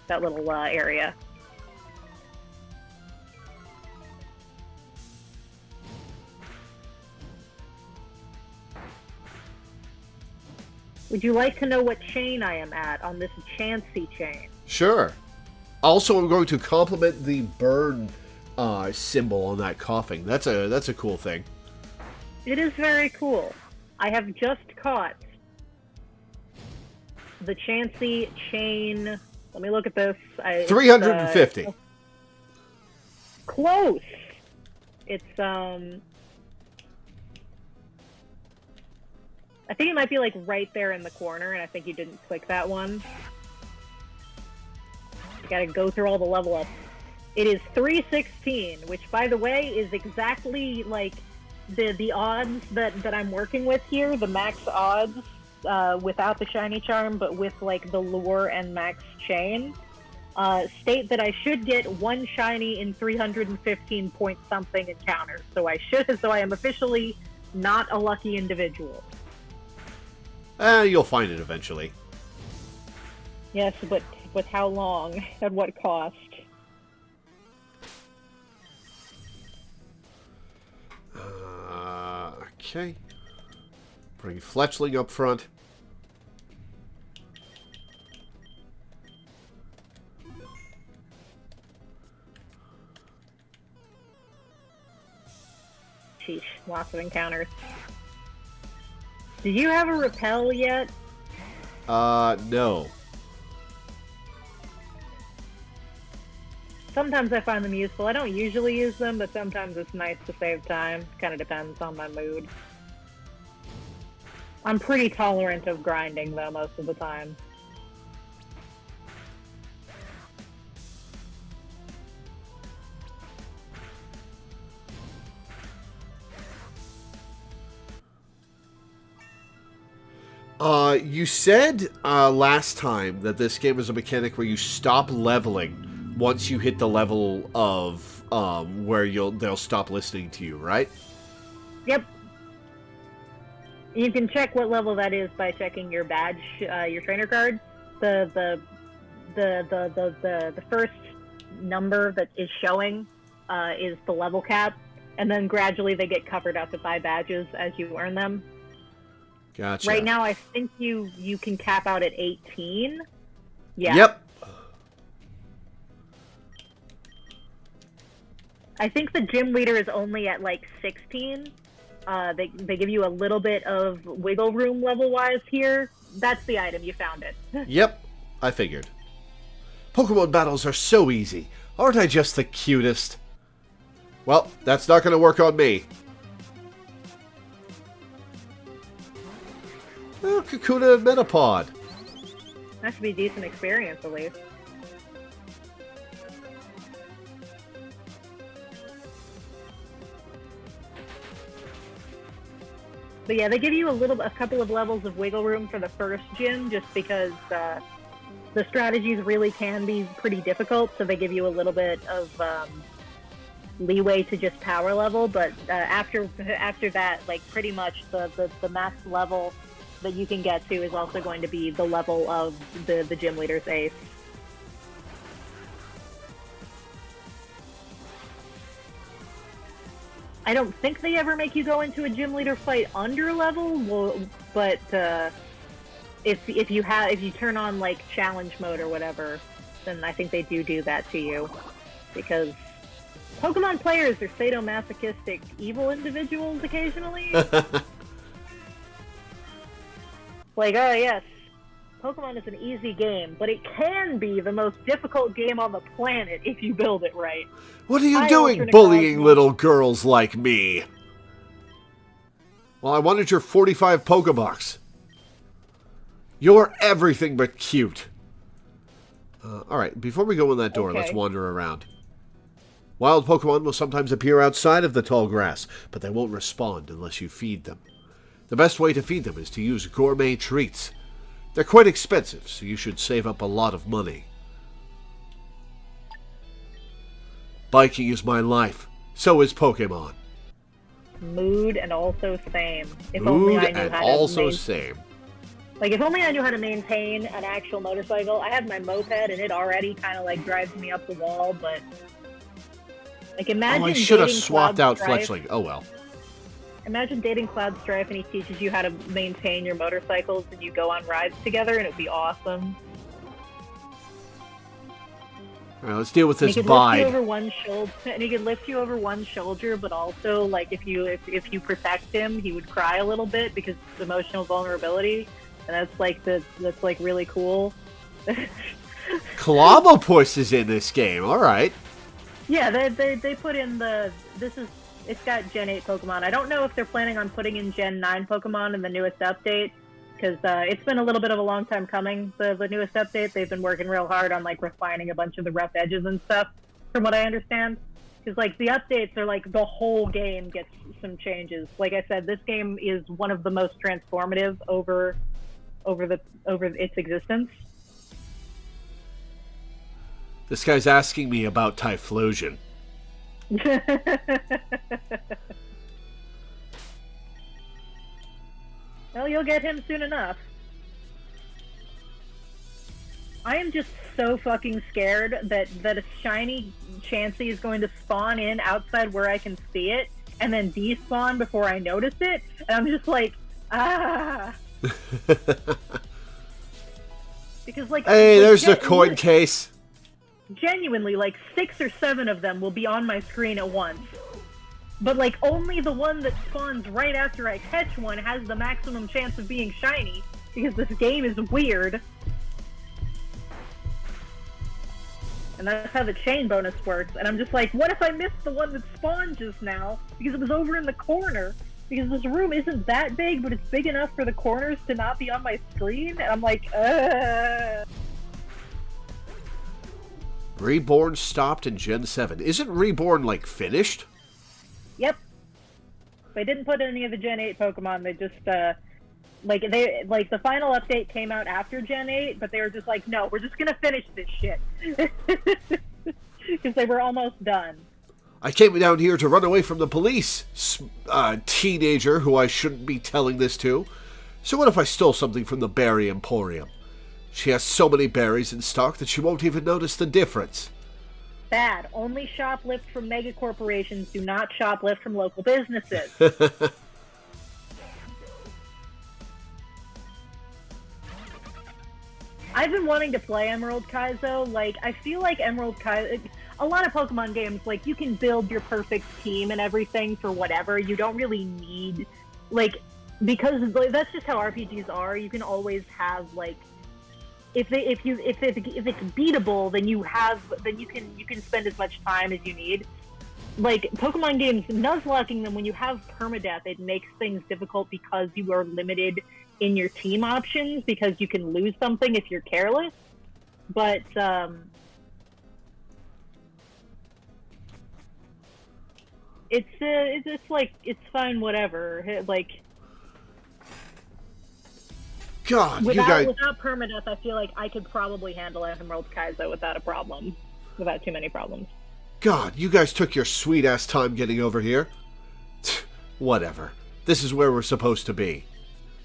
that little area. Would you like to know what chain I am at on this Chansey chain? Sure. Also, I'm going to compliment the burn symbol on that coughing. That's a cool thing. It is very cool. I have just caught the Chansey chain. Let me look at this. 350. Close. It's I think it might be like right there in the corner, and I think you didn't click that one. You gotta go through all the level ups. It is 316, which, by the way, is exactly like the odds that I'm working with here, the max odds, without the shiny charm, but with like the lure and max chain. State that I should get one shiny in 315 point something encounters. So I am officially not a lucky individual. You'll find it eventually. Yes, but with how long and what cost. Okay. Bring Fletchling up front. Sheesh, lots of encounters. Did you have a repel yet? No. Sometimes I find them useful. I don't usually use them, but sometimes it's nice to save time. Kind of depends on my mood. I'm pretty tolerant of grinding, though, most of the time. You said last time that this game is a mechanic where you stop leveling once you hit the level of where they'll stop listening to you, right? Yep. You can check what level that is by checking your badge, your trainer card. The first number that is showing is the level cap, and then gradually they get covered up by badges as you earn them. Gotcha. Right now, I think you can cap out at 18. Yeah. Yep. I think the gym leader is only at like 16. They give you a little bit of wiggle room level-wise here. That's the item. You found it. Yep. I figured. Pokemon battles are so easy. Aren't I just the cutest? Well, that's not going to work on me. Oh, Kakuna and Metapod. That should be a decent experience, at least. But yeah, they give you a couple of levels of wiggle room for the first gym, just because the strategies really can be pretty difficult. So they give you a little bit of leeway to just power level. But after that, like pretty much the max level that you can get to is also going to be the level of the gym leader's ace. I don't think they ever make you go into a gym leader fight under level, but if you turn on like challenge mode or whatever, then I think they do that to you, because Pokemon players are sadomasochistic evil individuals occasionally. Like, oh yes, Pokemon is an easy game, but it can be the most difficult game on the planet if you build it right. What are you doing, bullying little girls like me? Well, I wanted your 45 Pokebucks. You're everything but cute. Alright, before we go in that door, let's wander around. Wild Pokemon will sometimes appear outside of the tall grass, but they won't respond unless you feed them. The best way to feed them is to use gourmet treats. They're quite expensive, so you should save up a lot of money. Biking is my life. So is Pokemon. Mood and also same. If Mood only I knew and how to also same. Like, if only I knew how to maintain an actual motorcycle. I have my moped, and it already kind of, like, drives me up the wall, but... Like, imagine I should have dating swapped out Cloud Fletchling. Oh well. Imagine dating Cloud Strife and he teaches you how to maintain your motorcycles and you go on rides together, and it'd be awesome. Alright, let's deal with this Lift you bide. over one shoulder, and he could lift you over one shoulder, but also, like, if you protect him, he would cry a little bit because it's emotional vulnerability, and that's really cool. Clobbopus is in this game, alright. Yeah, they put in it's got Gen 8 Pokemon. I don't know if they're planning on putting in Gen 9 Pokemon in the newest update, because it's been a little bit of a long time coming, the newest update. They've been working real hard on, like, refining a bunch of the rough edges and stuff, from what I understand. Because, like, the updates are, like, the whole game gets some changes. Like I said, this game is one of the most transformative over its existence. This guy's asking me about Typhlosion. Well, you'll get him soon enough. I am just so fucking scared that a shiny Chansey is going to spawn in outside where I can see it, and then despawn before I notice it, and I'm just like, ah. Because, like... Hey, there's the coin case. Genuinely, like, 6 or 7 of them will be on my screen at once. But, like, only the one that spawns right after I catch one has the maximum chance of being shiny, because this game is weird. And that's how the chain bonus works. And I'm just like, what if I missed the one that spawned just now? Because it was over in the corner. Because this room isn't that big, but it's big enough for the corners to not be on my screen. And I'm like, Reborn stopped in Gen 7. Isn't Reborn, like, finished? Yep. They didn't put any of the Gen 8 Pokemon. They just, the final update came out after Gen 8, but they were just like, no, we're just gonna finish this shit. Because they were almost done. I came down here to run away from the police. Teenager who I shouldn't be telling this to. So what if I stole something from the Berry Emporium? She has so many berries in stock that she won't even notice the difference. Bad. Only shoplift from mega corporations. Do not shoplift from local businesses. I've been wanting to play Emerald Kaizo. Like, I feel like Emerald Kaizo... A lot of Pokemon games, like, you can build your perfect team and everything for whatever. You don't really need... Like, because that's just how RPGs are. You can always have, like... If it's beatable, then you can spend as much time as you need. Like, Pokemon games, nuzlocking them, when you have permadeath, it makes things difficult because you are limited in your team options, because you can lose something if you're careless. But, it's like, it's fine, whatever. Like, God, without permadeath, I feel like I could probably handle Emerald Kaizo without a problem. Without too many problems. God, you guys took your sweet-ass time getting over here. Whatever. This is where we're supposed to be.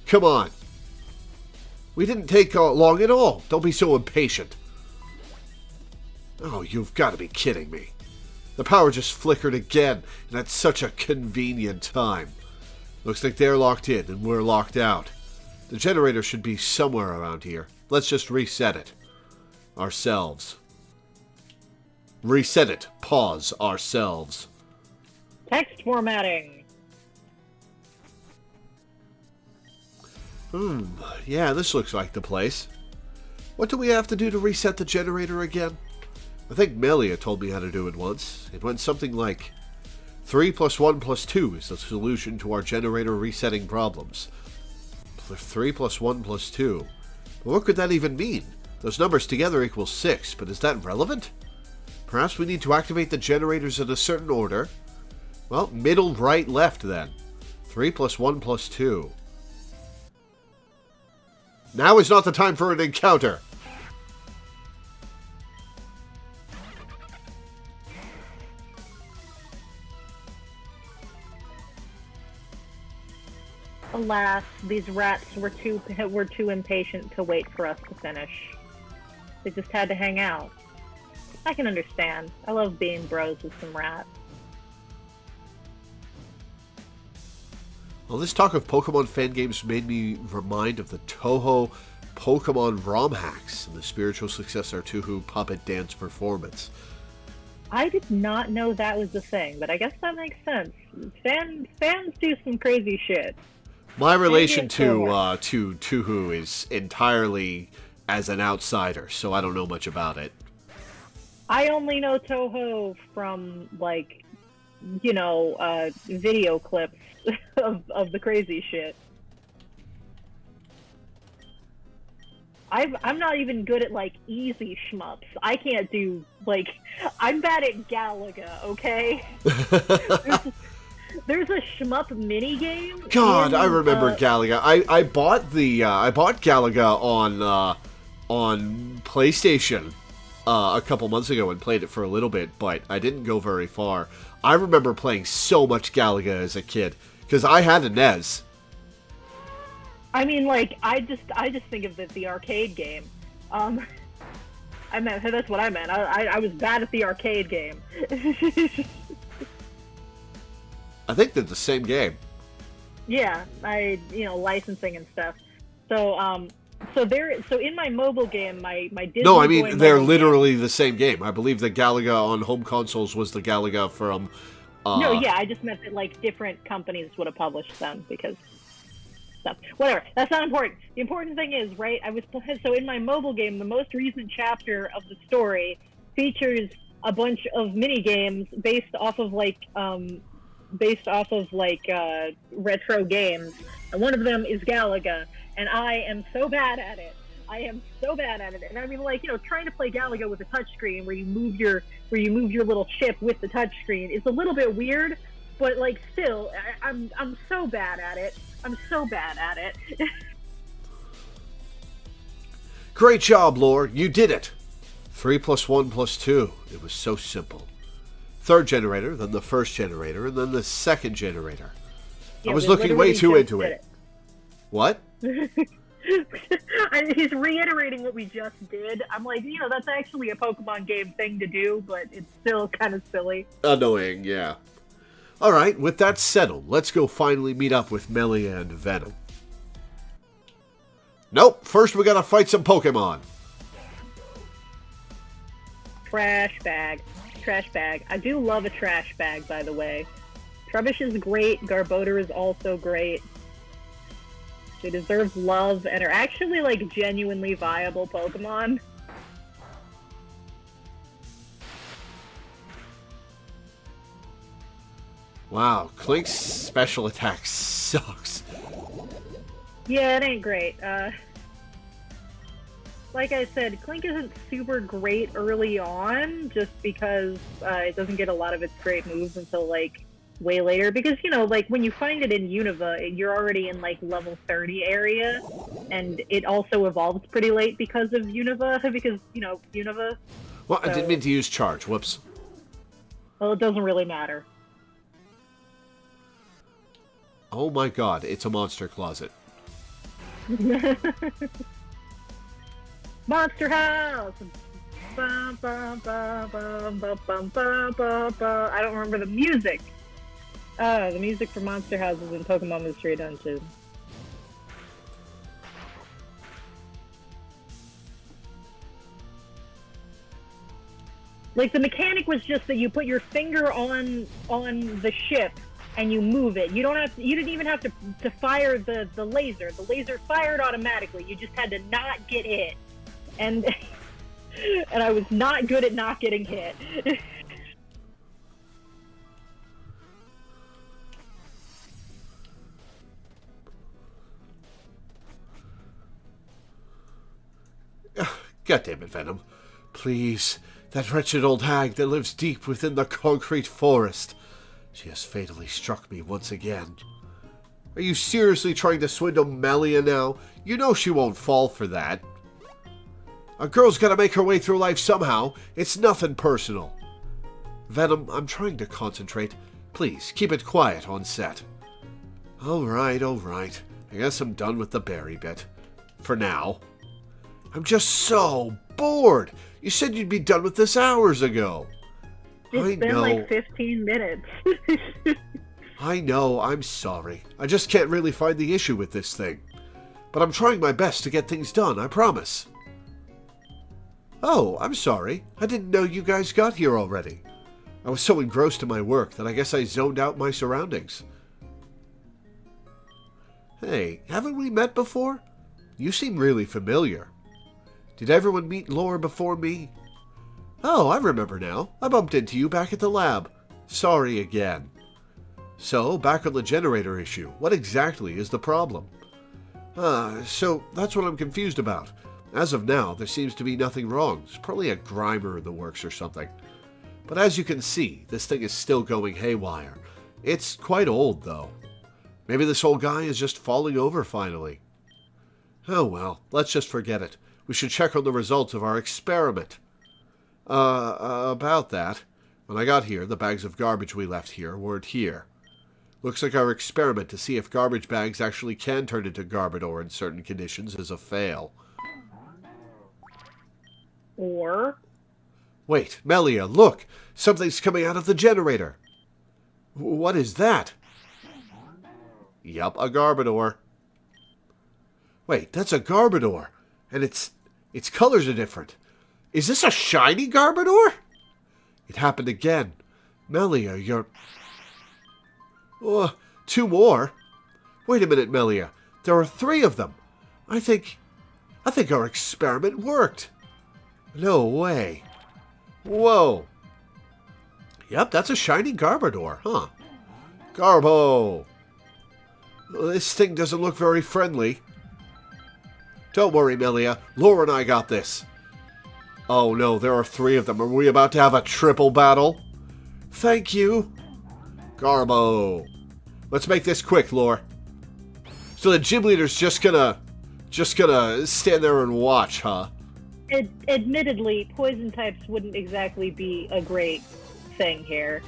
Come on. We didn't take long at all. Don't be so impatient. Oh, you've got to be kidding me. The power just flickered again, and at such a convenient time. Looks like they're locked in, and we're locked out. The generator should be somewhere around here. Let's just reset it. Ourselves. Reset it. Pause. Ourselves. Text formatting. Yeah, this looks like the place. What do we have to do to reset the generator again? I think Melia told me how to do it once. It went something like 3 + 1 + 2 is the solution to our generator resetting problems. 3 + 1 + 2. Well, what could that even mean? Those numbers together equal 6, but is that relevant? Perhaps we need to activate the generators in a certain order. Well, middle, right, left then. 3 + 1 + 2. Now is not the time for an encounter. Alas, these rats were too impatient to wait for us to finish. They just had to hang out. I can understand. I love being bros with some rats. Well, this talk of Pokemon fan games made me remind of the Toho Pokemon ROM hacks and the spiritual successor to Who Puppet Dance Performance. I did not know that was a thing, but I guess that makes sense. Fans do some crazy shit. My relation to Tuhu is entirely as an outsider, so I don't know much about it. I only know Toho from, like, you know, video clips of the crazy shit. I'm not even good at, like, easy shmups. I can't do, like, I'm bad at Galaga, okay? There's a shmup minigame. God, I remember Galaga. I bought Galaga on PlayStation a couple months ago and played it for a little bit, but I didn't go very far. I remember playing so much Galaga as a kid because I had a NES. I mean, like, I just think of the arcade game. I meant that's what I meant. I was bad at the arcade game. I think they're the same game. Yeah, licensing and stuff. So so in my mobile game, my Disney No, I Boy mean, they're mobile literally the same game. I believe the Galaga on home consoles was the Galaga from... No, yeah, I just meant that like different companies would have published them because stuff. Whatever. That's not important. The important thing is, right? So in my mobile game, the most recent chapter of the story features a bunch of mini games based off of retro games, and one of them is Galaga, and I am so bad at it. And I mean, like, trying to play Galaga with a touchscreen where you move your little chip with the touchscreen is a little bit weird, but like still, I'm so bad at it. Great job, Lore. You did it. 3 + 1 + 2. It was so simple. Third generator, then the first generator, and then the second generator. Yeah, I was looking way too into it. What? He's reiterating what we just did. I'm like, that's actually a Pokemon game thing to do, but it's still kind of silly. Annoying, yeah. Alright, with that settled, let's go finally meet up with Melee and Venom. Nope, first we gotta fight some Pokemon. Trash bag. I do love a trash bag, by the way. Trubbish is great. Garbodor is also great. They deserve love and are actually, like, genuinely viable Pokemon. Wow, Klink's special attack sucks. Yeah, it ain't great. Like I said, Klink isn't super great early on, just because it doesn't get a lot of its great moves until, like, way later, because like when you find it in Unova, you're already in like level 30 area, and it also evolves pretty late because of Unova, because Unova. Well, I didn't mean to use charge. Whoops. Well, it doesn't really matter. Oh my god, it's a monster closet. Monster House. Bum, bum, bum, bum, bum, bum, bum, bum, bum. I don't remember the music. The music for Monster Houses in Pokemon Mystery Dungeon. Like, the mechanic was just that you put your finger on the ship and you move it. You didn't even have to fire the laser. The laser fired automatically. You just had to not get hit. And and I was not good at not getting hit. God damn it, Venom. Please, that wretched old hag that lives deep within the concrete forest. She has fatally struck me once again. Are you seriously trying to swindle Melia now? You know she won't fall for that. A girl's gotta make her way through life somehow. It's nothing personal. Venom, I'm trying to concentrate. Please, keep it quiet on set. Alright. I guess I'm done with the berry bit. For now. I'm just so bored. You said you'd be done with this hours ago. It's been like 15 minutes. I know, I'm sorry. I just can't really find the issue with this thing. But I'm trying my best to get things done, I promise. Oh, I'm sorry. I didn't know you guys got here already. I was so engrossed in my work that I guess I zoned out my surroundings. Hey, haven't we met before? You seem really familiar. Did everyone meet Lore before me? Oh, I remember now. I bumped into you back at the lab. Sorry again. So, back on the generator issue, what exactly is the problem? So that's what I'm confused about. As of now, there seems to be nothing wrong. It's probably a grimer in the works or something. But as you can see, this thing is still going haywire. It's quite old, though. Maybe this old guy is just falling over finally. Oh well, let's just forget it. We should check on the results of our experiment. About that, when I got here, the bags of garbage we left here weren't here. Looks like our experiment to see if garbage bags actually can turn into Garbodor in certain conditions is a fail. Or Wait, Melia, look! Something's coming out of the generator. What is that? Yup, a Garbodor. Wait, that's a Garbodor. And its colors are different. Is this a shiny Garbodor? It happened again. Melia, you're... Oh, 2 more? Wait a minute, Melia. There are 3 of them. I think our experiment worked. No way. Whoa. Yep, that's a shiny Garbodor, huh? Garbo. This thing doesn't look very friendly. Don't worry, Melia. Laura and I got this. Oh no, there are 3 of them. Are we about to have a triple battle? Thank you. Garbo. Let's make this quick, Lore. So the gym leader's just gonna stand there and watch, huh? Admittedly, poison types wouldn't exactly be a great thing here.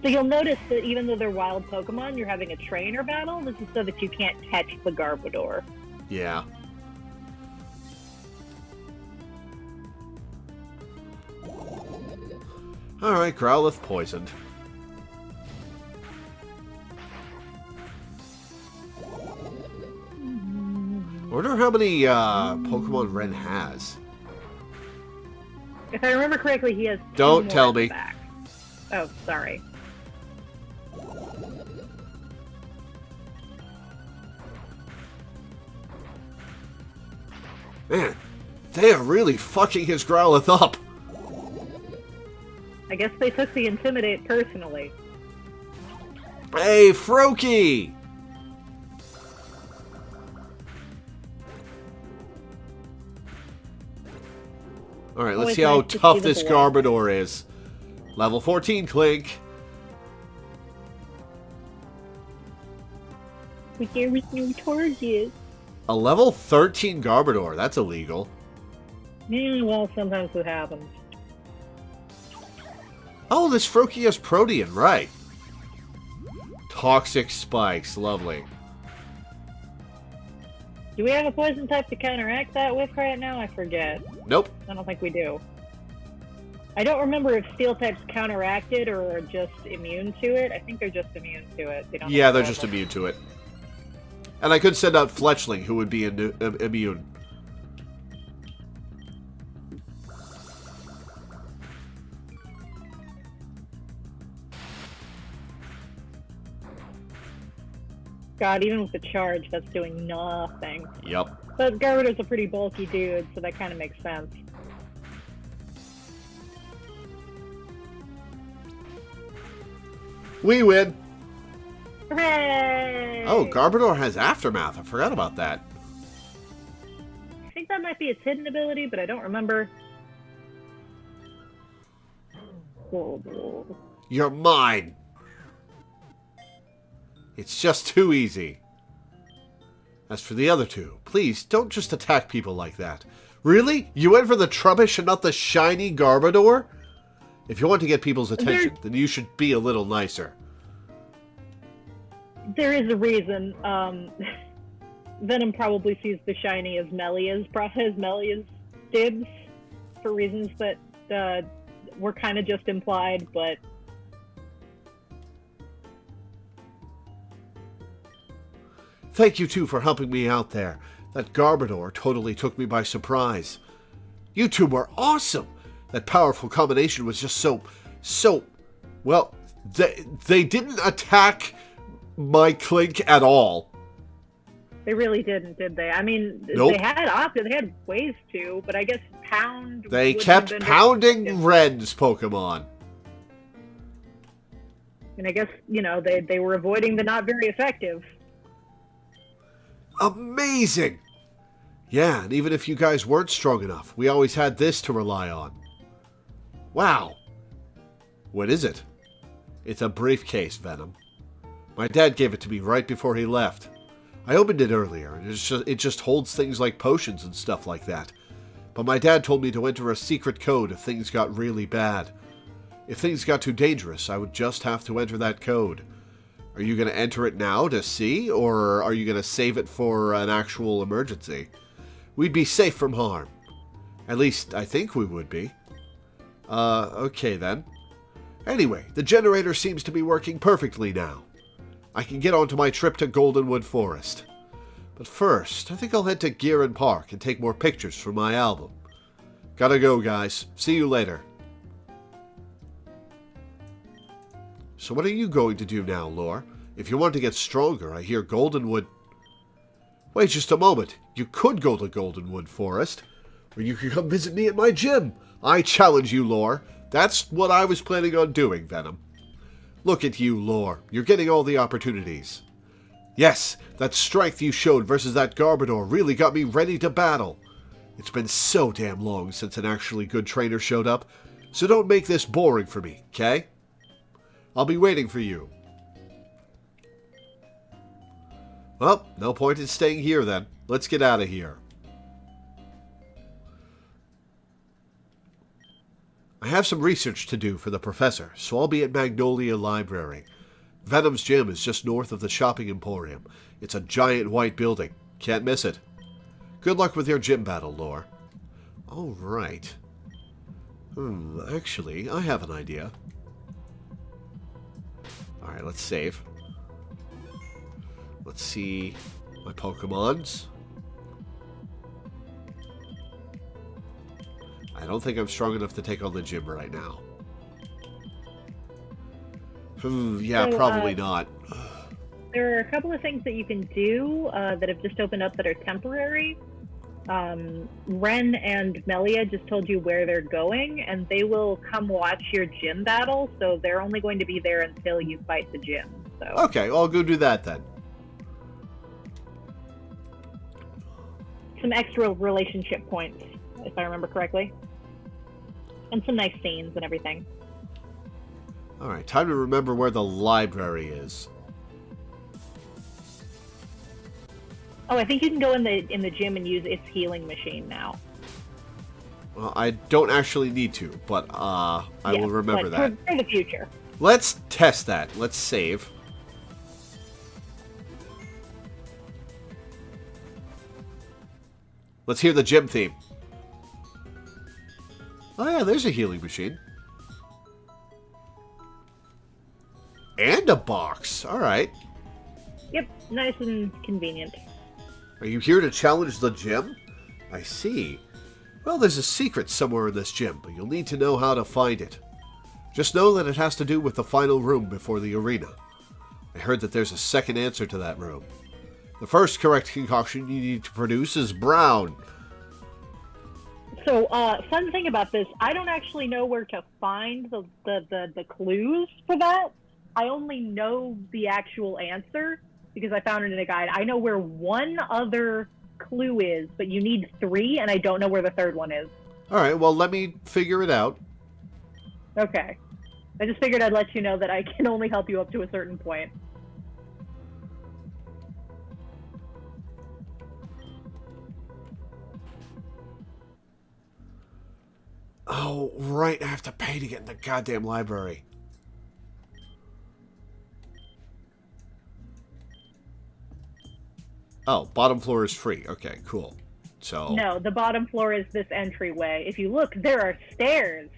So you'll notice that even though they're wild Pokemon, you're having a trainer battle. This is so that you can't catch the Garbodor. Yeah. Alright, Growlithe poisoned. I wonder how many Pokemon Ren has. If I remember correctly, he has 2 Don't more tell at the me. back. Oh, sorry. Man, they are really fucking his Growlithe up. I guess they took the Intimidate personally. Hey, Froakie! Alright, let's Always see how nice to tough see the this boy. Garbodor is. Level 14, Clink. But there was no target. A level 13 Garbodor, that's illegal. Yeah, well, sometimes it happens. Oh, this Froakie has Protean, right. Toxic Spikes, lovely. Do we have a poison type to counteract that with right now? I forget. Nope. I don't think we do. I don't remember if steel types counteract it or are just immune to it. I think they're just immune to it. They don't Yeah, they're have just them. immune to it. And I could send out Fletchling, who would be immune. God, even with the charge, that's doing nothing. Yep. But Garbodor's a pretty bulky dude, so that kind of makes sense. We win. Hooray! Oh, Garbodor has Aftermath. I forgot about that. I think that might be its hidden ability, but I don't remember. You're mine. It's just too easy. As for the other 2, please don't just attack people like that. Really? You went for the Trubbish and not the shiny Garbodor? If you want to get people's attention, then you should be a little nicer. There is a reason. Venom probably sees the shiny as Melia's dibs for reasons that were kind of just implied, but... Thank you, too, for helping me out there. That Garbodor totally took me by surprise. You 2 were awesome! That powerful combination was just so... Well, they didn't attack my Clink at all. They really didn't, did they? I mean, Nope. they had ways to, but I guess pound... They wouldn't kept have been pounding effective. Ren's Pokemon. And I guess, they were avoiding the not very effective. Amazing! Yeah, and even if you guys weren't strong enough, we always had this to rely on. Wow. What is it? It's a briefcase, Venom. My dad gave it to me right before he left. I opened it earlier, and it just holds things like potions and stuff like that. But my dad told me to enter a secret code if things got really bad. If things got too dangerous, I would just have to enter that code. Are you going to enter it now to see, or are you going to save it for an actual emergency? We'd be safe from harm. At least, I think we would be. Okay then. Anyway, the generator seems to be working perfectly now. I can get on to my trip to Goldenwood Forest. But first, I think I'll head to Gearin Park and take more pictures for my album. Gotta go, guys. See you later. So what are you going to do now, Lore? If you want to get stronger, I hear Goldenwood... Wait just a moment. You could go to Goldenwood Forest, or you could come visit me at my gym. I challenge you, Lore. That's what I was planning on doing, Venom. Look at you, Lore. You're getting all the opportunities. Yes, that strength you showed versus that Garbodor really got me ready to battle. It's been so damn long since an actually good trainer showed up, so don't make this boring for me, okay? I'll be waiting for you. Well, no point in staying here then. Let's get out of here. I have some research to do for the professor, so I'll be at Magnolia Library. Venom's gym is just north of the shopping emporium. It's a giant white building. Can't miss it. Good luck with your gym battle, Lore. All right. Actually, I have an idea. Alright, let's save. Let's see my Pokemons. I don't think I'm strong enough to take on the gym right now. Yeah, so, probably not. There are a couple of things that you can do that have just opened up that are temporary. Ren and Melia just told you where they're going, and they will come watch your gym battle, so they're only going to be there until you fight the gym. So. Okay, I'll go do that then. Some extra relationship points, if I remember correctly. And some nice scenes and everything. Alright, time to remember where the library is. Oh, I think you can go in the gym and use its healing machine now. Well, I don't actually need to, but I will remember that. For the future. Let's test that. Let's save. Let's hear the gym theme. Oh yeah, there's a healing machine. And a box. Alright. Yep, nice and convenient. Are you here to challenge the gym? I see. Well, there's a secret somewhere in this gym, but you'll need to know how to find it. Just know that it has to do with the final room before the arena. I heard that there's a second answer to that room. The first correct concoction you need to produce is brown. So, fun thing about this, I don't actually know where to find the clues for that. I only know the actual answer because I found it in a guide. I know where one other clue is, but you need 3, and I don't know where the third one is. Alright, well, let me figure it out. Okay. I just figured I'd let you know that I can only help you up to a certain point. Oh, right, I have to pay to get in the goddamn library. Oh, bottom floor is free. Okay, cool. So no, the bottom floor is this entryway. If you look, there are stairs.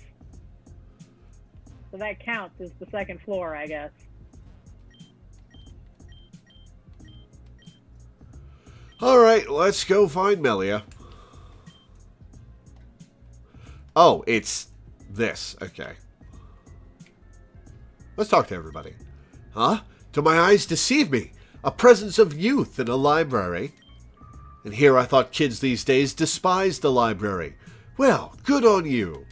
So that counts as the second floor, I guess. Alright, let's go find Melia. Oh, it's this. Okay. Let's talk to everybody. Huh? Do my eyes deceive me? A presence of youth in a library. And here I thought kids these days despised the library. Well, good on you.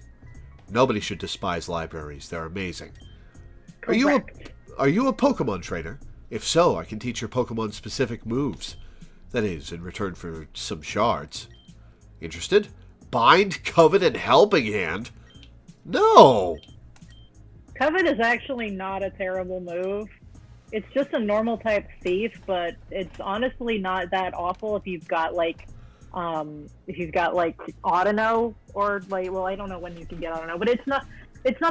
Nobody should despise libraries. They're amazing. Correct. Are you a Pokemon trainer? If so, I can teach your Pokemon specific moves. That is, in return for some shards. Interested? Bind, Covet, and Helping Hand? No! Covet is actually not a terrible move. It's just a normal type thief, but it's honestly not that awful if you've got, like, If you've got like Autono or like, well, I don't know when you can get Autono, but it's not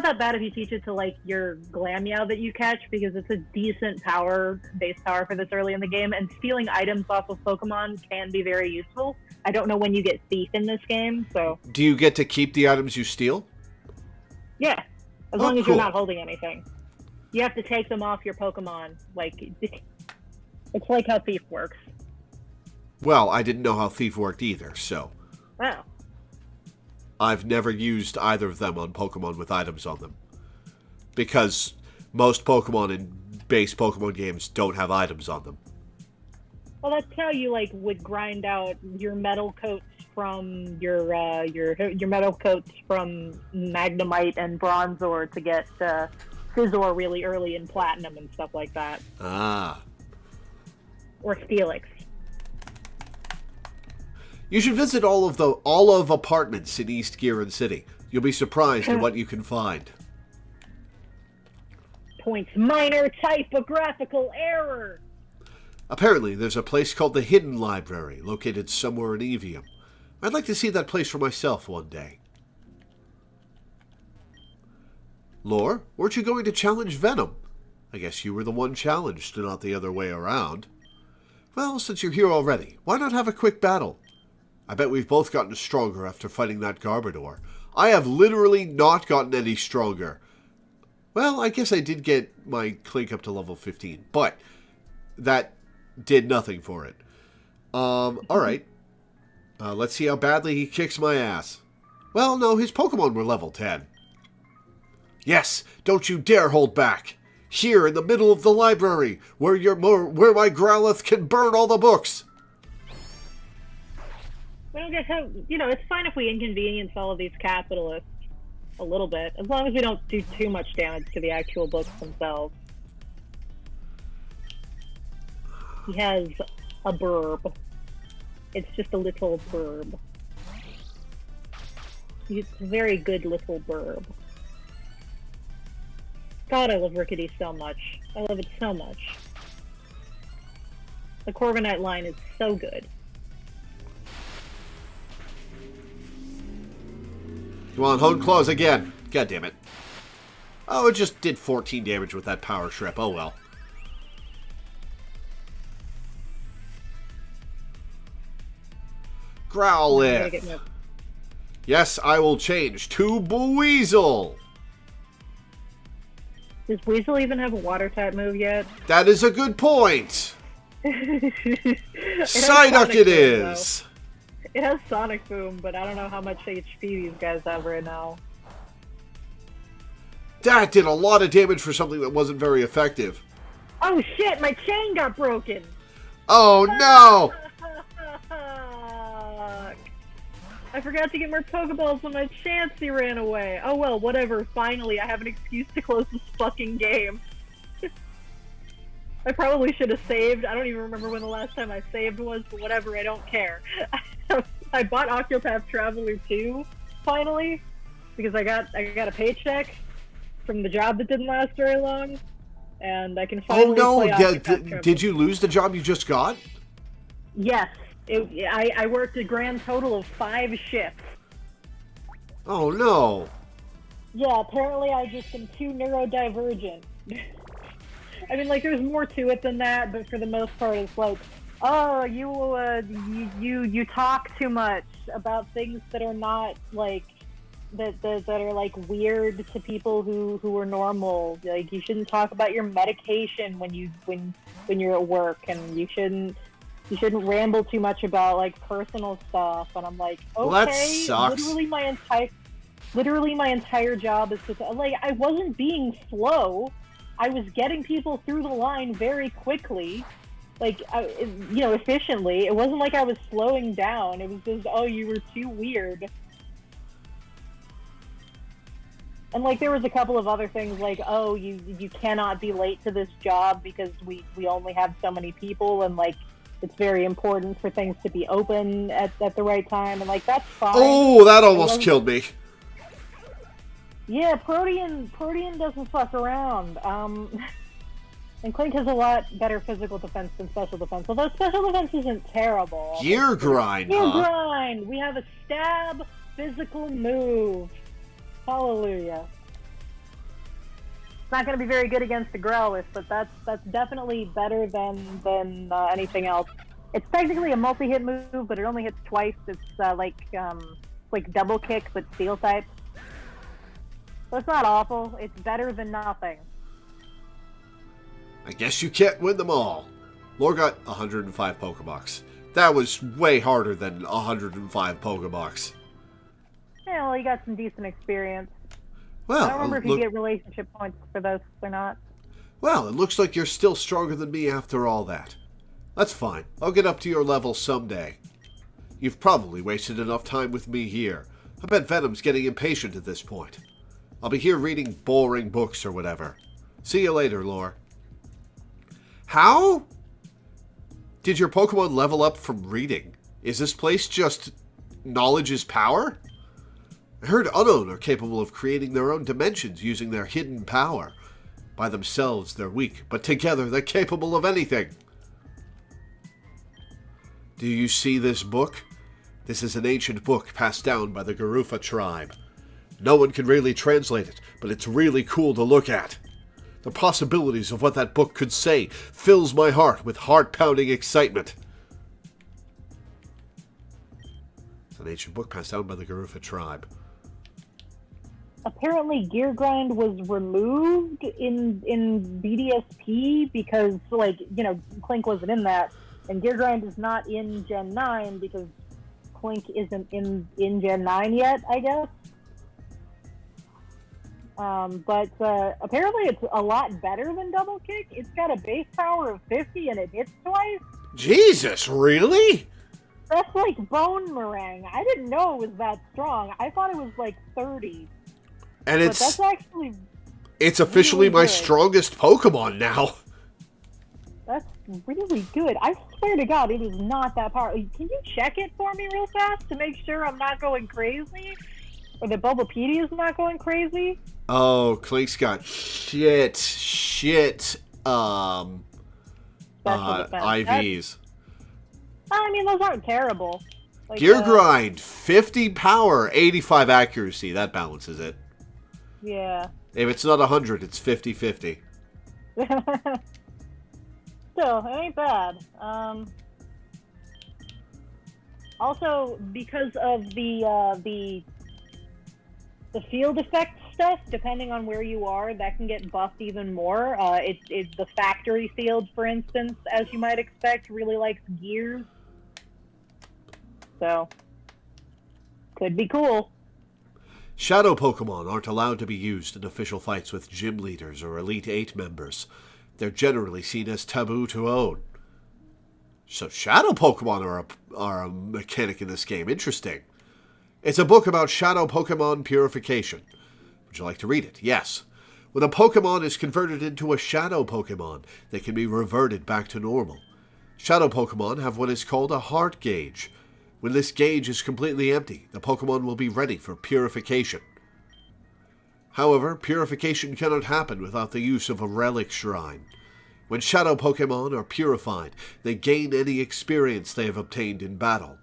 that bad if you teach it to like your Glammeow that you catch, because it's a decent base power for this early in the game, and stealing items off of Pokemon can be very useful. I don't know when you get Thief in this game, so... Do you get to keep the items you steal? Yeah, as long as you're not holding anything. You have to take them off your Pokemon. Like, it's like how Thief works. Well, I didn't know how Thief worked either, so... Oh. I've never used either of them on Pokemon with items on them. Because most Pokemon in base Pokemon games don't have items on them. Well, that's how you like would grind out your metal coats from your metal coats from Magnemite and Bronzor to get Scizor really early in Platinum and stuff like that. Ah. Or Steelix. You should visit all of apartments in East Giron City. You'll be surprised at what you can find. Points minor typographical error. Apparently, there's a place called the Hidden Library, located somewhere in Evium. I'd like to see that place for myself one day. Lore, weren't you going to challenge Venom? I guess you were the one challenged, not the other way around. Well, since you're here already, why not have a quick battle? I bet we've both gotten stronger after fighting that Garbodor. I have literally not gotten any stronger. Well, I guess I did get my Clink up to level 15, but that did nothing for it. Alright. Let's see how badly he kicks my ass. Well, no, his Pokemon were level 10. Yes, don't you dare hold back. Here in the middle of the library, where my Growlithe can burn all the books. We don't get how, it's fine if we inconvenience all of these capitalists a little bit, as long as we don't do too much damage to the actual books themselves. He has a burb. It's just a little burb. He's a very good little burb. God, I love Rickety so much. I love it so much. The Corviknight line is so good. Come on, Hone Claws again. God damn it. Oh, it just did 14 damage with that Power Shrip. Oh well. Growlithe. Yes, I will change to Buizel. Does Weasel even have a water type move yet? That is a good point. Psyduck it is. It has Sonic Boom, but I don't know how much HP these guys have right now. That did a lot of damage for something that wasn't very effective. Oh shit, my chain got broken! Oh no! I forgot to get more Pokeballs on my Chansey ran away. Oh well, whatever. Finally, I have an excuse to close this fucking game. I probably should have saved. I don't even remember when the last time I saved was, but whatever, I don't care. I bought Octopath Traveler 2, finally, because I got a paycheck from the job that didn't last very long, and I can finally play Octopath Traveler. Did you lose the job you just got? Yes. I worked a grand total of 5 shifts. Oh no. Yeah, apparently I just am too neurodivergent. I mean, like, there's more to it than that, but for the most part, it's like, oh, you talk too much about things that are not like that are like weird to people who are normal. Like, you shouldn't talk about your medication when you're at work, and you shouldn't ramble too much about like personal stuff. And I'm like, okay, well, that sucks. Literally my entire job is to, like, I wasn't being slow. I was getting people through the line very quickly, like, efficiently. It wasn't like I was slowing down. It was just, oh, you were too weird. And, like, there was a couple of other things, like, oh, you cannot be late to this job because we only have so many people, and, like, it's very important for things to be open at the right time, and, like, that's fine. Oh, that almost killed me. Yeah, Protean doesn't fuck around. And Clink has a lot better physical defense than special defense, although special defense isn't terrible. Gear grind, Gear grind! We have a stab physical move. Hallelujah. It's not going to be very good against the Growlithe, but that's definitely better than anything else. It's technically a multi-hit move, but it only hits twice. It's like double kick, but steel type. So it's not awful. It's better than nothing. I guess you can't win them all. Lore got 105 Pokebucks. That was way harder than 105 Pokebucks. Yeah, well, you got some decent experience. Well, I don't remember if you get relationship points for those or not. Well, it looks like you're still stronger than me after all that. That's fine. I'll get up to your level someday. You've probably wasted enough time with me here. I bet Venom's getting impatient at this point. I'll be here reading boring books or whatever. See you later, Lore. How did your Pokemon level up from reading? Is this place just knowledge is power? I heard Unknown are capable of creating their own dimensions using their hidden power. By themselves, they're weak, but together they're capable of anything. Do you see this book? This is an ancient book passed down by the Garufa tribe. No one can really translate it, but it's really cool to look at. The possibilities of what that book could say fills my heart with heart-pounding excitement. It's an ancient book passed down by the Garufa tribe. Apparently, Gear Grind was removed in BDSP because, Clink wasn't in that. And Gear Grind is not in Gen 9 because Clink isn't in Gen 9 yet, I guess. But apparently it's a lot better than Double Kick. It's got a base power of 50 and it hits twice. Jesus, really? That's like Bone Meringue. I didn't know it was that strong. I thought it was like 30. And but that's actually it's officially really my strongest Pokemon now. That's really good. I swear to God, it is not that powerful. Can you check it for me real fast to make sure I'm not going crazy? Or the Bulbapedia is not going crazy? Oh, Clink's got shit, IVs. I mean, those aren't terrible. Like, Gear Grind, 50 power, 85 accuracy. That balances it. Yeah. If it's not 100, it's 50-50. Still, it ain't bad. Also, because of the field effect stuff, depending on where you are, that can get buffed even more. It's the factory field, for instance, as you might expect, really likes gears. So, could be cool. Shadow Pokemon aren't allowed to be used in official fights with gym leaders or Elite 8 members. They're generally seen as taboo to own. So Shadow Pokemon are a mechanic in this game. Interesting. It's a book about Shadow Pokemon purification. Would you like to read it? Yes. When a Pokemon is converted into a Shadow Pokemon, they can be reverted back to normal. Shadow Pokemon have what is called a heart gauge. When this gauge is completely empty, the Pokemon will be ready for purification. However, purification cannot happen without the use of a relic shrine. When Shadow Pokemon are purified, they gain any experience they have obtained in battle.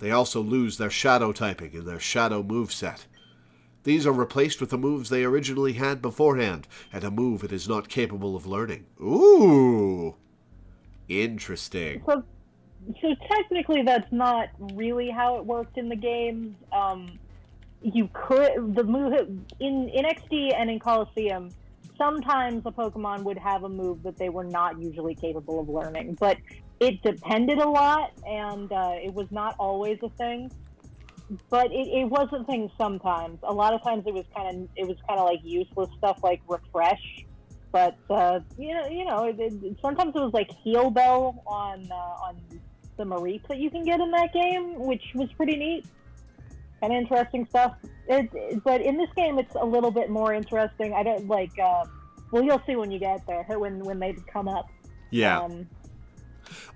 They also lose their Shadow typing and their Shadow moveset. These are replaced with the moves they originally had beforehand, and a move it is not capable of learning. Ooh! Interesting. So technically that's not really how it worked in the games. You could, the move, in XD and in Coliseum, sometimes a Pokemon would have a move that they were not usually capable of learning, but it depended a lot, and it was not always a thing. But it was a thing sometimes. A lot of times it was kind of like useless stuff like Refresh. But sometimes it was like Heal Bell on the Mareep that you can get in that game, which was pretty neat. Kind of interesting stuff. But in this game, it's a little bit more interesting. I don't like. Well, you'll see when you get there when they come up. Yeah.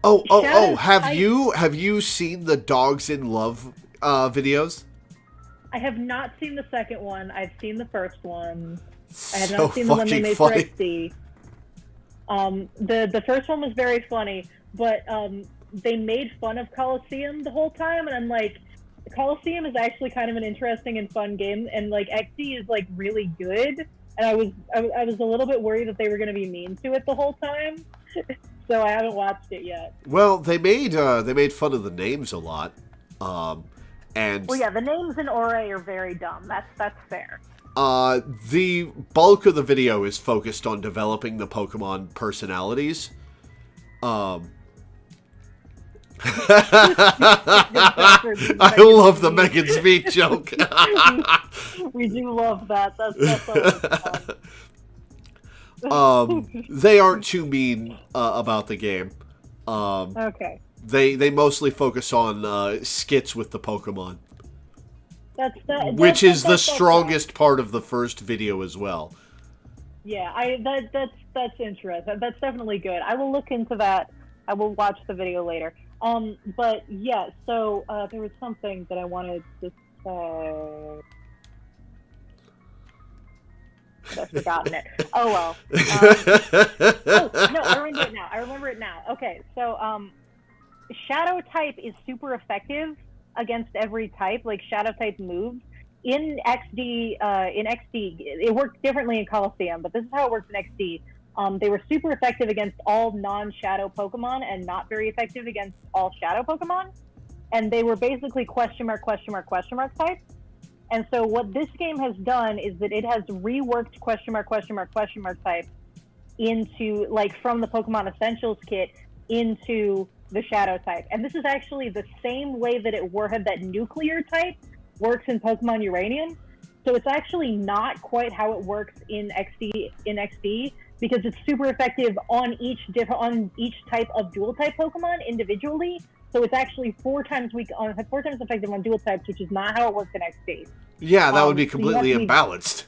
Have you seen the Dogs in Love videos? I have not seen the second one. I've seen the first one. I have So not seen the one they fucking made funny. for XD. The first one was very funny, but they made fun of Coliseum the whole time, and I'm like, Coliseum is actually kind of an interesting and fun game, and like XD is like really good, and I was a little bit worried that they were going to be mean to it the whole time, so I haven't watched it yet. Well, they made fun of the names a lot, and Well, yeah, the names in Ore are very dumb. That's fair. the bulk of the video is focused on developing the Pokemon personalities. I love the Megan's Meat joke. We do love that. That's always fun. They aren't too mean about the game. Okay. They mostly focus on skits with the Pokemon, which is the strongest part of the first video as well. Yeah, that's interesting. That's definitely good. I will look into that. I will watch the video later. But yeah, so there was something that I wanted to say. I've forgotten it. Oh well. Oh no, I remember it now. Okay, so Shadow type is super effective against every type. Like Shadow type moves in XD. It works differently in Coliseum, but this is how it works in XD. They were super effective against all non-Shadow Pokemon and not very effective against all Shadow Pokemon. And they were basically question mark types. And so what this game has done is that it has reworked question mark type into, like, from the Pokemon Essentials kit into the Shadow type. And this is actually the same way that that nuclear type works in Pokemon Uranium. So it's actually not quite how it works in XD, because it's super effective on each type of dual type Pokemon individually. So it's actually 4 times effective on dual types, which is not how it works in XD. Yeah, that would be completely imbalanced.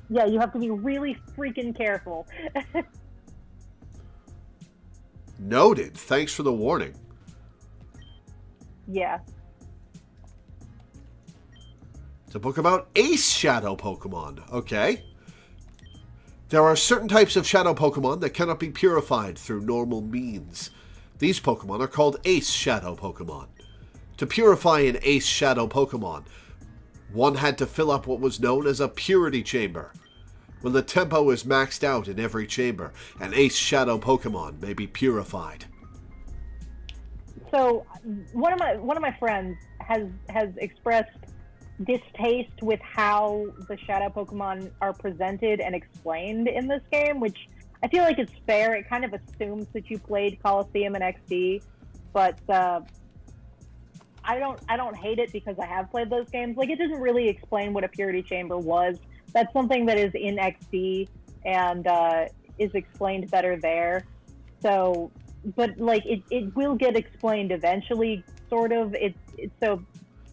Yeah, you have to be really freaking careful. Noted. Thanks for the warning. Yeah. It's a book about Ace Shadow Pokemon. Okay. There are certain types of Shadow Pokemon that cannot be purified through normal means. These Pokemon are called Ace Shadow Pokemon. To purify an Ace Shadow Pokemon, one had to fill up what was known as a purity chamber. When the tempo is maxed out in every chamber, an Ace Shadow Pokemon may be purified. So one of my friends has expressed distaste with how the Shadow Pokemon are presented and explained in this game, which I feel like it's fair. It kind of assumes that you played Coliseum and XD, but I don't hate it because I have played those games. Like, it doesn't really explain what a purity chamber was. That's something that is in XD and is explained better there. So, but like it will get explained eventually, sort of. So.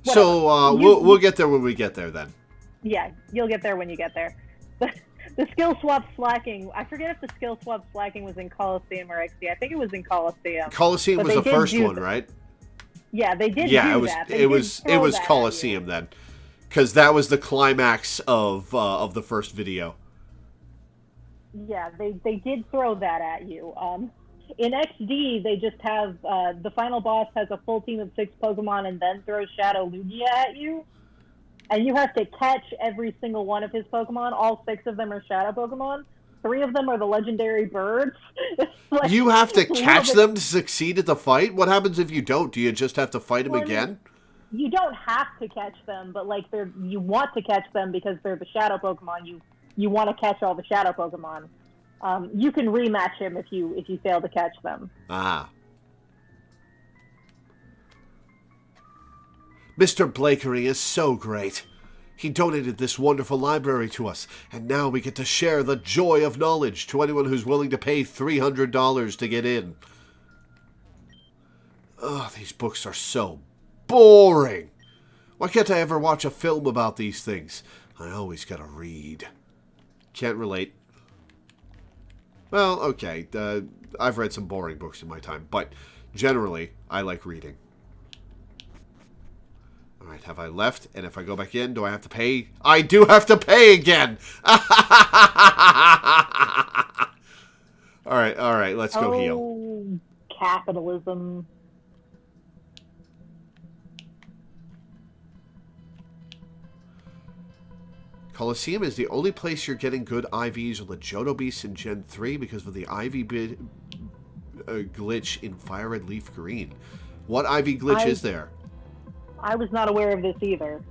Whatever. So we'll get there when we get there then. Yeah, you'll get there when you get there. The skill swap slacking. I forget if the skill swap slacking was in Coliseum or XD. I think it was in Coliseum. Coliseum was the first one, right? Yeah, they did. Yeah, do it was Coliseum then, because that was the climax of the first video. Yeah, they did throw that at you. In XD, they just have the final boss has a full team of 6 Pokemon and then throws Shadow Lugia at you. And you have to catch every single one of his Pokemon. All 6 of them are Shadow Pokemon. 3 of them are the legendary birds. Like, you have to catch them to succeed at the fight? What happens if you don't? Do you just have to fight them again? You don't have to catch them, but like you want to catch them because they're the Shadow Pokemon. You want to catch all the Shadow Pokemon. You can rematch him if you fail to catch them. Ah. Mr. Blakery is so great. He donated this wonderful library to us, and now we get to share the joy of knowledge to anyone who's willing to pay $300 to get in. Ugh, these books are so boring. Why can't I ever watch a film about these things? I always gotta read. Can't relate. Well, okay, I've read some boring books in my time, but generally, I like reading. Alright, have I left? And if I go back in, do I have to pay? I do have to pay again! All right, let's go heal. Oh, capitalism. Coliseum is the only place you're getting good IVs on the Johto Beast in Gen 3 because of the IV glitch in Fire Red Leaf Green. What IV glitch is there? I was not aware of this either.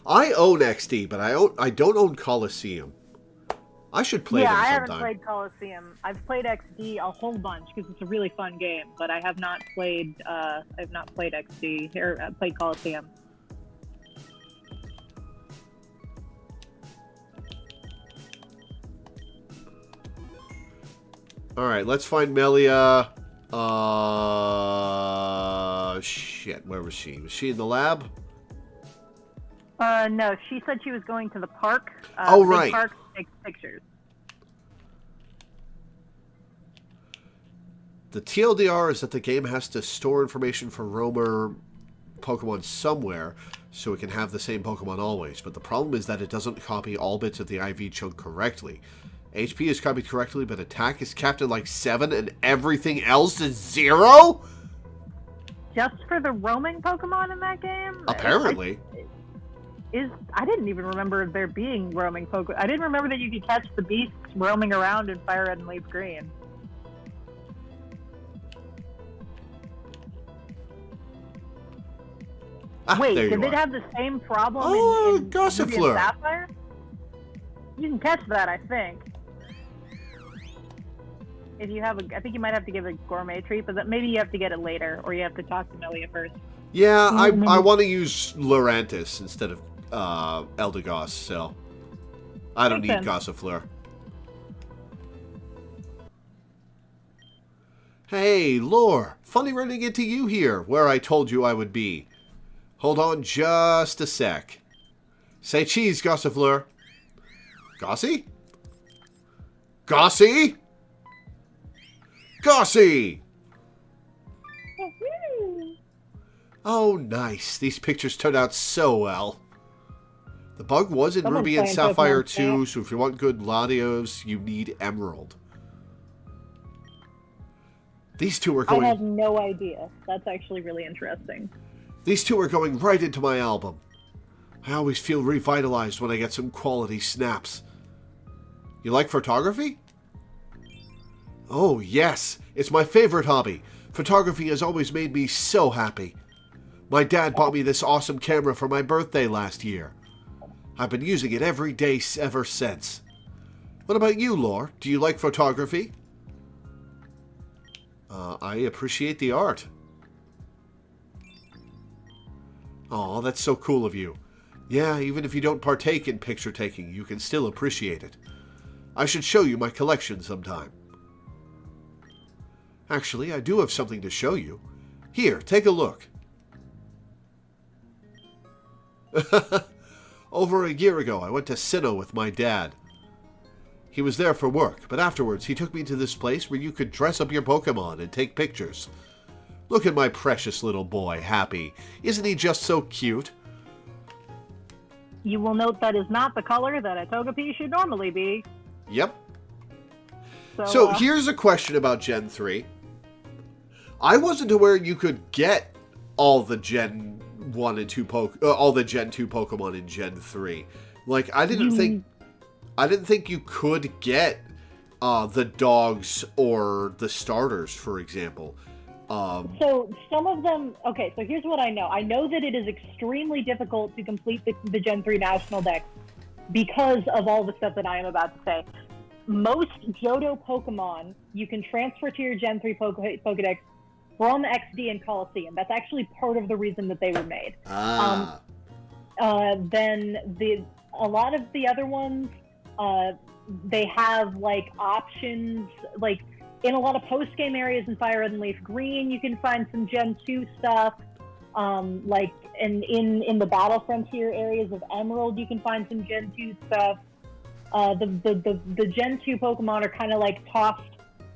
I own XD, but I don't own Coliseum. I should play them sometime. I haven't played Coliseum. I've played XD a whole bunch because it's a really fun game, but I have not played. I've not played XD or played Coliseum. All right, let's find Melia. Shit, where was she? Was she in the lab? No, she said she was going to the park. Right. Park to take pictures. The TLDR is that the game has to store information for roamer Pokemon somewhere so it can have the same Pokemon always. But the problem is that it doesn't copy all bits of the IV chunk correctly. HP is copied correctly, but attack is capped at like 7 and everything else is 0? Just for the roaming Pokemon in that game? Apparently. I didn't even remember there being roaming Pokemon. I didn't remember that you could catch the beasts roaming around in Fire Red and Leaf Green. Wait, did it have the same problem in Gossifleur. Sapphire? You can catch that, I think. If you have I think you might have to give a gourmet treat, but maybe you have to get it later, or you have to talk to Melia first. Yeah, I want to use Lurantis instead of Eldegoss, so I don't need Gossifleur. Hey, Lore, funny running into you here, where I told you I would be. Hold on just a sec. Say cheese, Gossifleur. Gossy? Gossy? Gossy! Oh, nice. These pictures turned out so well. The bug was in Ruby and Sapphire too, so if you want good Latios, you need Emerald. These two are going... I have no idea. That's actually really interesting. These two are going right into my album. I always feel revitalized when I get some quality snaps. You like photography? Oh, yes. It's my favorite hobby. Photography has always made me so happy. My dad bought me this awesome camera for my birthday last year. I've been using it every day ever since. What about you, Lore? Do you like photography? I appreciate the art. Aw, that's so cool of you. Yeah, even if you don't partake in picture taking, you can still appreciate it. I should show you my collection sometime. Actually, I do have something to show you. Here, take a look. Over a year ago, I went to Sinnoh with my dad. He was there for work, but afterwards he took me to this place where you could dress up your Pokemon and take pictures. Look at my precious little boy, Happy. Isn't he just so cute? You will note that is not the color that a Togepi should normally be. Yep. So here's a question about Gen 3. I wasn't aware you could get all the Gen 1 and 2 all the Gen 2 Pokemon in Gen 3. Like I didn't think you could get the dogs or the starters, for example. So some of them, okay, so here's what I know. I know that it is extremely difficult to complete the Gen 3 National Dex because of all the stuff that I am about to say. Most Johto Pokemon you can transfer to your Gen 3 Pokedex from XD and Coliseum. That's actually part of the reason that they were made. Then a lot of the other ones, they have like options, like in a lot of post-game areas in Fire Red and Leaf Green, you can find some Gen 2 stuff. Like in the Battle Frontier areas of Emerald, you can find some Gen 2 stuff. The Gen 2 Pokemon are kind of like tossed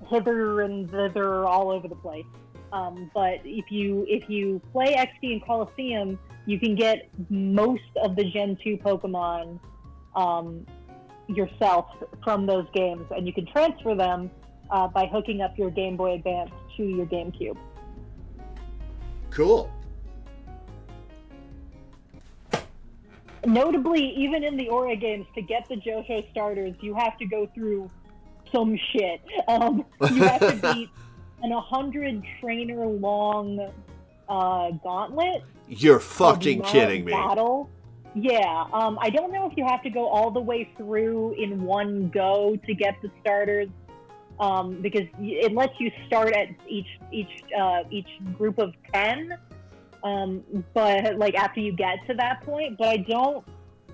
hither and thither all over the place. But if you play XD and Coliseum, you can get most of the Gen 2 Pokemon yourself from those games, and you can transfer them by hooking up your Game Boy Advance to your GameCube. Cool. Notably, even in the Aura games, to get the JoJo starters, you have to go through some shit. You have to beat an 100 trainer long gauntlet. You're fucking kidding me. Battle. Yeah. I don't know if you have to go all the way through in one go to get the starters, because it lets you start at each group of 10. But like after you get to that point, but I don't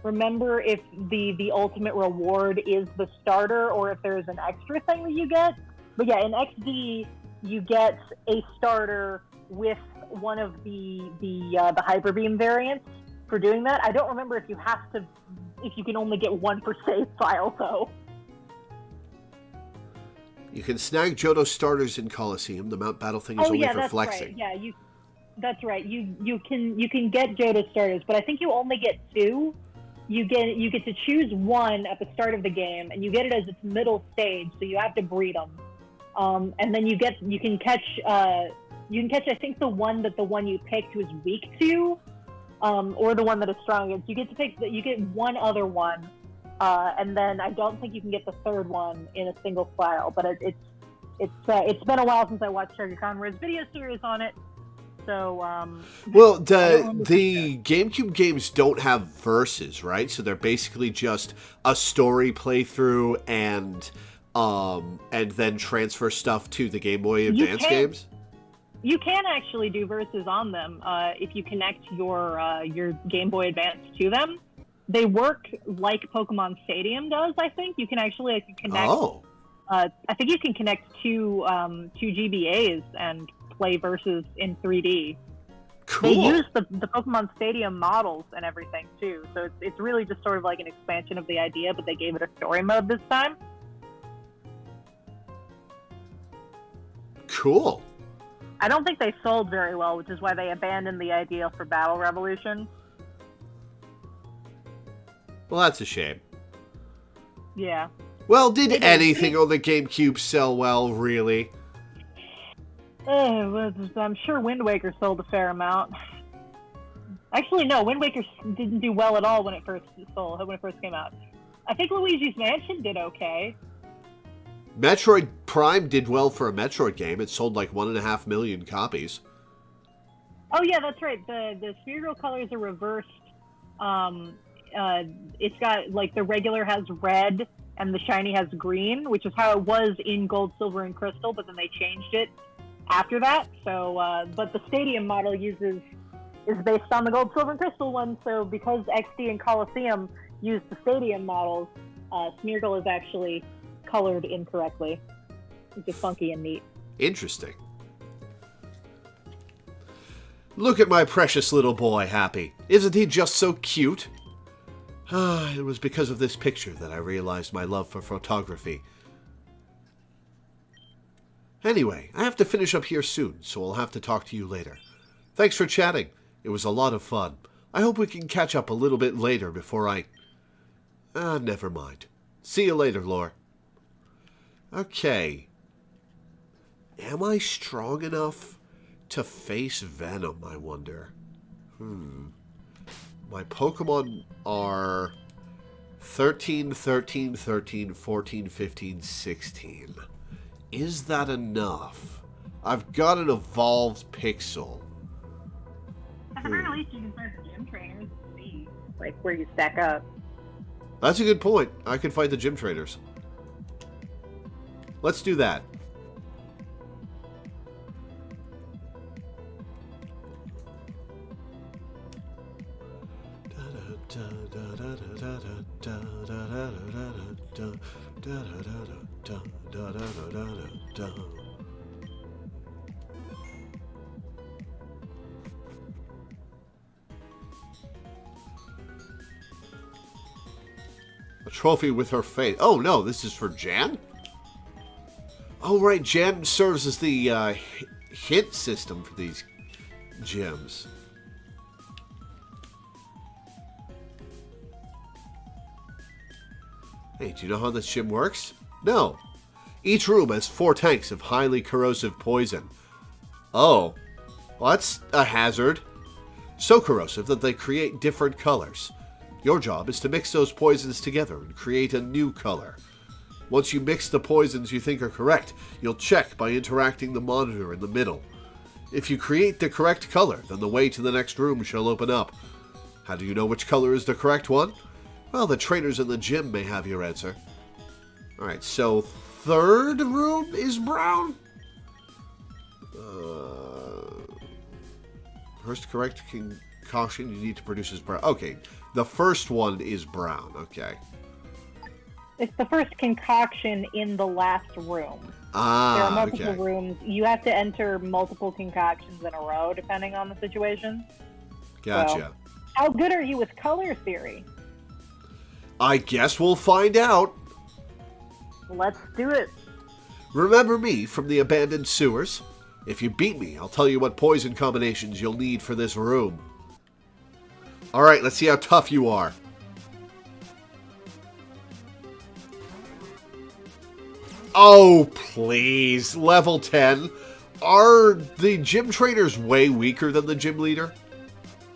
remember if the ultimate reward is the starter or if there's an extra thing that you get. But yeah, in XD you get a starter with one of the Hyper Beam variants for doing that. I don't remember if you can only get one per save file though. You can snag Johto starters in Coliseum. The Mount Battle thing is only for flexing. Right. Yeah, that's right. You can get Johto starters, but I think you only get 2. You get to choose one at the start of the game, and you get it as its middle stage, so you have to breed them. And then you can catch I think the one you picked was weak to, or the one that is strong against. You get one other one, and then I don't think you can get the third one in a single file. But it's been a while since I watched Sugar Conrad's video series on it. So, well, the GameCube games don't have verses, right? So they're basically just a story playthrough and then transfer stuff to the Game Boy Advance games. You can actually do verses on them if you connect your Game Boy Advance to them. They work like Pokemon Stadium does. I think you can actually connect. Oh. I think you can connect two GBAs and play versus in 3D. Cool. They use the Pokemon Stadium models and everything too, so it's really just sort of like an expansion of the idea, but they gave it a story mode this time. Cool. I don't think they sold very well, which is why they abandoned the idea for Battle Revolution. Well, that's a shame. Yeah. Well, did anything on the GameCube sell well, really? I'm sure Wind Waker sold a fair amount. Actually, no, Wind Waker didn't do well at all when it first came out. I think Luigi's Mansion did okay. Metroid Prime did well for a Metroid game. It sold like 1.5 million copies. Oh yeah, that's right. The Spheral colors are reversed. It's got like the regular has red and the shiny has green, which is how it was in Gold, Silver, and Crystal, but then they changed it after that. So, but the Stadium model is based on the Gold, Silver, and Crystal one. So because XD and Coliseum used the Stadium models, Smeargle is actually colored incorrectly, which is funky and neat. Interesting. Look at my precious little boy, Happy. Isn't he just so cute? It was because of this picture that I realized my love for photography. Anyway, I have to finish up here soon, so I'll have to talk to you later. Thanks for chatting. It was a lot of fun. I hope we can catch up a little bit later before I... never mind. See you later, Lore. Okay. Am I strong enough to face Venom, I wonder? My Pokemon are 13, 13, 13, 14, 15, 16. Is that enough? I've got an evolved Pixel. At the very least, you can start the gym trainers and see like where you stack up. That's a good point. I could fight the gym trainers. Let's do that. A trophy with her face. Oh no, this is for Jan? Oh right, Jan serves as the hint system for these gyms. Hey, do you know how this gym works? No. Each room has 4 tanks of highly corrosive poison. Oh, well, that's a hazard. So corrosive that they create different colors. Your job is to mix those poisons together and create a new color. Once you mix the poisons you think are correct, you'll check by interacting the monitor in the middle. If you create the correct color, then the way to the next room shall open up. How do you know which color is the correct one? Well, the trainers in the gym may have your answer. Alright, so third room is brown? First correct concoction you need to produce is brown. Okay, the first one is brown. Okay. It's the first concoction in the last room. There are multiple rooms. You have to enter multiple concoctions in a row, depending on the situation. Gotcha. So, how good are you with color theory? I guess we'll find out. Let's do it. Remember me from the abandoned sewers? If you beat me, I'll tell you what poison combinations you'll need for this room. Alright, let's see how tough you are. Oh, please. Level 10. Are the gym trainers way weaker than the gym leader?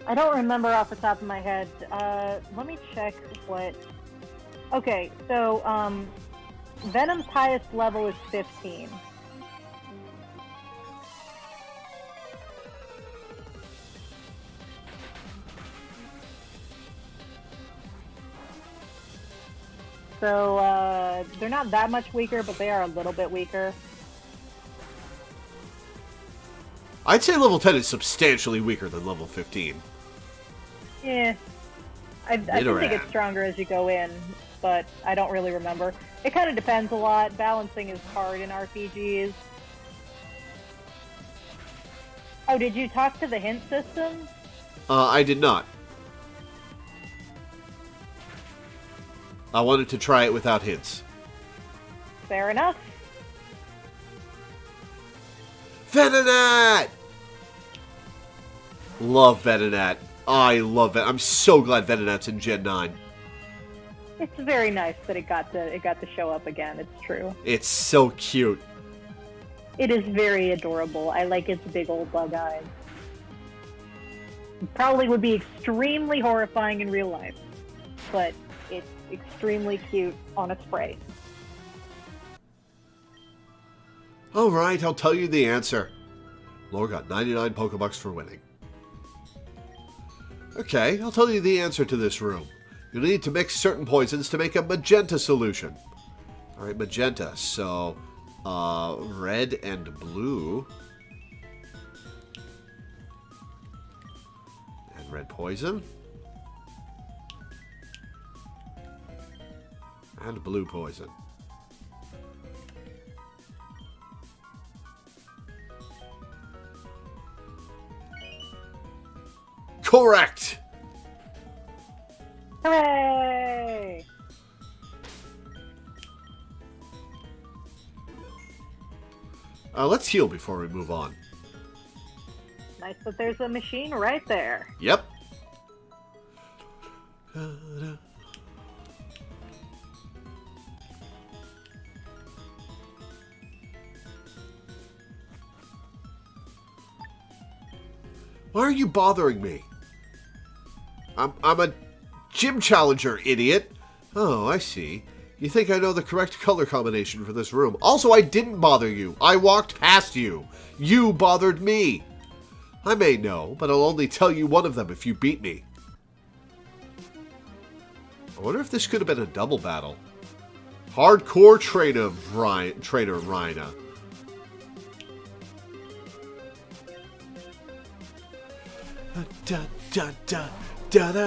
I don't remember off the top of my head. Let me check what... Okay, so, Venom's highest level is 15. So, they're not that much weaker, but they are a little bit weaker. I'd say level 10 is substantially weaker than level 15. Yeah. I think they get stronger as you go in, but I don't really remember. It kind of depends a lot. Balancing is hard in RPGs. Oh, did you talk to the hint system? I did not. I wanted to try it without hints. Fair enough. Venonat! Love Venonat. I love it. I'm so glad Venonat's in Gen 9. It's very nice that it got to show up again. It's true. It's so cute. It is very adorable. I like its big old bug eyes. It probably would be extremely horrifying in real life, but it's extremely cute on a spray. Alright, I'll tell you the answer. Lore got 99 Pokebucks for winning. Okay, I'll tell you the answer to this room. You'll need to mix certain poisons to make a magenta solution. Alright, magenta. So, red and blue. And red poison. And blue poison. Correct! Hooray! Let's heal before we move on. Nice that there's a machine right there. Yep. Why are you bothering me? I'm a gym challenger, idiot. Oh, I see. You think I know the correct color combination for this room. Also, I didn't bother you. I walked past you. You bothered me. I may know, but I'll only tell you one of them if you beat me. I wonder if this could have been a double battle. Hardcore trainer Rhina. Da da da da da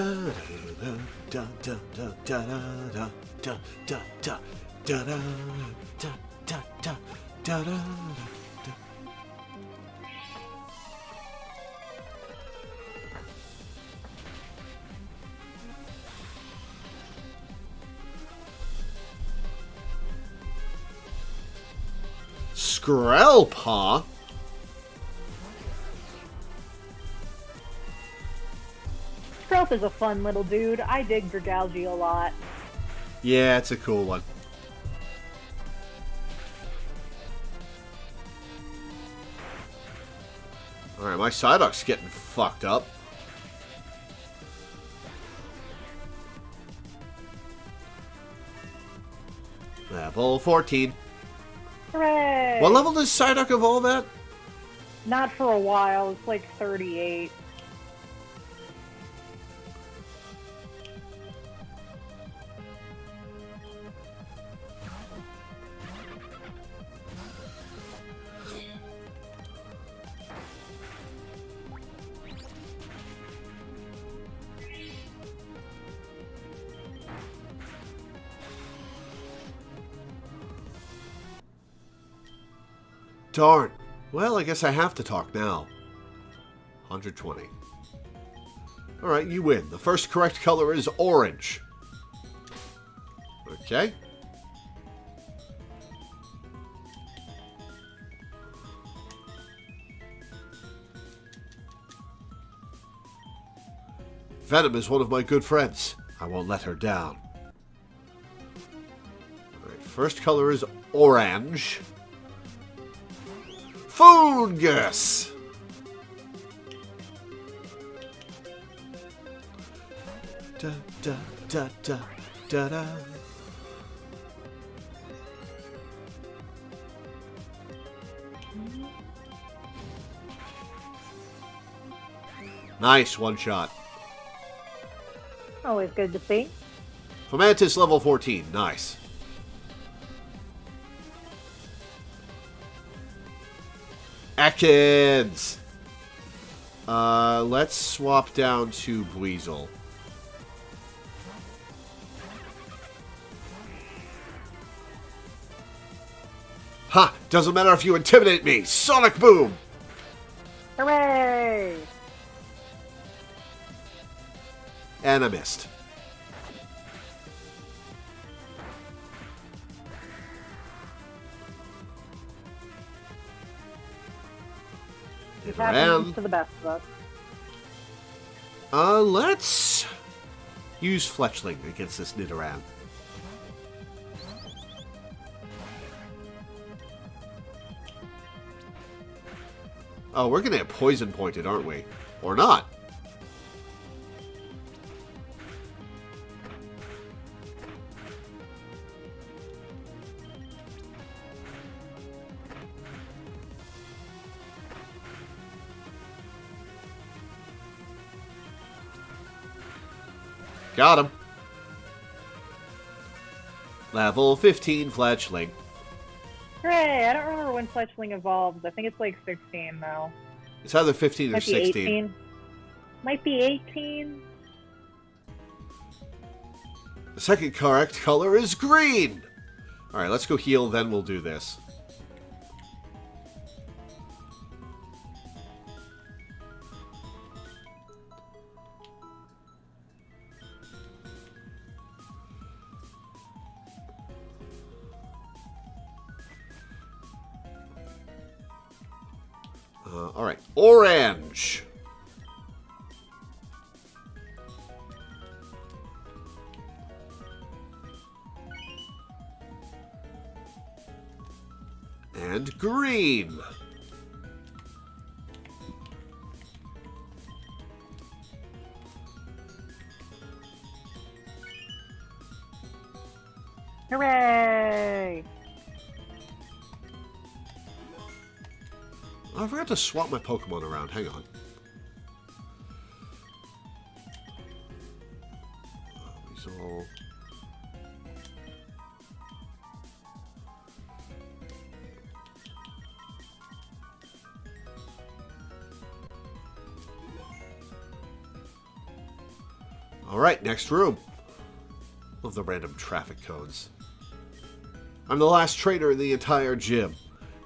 da da da da da da da da da da da da da da. Skrelpaw? Growth is a fun little dude. I dig Dragalge a lot. Yeah, it's a cool one. Alright, my Psyduck's getting fucked up. Level 14. Hooray! What level does Psyduck evolve at? Not for a while. It's like 38. Darn. Well, I guess I have to talk now. 120. Alright, you win. The first correct color is orange. Okay. Venom is one of my good friends. I won't let her down. Alright, first color is orange. Fungus! Da da da da da da. Nice one shot. Always good to see. Fomantis level 14. Nice. Ekans! Let's swap down to Buizel. Ha! Doesn't matter if you intimidate me! Sonic Boom! Hooray! And I missed. It happens to the best of us. Let's use Fletchling against this Nidoran. Oh, we're gonna get poison pointed, aren't we? Or not. Got him. Level 15 Fletchling. Hooray! I don't remember when Fletchling evolves. I think it's like 16 now. It's either 15 or Might be 16. 18. Might be 18. The second correct color is green. Alright, let's go heal, then we'll do this. Alright, orange. And green. Hooray! I forgot to swap my Pokemon around. Hang on. Weasel. Alright, next room. Love the random traffic codes. I'm the last trainer in the entire gym.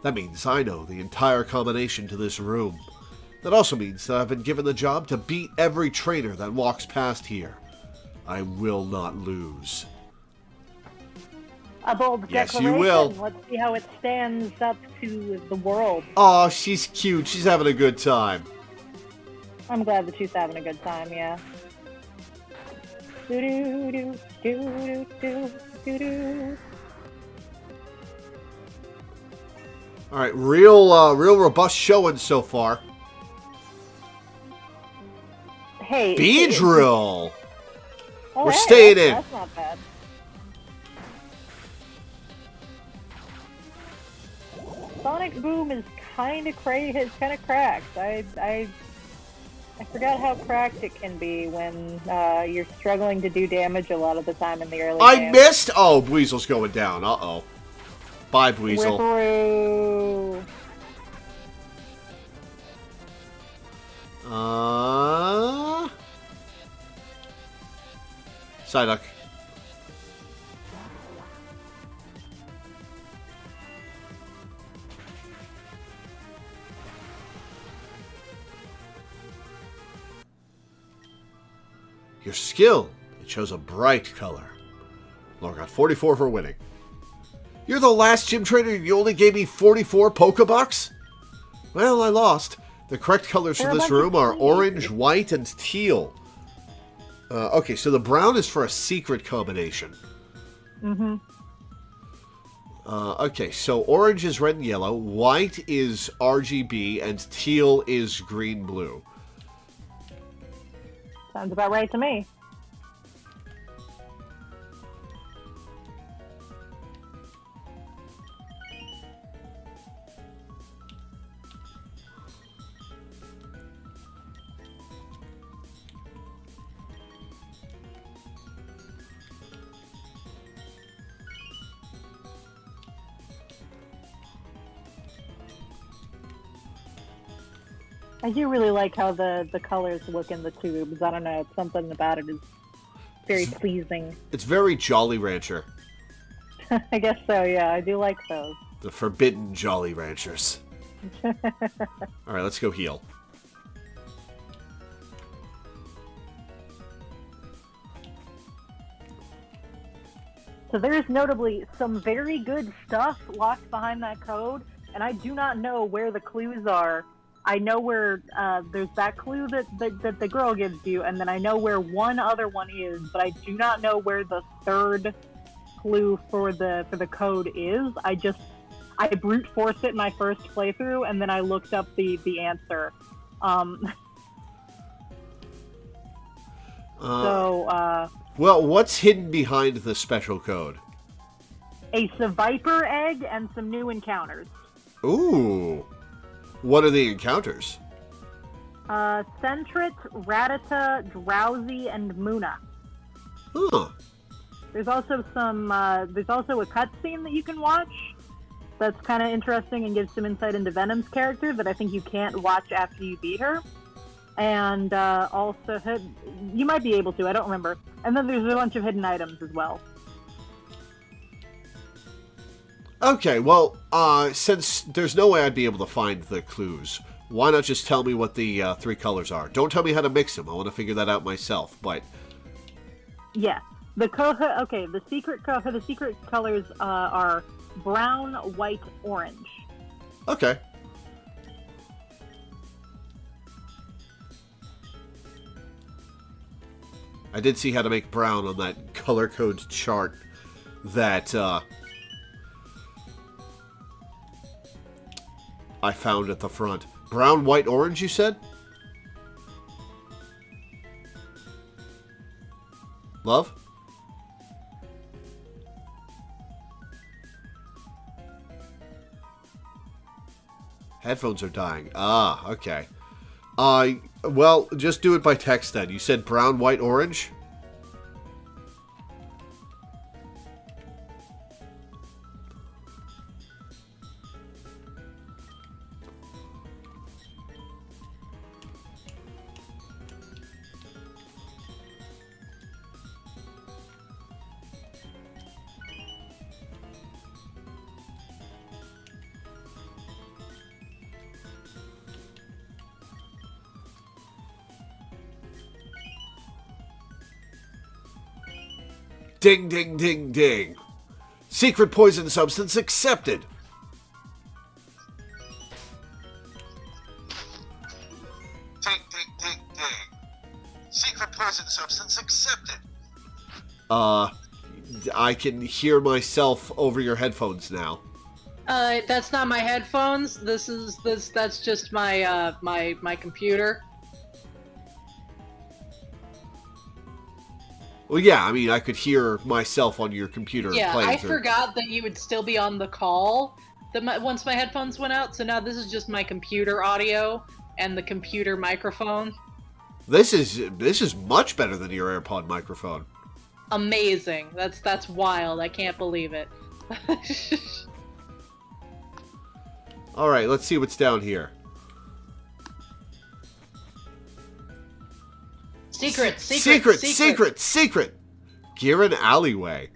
That means I know the entire combination to this room. That also means that I've been given the job to beat every trainer that walks past here. I will not lose. A bold Yes, you declaration. will. Let's see how it stands up to the world. Aw, she's cute. She's having a good time. I'm glad that she's having a good time, yeah. Do do do do do do do. All right, real robust showing so far. Hey, Beedrill. oh, We're hey, staying in. That's not bad. Sonic Boom is kind of crazy. It's kind of cracked. I forgot how cracked it can be when you're struggling to do damage a lot of the time in the early I game. missed. Oh, Weasel's going down. Uh-oh. Bye, Weasel. Whipperoo. Psyduck. Your skill. It shows a bright color. Lore got 44 for winning. You're the last gym trainer and you only gave me 44 Pokebucks? Well, I lost. The correct colors for this room are orange, white, and teal. Okay, so the brown is for a secret combination. Mm-hmm. Okay, so orange is red and yellow, white is RGB, and teal is green-blue. Sounds about right to me. I do really like how the colors look in the tubes. I don't know, it's something about it is very pleasing. It's very Jolly Rancher. I guess so, yeah. I do like those. The forbidden Jolly Ranchers. Alright, let's go heal. So there's notably some very good stuff locked behind that code, and I do not know where the clues are. I know where there's that clue that the girl gives you, and then I know where one other one is, but I do not know where the third clue for the code is. I brute forced it in my first playthrough, and then I looked up the answer. Well, what's hidden behind the special code? A Seviper egg and some new encounters. Ooh. What are the encounters? Sentret, Rattata, Drowsy, and Muna. Huh. There's also there's also a cutscene that you can watch that's kind of interesting and gives some insight into Venom's character that I think you can't watch after you beat her. And also, you might be able to, I don't remember. And then there's a bunch of hidden items as well. Okay, well, since there's no way I'd be able to find the clues, why not just tell me what the three colors are? Don't tell me how to mix them. I want to figure that out myself, but... Yeah. The secret colors are brown, white, orange. Okay. I did see how to make brown on that color code chart that I found at the front. Brown, white, orange, you said? Love? Headphones are dying. Ah, okay. Well, just do it by text then. You said brown, white, orange? Ding, ding, ding, ding. Secret poison substance accepted. Ding, ding, ding, ding. Secret poison substance accepted. I can hear myself over your headphones now. That's not my headphones. That's just my my computer. Well, yeah, I mean, I could hear myself on your computer Yeah, playing I through. forgot that you would still be on the call once my headphones went out, so now this is just my computer audio and the computer microphone. This is much better than your AirPod microphone. Amazing. That's wild. I can't believe it. All right, let's see what's down here. Secret. Gearin Alleyway.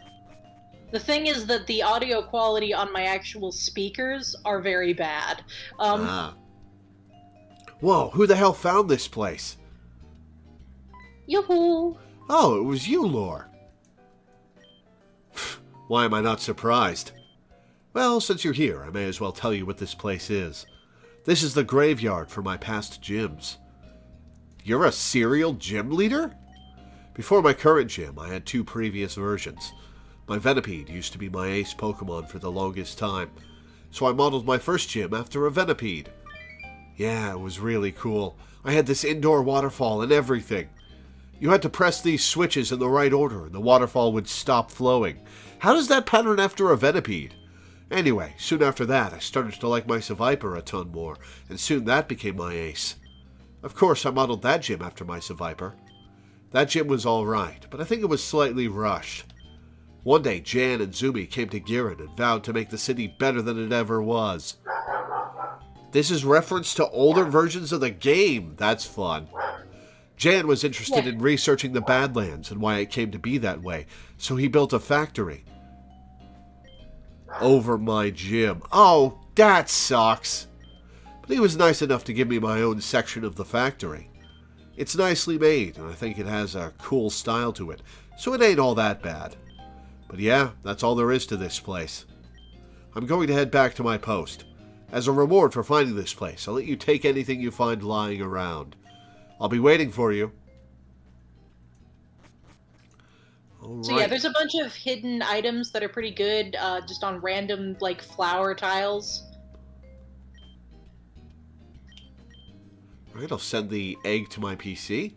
The thing is that the audio quality on my actual speakers are very bad. Whoa, who the hell found this place? Yoo-hoo! Oh, it was you, Lore. Why am I not surprised? Well, since you're here, I may as well tell you what this place is. This is the graveyard for my past gyms. You're a serial gym leader? Before my current gym, I had 2 previous versions. My Venipede used to be my ace Pokemon for the longest time, so I modeled my first gym after a Venipede. Yeah, it was really cool. I had this indoor waterfall and everything. You had to press these switches in the right order and the waterfall would stop flowing. How does that pattern after a Venipede? Anyway, soon after that, I started to like my Seviper a ton more, and soon that became my ace. Of course, I modeled that gym after my Seviper. That gym was alright, but I think it was slightly rushed. One day, Jan and Zumi came to Girin and vowed to make the city better than it ever was. This is reference to older versions of the game. That's fun. Jan was interested in researching the Badlands and why it came to be that way, so he built a factory over my gym. Oh, that sucks. But he was nice enough to give me my own section of the factory. It's nicely made, and I think it has a cool style to it, so it ain't all that bad. But yeah, that's all there is to this place. I'm going to head back to my post. As a reward for finding this place, I'll let you take anything you find lying around. I'll be waiting for you. All So right. yeah, there's a bunch of hidden items that are pretty good, just on random, like, flower tiles. Alright, I'll send the egg to my PC.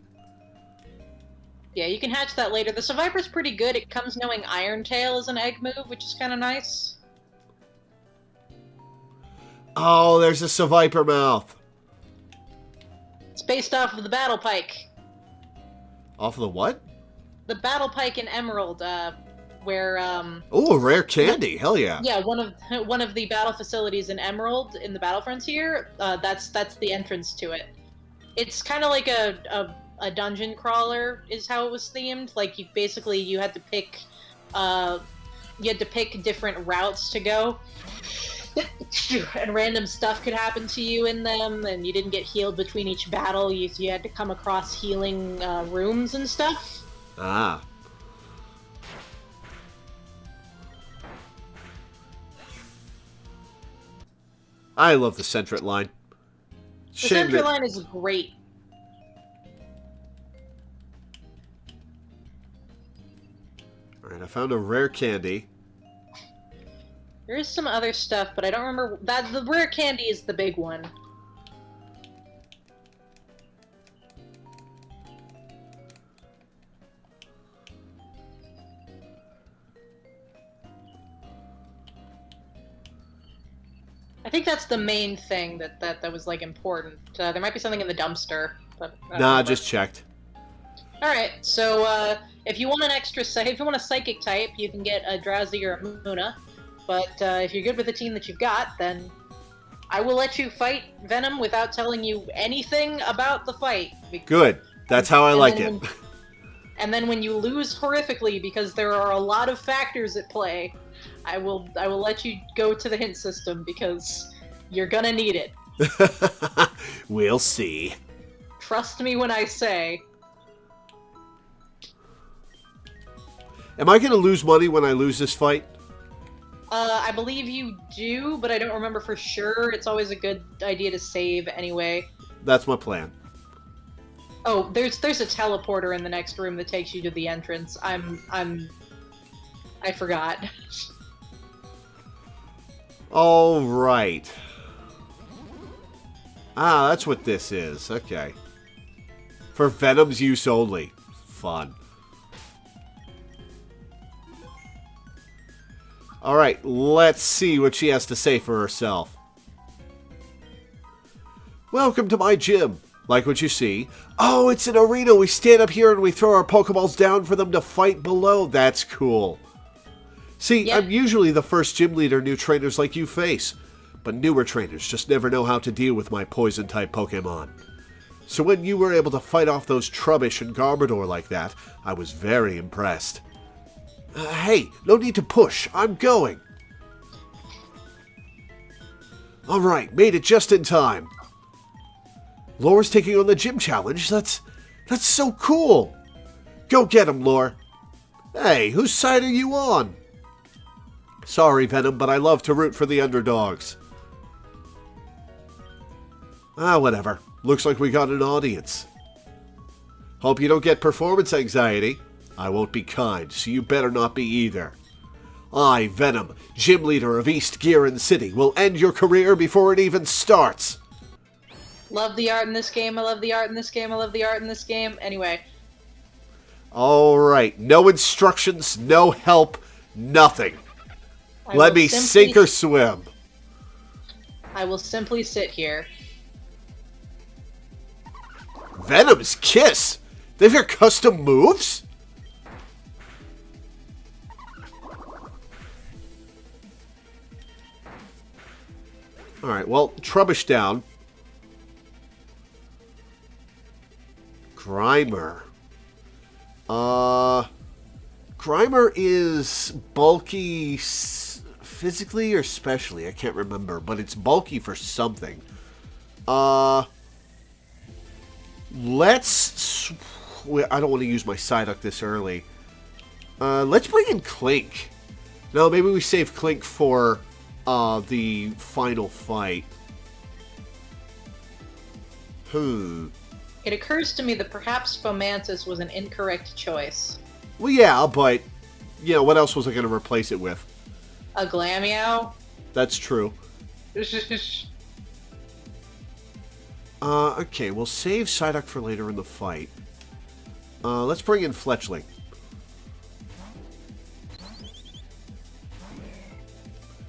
Yeah, you can hatch that later. The Survivor's pretty good. It comes knowing Iron Tail is an egg move, which is kind of nice. Oh, there's a Seviper mouth. It's based off of the Battle Pike. Off of the what? The Battle Pike in Emerald, where Oh, a rare candy. Hell yeah. yeah, one of the battle facilities in Emerald in the Battle Frontier. That's the entrance to it. It's kind of like a dungeon crawler is how it was themed. Like you had to pick different routes to go. And random stuff could happen to you in them, and you didn't get healed between each battle. You had to come across healing rooms and stuff. Ah. I love the Centret line. The Centret line is great. Alright, I found a rare candy. There is some other stuff, but I don't remember. The rare candy is the big one. I think that's the main thing that was like important. There might be something in the dumpster, but Nah, just checked. All right, so if you want if you want a psychic type, you can get a Drowsy or a Muna. But if you're good with the team that you've got, then I will let you fight Venom without telling you anything about the fight. Good. That's how I like it. And then when you lose horrifically because there are a lot of factors at play, I will let you go to the hint system because you're gonna need it. We'll see. Trust me when I say. Am I going to lose money when I lose this fight? I believe you do, but I don't remember for sure. It's always a good idea to save anyway. That's my plan. Oh, there's a teleporter in the next room that takes you to the entrance. I forgot. All right. Ah, that's what this is. Okay. For Venom's use only. Fun. All right, let's see what she has to say for herself. Welcome to my gym. Like what you see. Oh, it's an arena. We stand up here and we throw our Pokeballs down for them to fight below. That's cool. See, Yep. I'm usually the first gym leader new trainers like you face. But newer trainers just never know how to deal with my poison-type Pokemon. So when you were able to fight off those Trubbish and Garbodor like that, I was very impressed. Hey, no need to push. I'm going. Alright, made it just in time. Lore's taking on the gym challenge. That's so cool. Go get him, Lore. Hey, whose side are you on? Sorry, Venom, but I love to root for the underdogs. Ah, whatever. Looks like we got an audience. Hope you don't get performance anxiety. I won't be kind, so you better not be either. I, Venom, gym leader of East Gearin City, will end your career before it even starts. Love the art in this game. I love the art in this game. I love the art in this game. Anyway. Alright, no instructions, no help, nothing. Let me sink or swim. I will simply sit here. Venom's Kiss? They've got custom moves? Alright, well, Trubbish down. Grimer. Grimer is bulky physically or specially? I can't remember, but it's bulky for something. Let's... I don't want to use my Psyduck this early. Let's bring in Clink. No, maybe we save Clink for the final fight. It occurs to me that perhaps Fomantis was an incorrect choice. Well, yeah, but, you know, what else was I going to replace it with? A Glameow? That's true. Okay, we'll save Psyduck for later in the fight. Let's bring in Fletchling.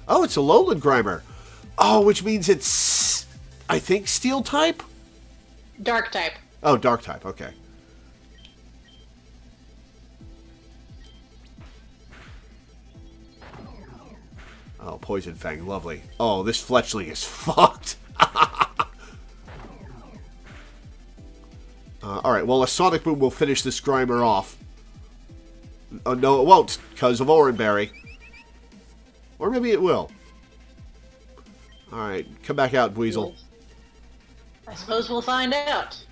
Oh, it's a Lowland Grimer. Oh, which means it's, I think, Steel type? Dark type. Oh, Dark type, okay. Oh, Poison Fang, lovely. Oh, this Fletchling is fucked. Alright, well, a Sonic Boom will finish this Grimer off. No, it won't, because of Oranberry. Or maybe it will. Alright, come back out, Weasel. I suppose we'll find out.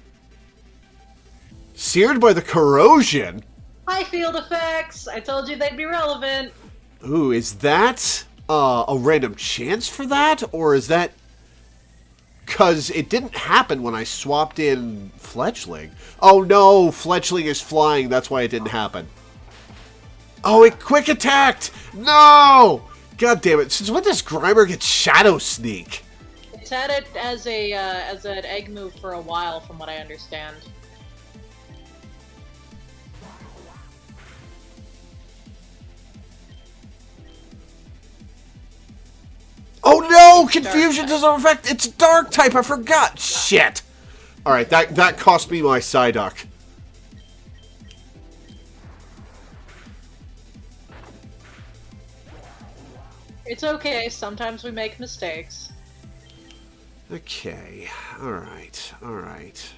Seared by the corrosion? High field effects! I told you they'd be relevant. Ooh, is that a random chance for that? Or is that... Because it didn't happen when I swapped in Fletchling. Oh no, Fletchling is flying, that's why it didn't happen. Oh, it quick attacked! No! God damn it, since when does Grimer get Shadow Sneak? It's had it as an egg move for a while, from what I understand. Oh no! Confusion doesn't affect... It's Dark type, I forgot! Shit! Alright, that cost me my Psyduck. It's okay, sometimes we make mistakes. Okay, alright, alright.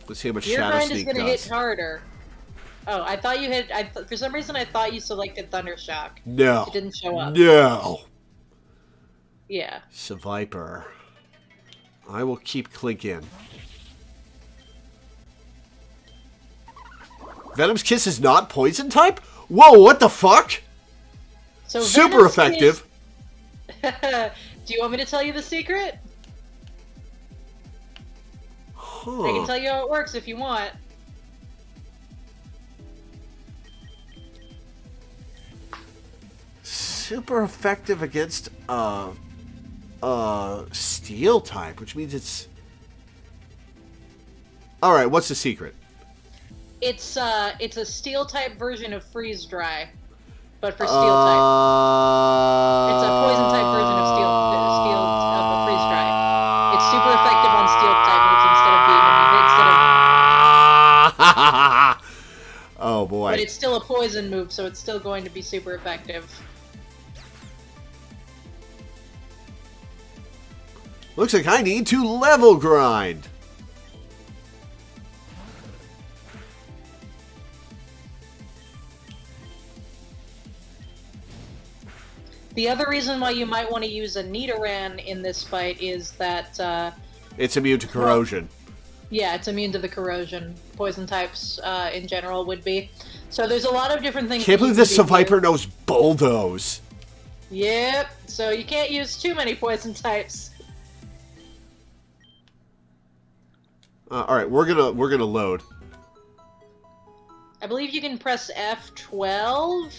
Let's see how much Your Shadow grind is Sneak gonna hit does. harder. Oh, I thought you hit... for some reason I thought you selected Thundershock. No. It didn't show up. No! Yeah. Seviper. I will keep Clink in. Venom's Kiss is not poison type? Whoa, what the fuck? So Super Venom's effective. Do you want me to tell you the secret? Huh. I can tell you how it works if you want. Super effective against steel type, which means it's... Alright, what's the secret? It's a steel type version of freeze dry, but for steel type. It's a poison type version of steel of freeze dry. It's super effective on steel type moves instead of Oh boy. but it's still a poison move, so it's still going to be super effective. Looks like I need to level grind. The other reason why you might want to use a Nidoran in this fight is that It's immune to corrosion. yeah, it's immune to the corrosion. Poison types in general would be. So there's a lot of different things. Can't that you believe this can do here. Viper knows bulldoze. Yep. So you can't use too many poison types. All right, we're gonna load. I believe you can press F12.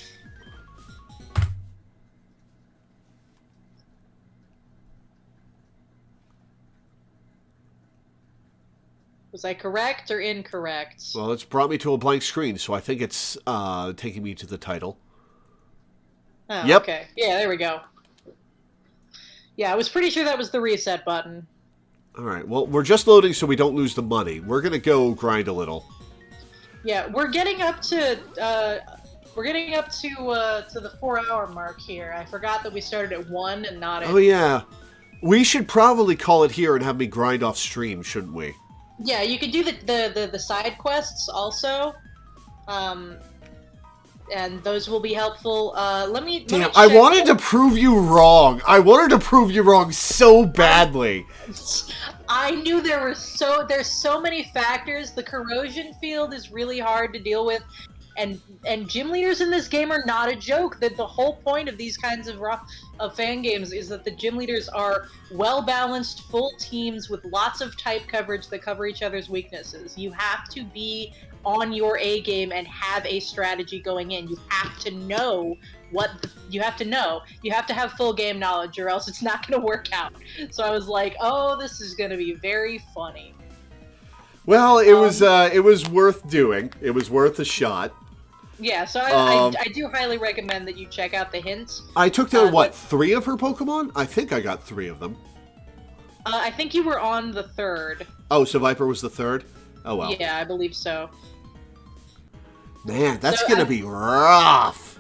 Was I correct or incorrect? Well, it's brought me to a blank screen, so I think it's taking me to the title. Oh, Yep. Okay. Yeah, there we go. Yeah, I was pretty sure that was the reset button. All right. Well, we're just loading so we don't lose the money. We're gonna go grind a little. Yeah, we're getting up to the 4-hour mark here. I forgot that we started at 1 and not at. Oh yeah. We should probably call it here and have me grind off stream, shouldn't we? Yeah, you could do the side quests also, and those will be helpful. Let me. Damn, let me I check- wanted to prove you wrong. I wanted to prove you wrong so badly. I knew there's so many factors. The corrosion field is really hard to deal with, and gym leaders in this game are not a joke. That the whole point of these kinds of fan games is that the gym leaders are well balanced, full teams with lots of type coverage that cover each other's weaknesses. You have to be on your A game and have a strategy going in. You have to know you have to have full game knowledge, or else it's not going to work out. So I was like, oh, this is going to be very funny. Well, it was worth doing. It was worth a shot. Yeah, so I do highly recommend that you check out the hints. I took down, 3 of her Pokemon? I think I got 3 of them. I think you were on the 3rd. Oh, so Viper was the 3rd? Oh, well. Yeah, I believe so. Man, that's So, gonna be rough.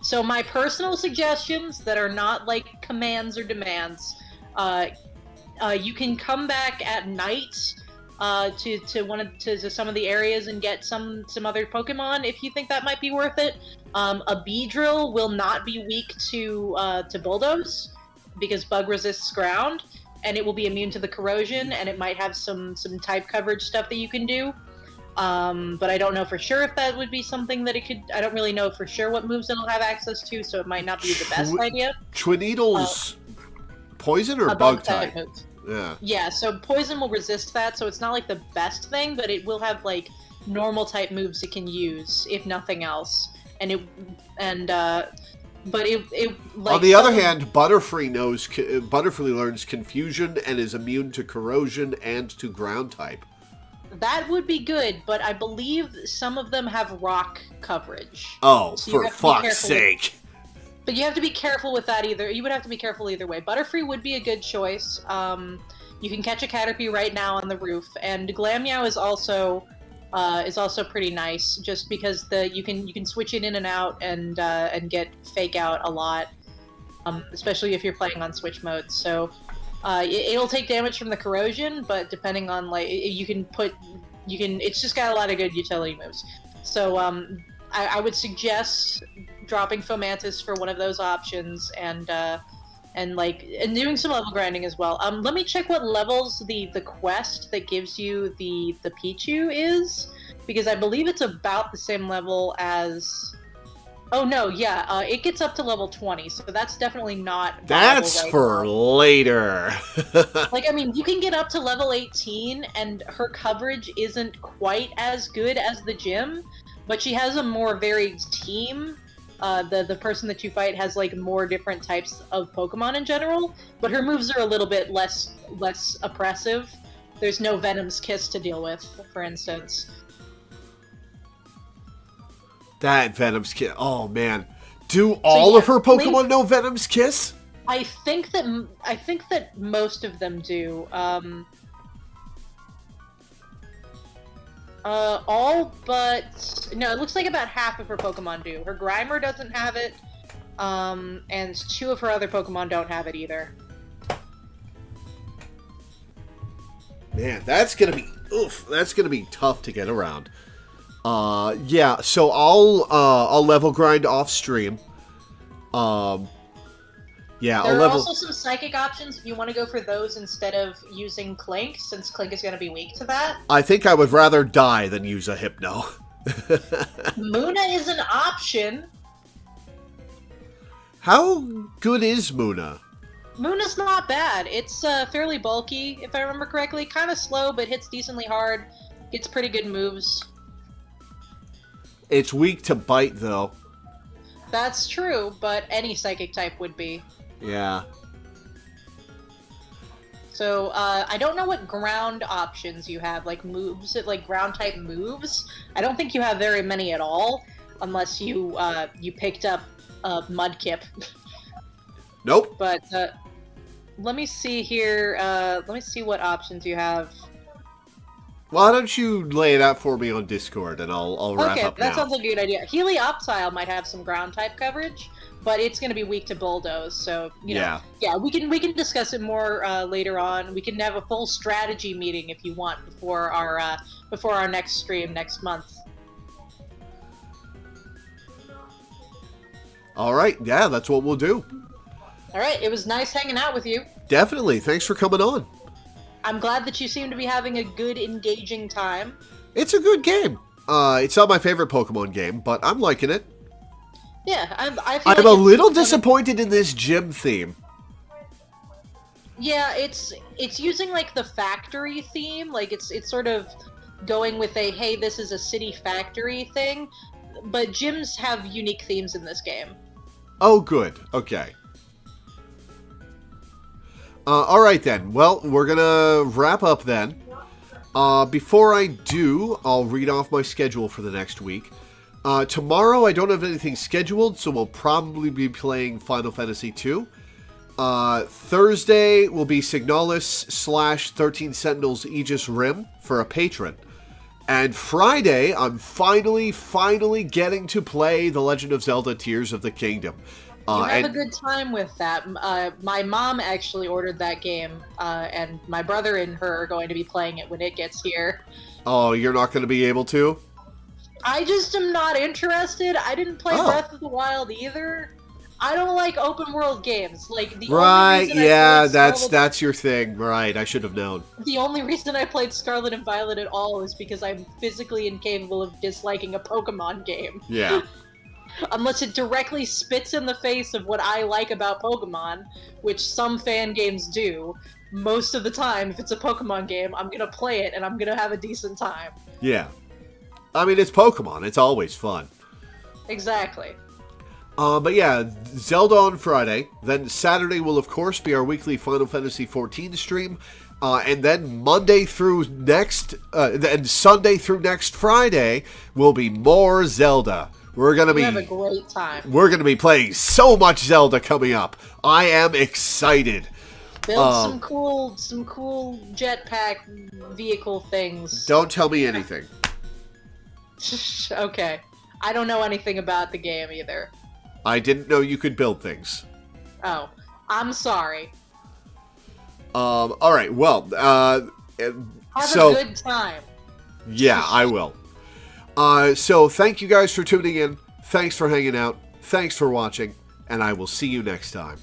So my personal suggestions that are not like commands or demands, you can come back at night to some of the areas and get some other Pokemon if you think that might be worth it. A Beedrill will not be weak to Bulldoze because Bug resists ground, and it will be immune to the corrosion, and it might have some type coverage stuff that you can do. But I don't know for sure if that would be something that it could. I don't really know for sure what moves it'll have access to, so it might not be the best idea. Twineedle's poison or bug type? Moves. Yeah. Yeah, so poison will resist that, so it's not like the best thing, but it will have like normal type moves it can use, if nothing else. But it like, on the other hand, Butterfree learns confusion and is immune to corrosion and to ground type. that would be good, but I believe some of them have rock coverage. Oh, So you for have to be fuck's careful sake. But you have to be careful with that either. You would have to be careful either way. Butterfree would be a good choice. You can catch a Caterpie right now on the roof, and Glammeow is also pretty nice, just because you can switch it in and out and get Fake Out a lot, especially if you're playing on switch mode. So it'll take damage from the corrosion, but depending on it's just got a lot of good utility moves. So I would suggest dropping Fomantis for one of those options, and doing some level grinding as well. Let me check what levels the quest that gives you the Pichu is, because I believe it's about the same level as Oh no, yeah, it gets up to level 20, so that's definitely not viable That's right for now. later. Like, I mean, you can get up to level 18, and her coverage isn't quite as good as the gym, but she has a more varied team. The person that you fight has like more different types of Pokemon in general, but her moves are a little bit less oppressive. There's no Venom's Kiss to deal with, for instance. That Venom's Kiss. Oh, man. Do all of her Pokemon know Venom's Kiss? I think that most of them do. All but no, it looks like about half of her Pokemon do. Her Grimer doesn't have it, and 2 of her other Pokemon don't have it either. Man, that's gonna be tough to get around. Yeah. So I'll level grind off stream. Yeah, There are also some psychic options if you want to go for those instead of using Clink, since Clink is going to be weak to that. I think I would rather die than use a Hypno. Muna is an option. How good is Muna? Muna's not bad. It's fairly bulky, if I remember correctly. Kind of slow, but hits decently hard. Gets pretty good moves. It's weak to bite, though. That's true, but any psychic type would be. Yeah. So, I don't know what ground options you have, like moves, like ground-type moves. I don't think you have very many at all, unless you picked up Mudkip. Nope. But, let me see here, let me see what options you have. Why don't you lay it out for me on Discord, and I'll wrap up now. That sounds like a good idea. Helioptile might have some ground-type coverage, but it's going to be weak to Bulldoze, so, you know. Yeah, we can discuss it more later on. We can have a full strategy meeting if you want before our next stream next month. All right, yeah, that's what we'll do. All right, it was nice hanging out with you. Definitely, thanks for coming on. I'm glad that you seem to be having a good, engaging time. It's a good game. It's not my favorite Pokemon game, but I'm liking it. Yeah, I'm a little disappointed in this gym theme. Yeah, it's using like the factory theme, like it's sort of going with a hey, this is a city factory thing, but gyms have unique themes in this game. Oh, good. Okay. All right then. Well, we're gonna wrap up then. Before I do, I'll read off my schedule for the next week. Tomorrow I don't have anything scheduled, so we'll probably be playing Final Fantasy II. Thursday will be Signalis / 13 Sentinels Aegis Rim for a patron. And Friday, I'm finally getting to play The Legend of Zelda Tears of the Kingdom. You have a good time with that. My mom actually ordered that game, and my brother and her are going to be playing it when it gets here. Oh, you're not going to be able to? I just am not interested. I didn't play Breath of the Wild either. I don't like open world games. Like the only reason I played that's your thing. Right, I should have known. The only reason I played Scarlet and Violet at all is because I'm physically incapable of disliking a Pokemon game. Yeah. Unless it directly spits in the face of what I like about Pokemon, which some fan games do. Most of the time, if it's a Pokemon game, I'm gonna play it and I'm gonna have a decent time. Yeah. I mean, it's Pokemon. It's always fun. Exactly. But yeah, Zelda on Friday. Then Saturday will, of course, be our weekly Final Fantasy XIV stream. And then Monday through next... and Sunday through next Friday will be more Zelda. We're gonna have a great time. We're gonna be playing so much Zelda coming up. I am excited. Build some cool jetpack vehicle things. Don't tell me anything. Okay. I don't know anything about the game either. I didn't know you could build things. Oh, I'm sorry. All right. Well, have a good time. Yeah, I will. So thank you guys for tuning in. Thanks for hanging out. Thanks for watching. And I will see you next time.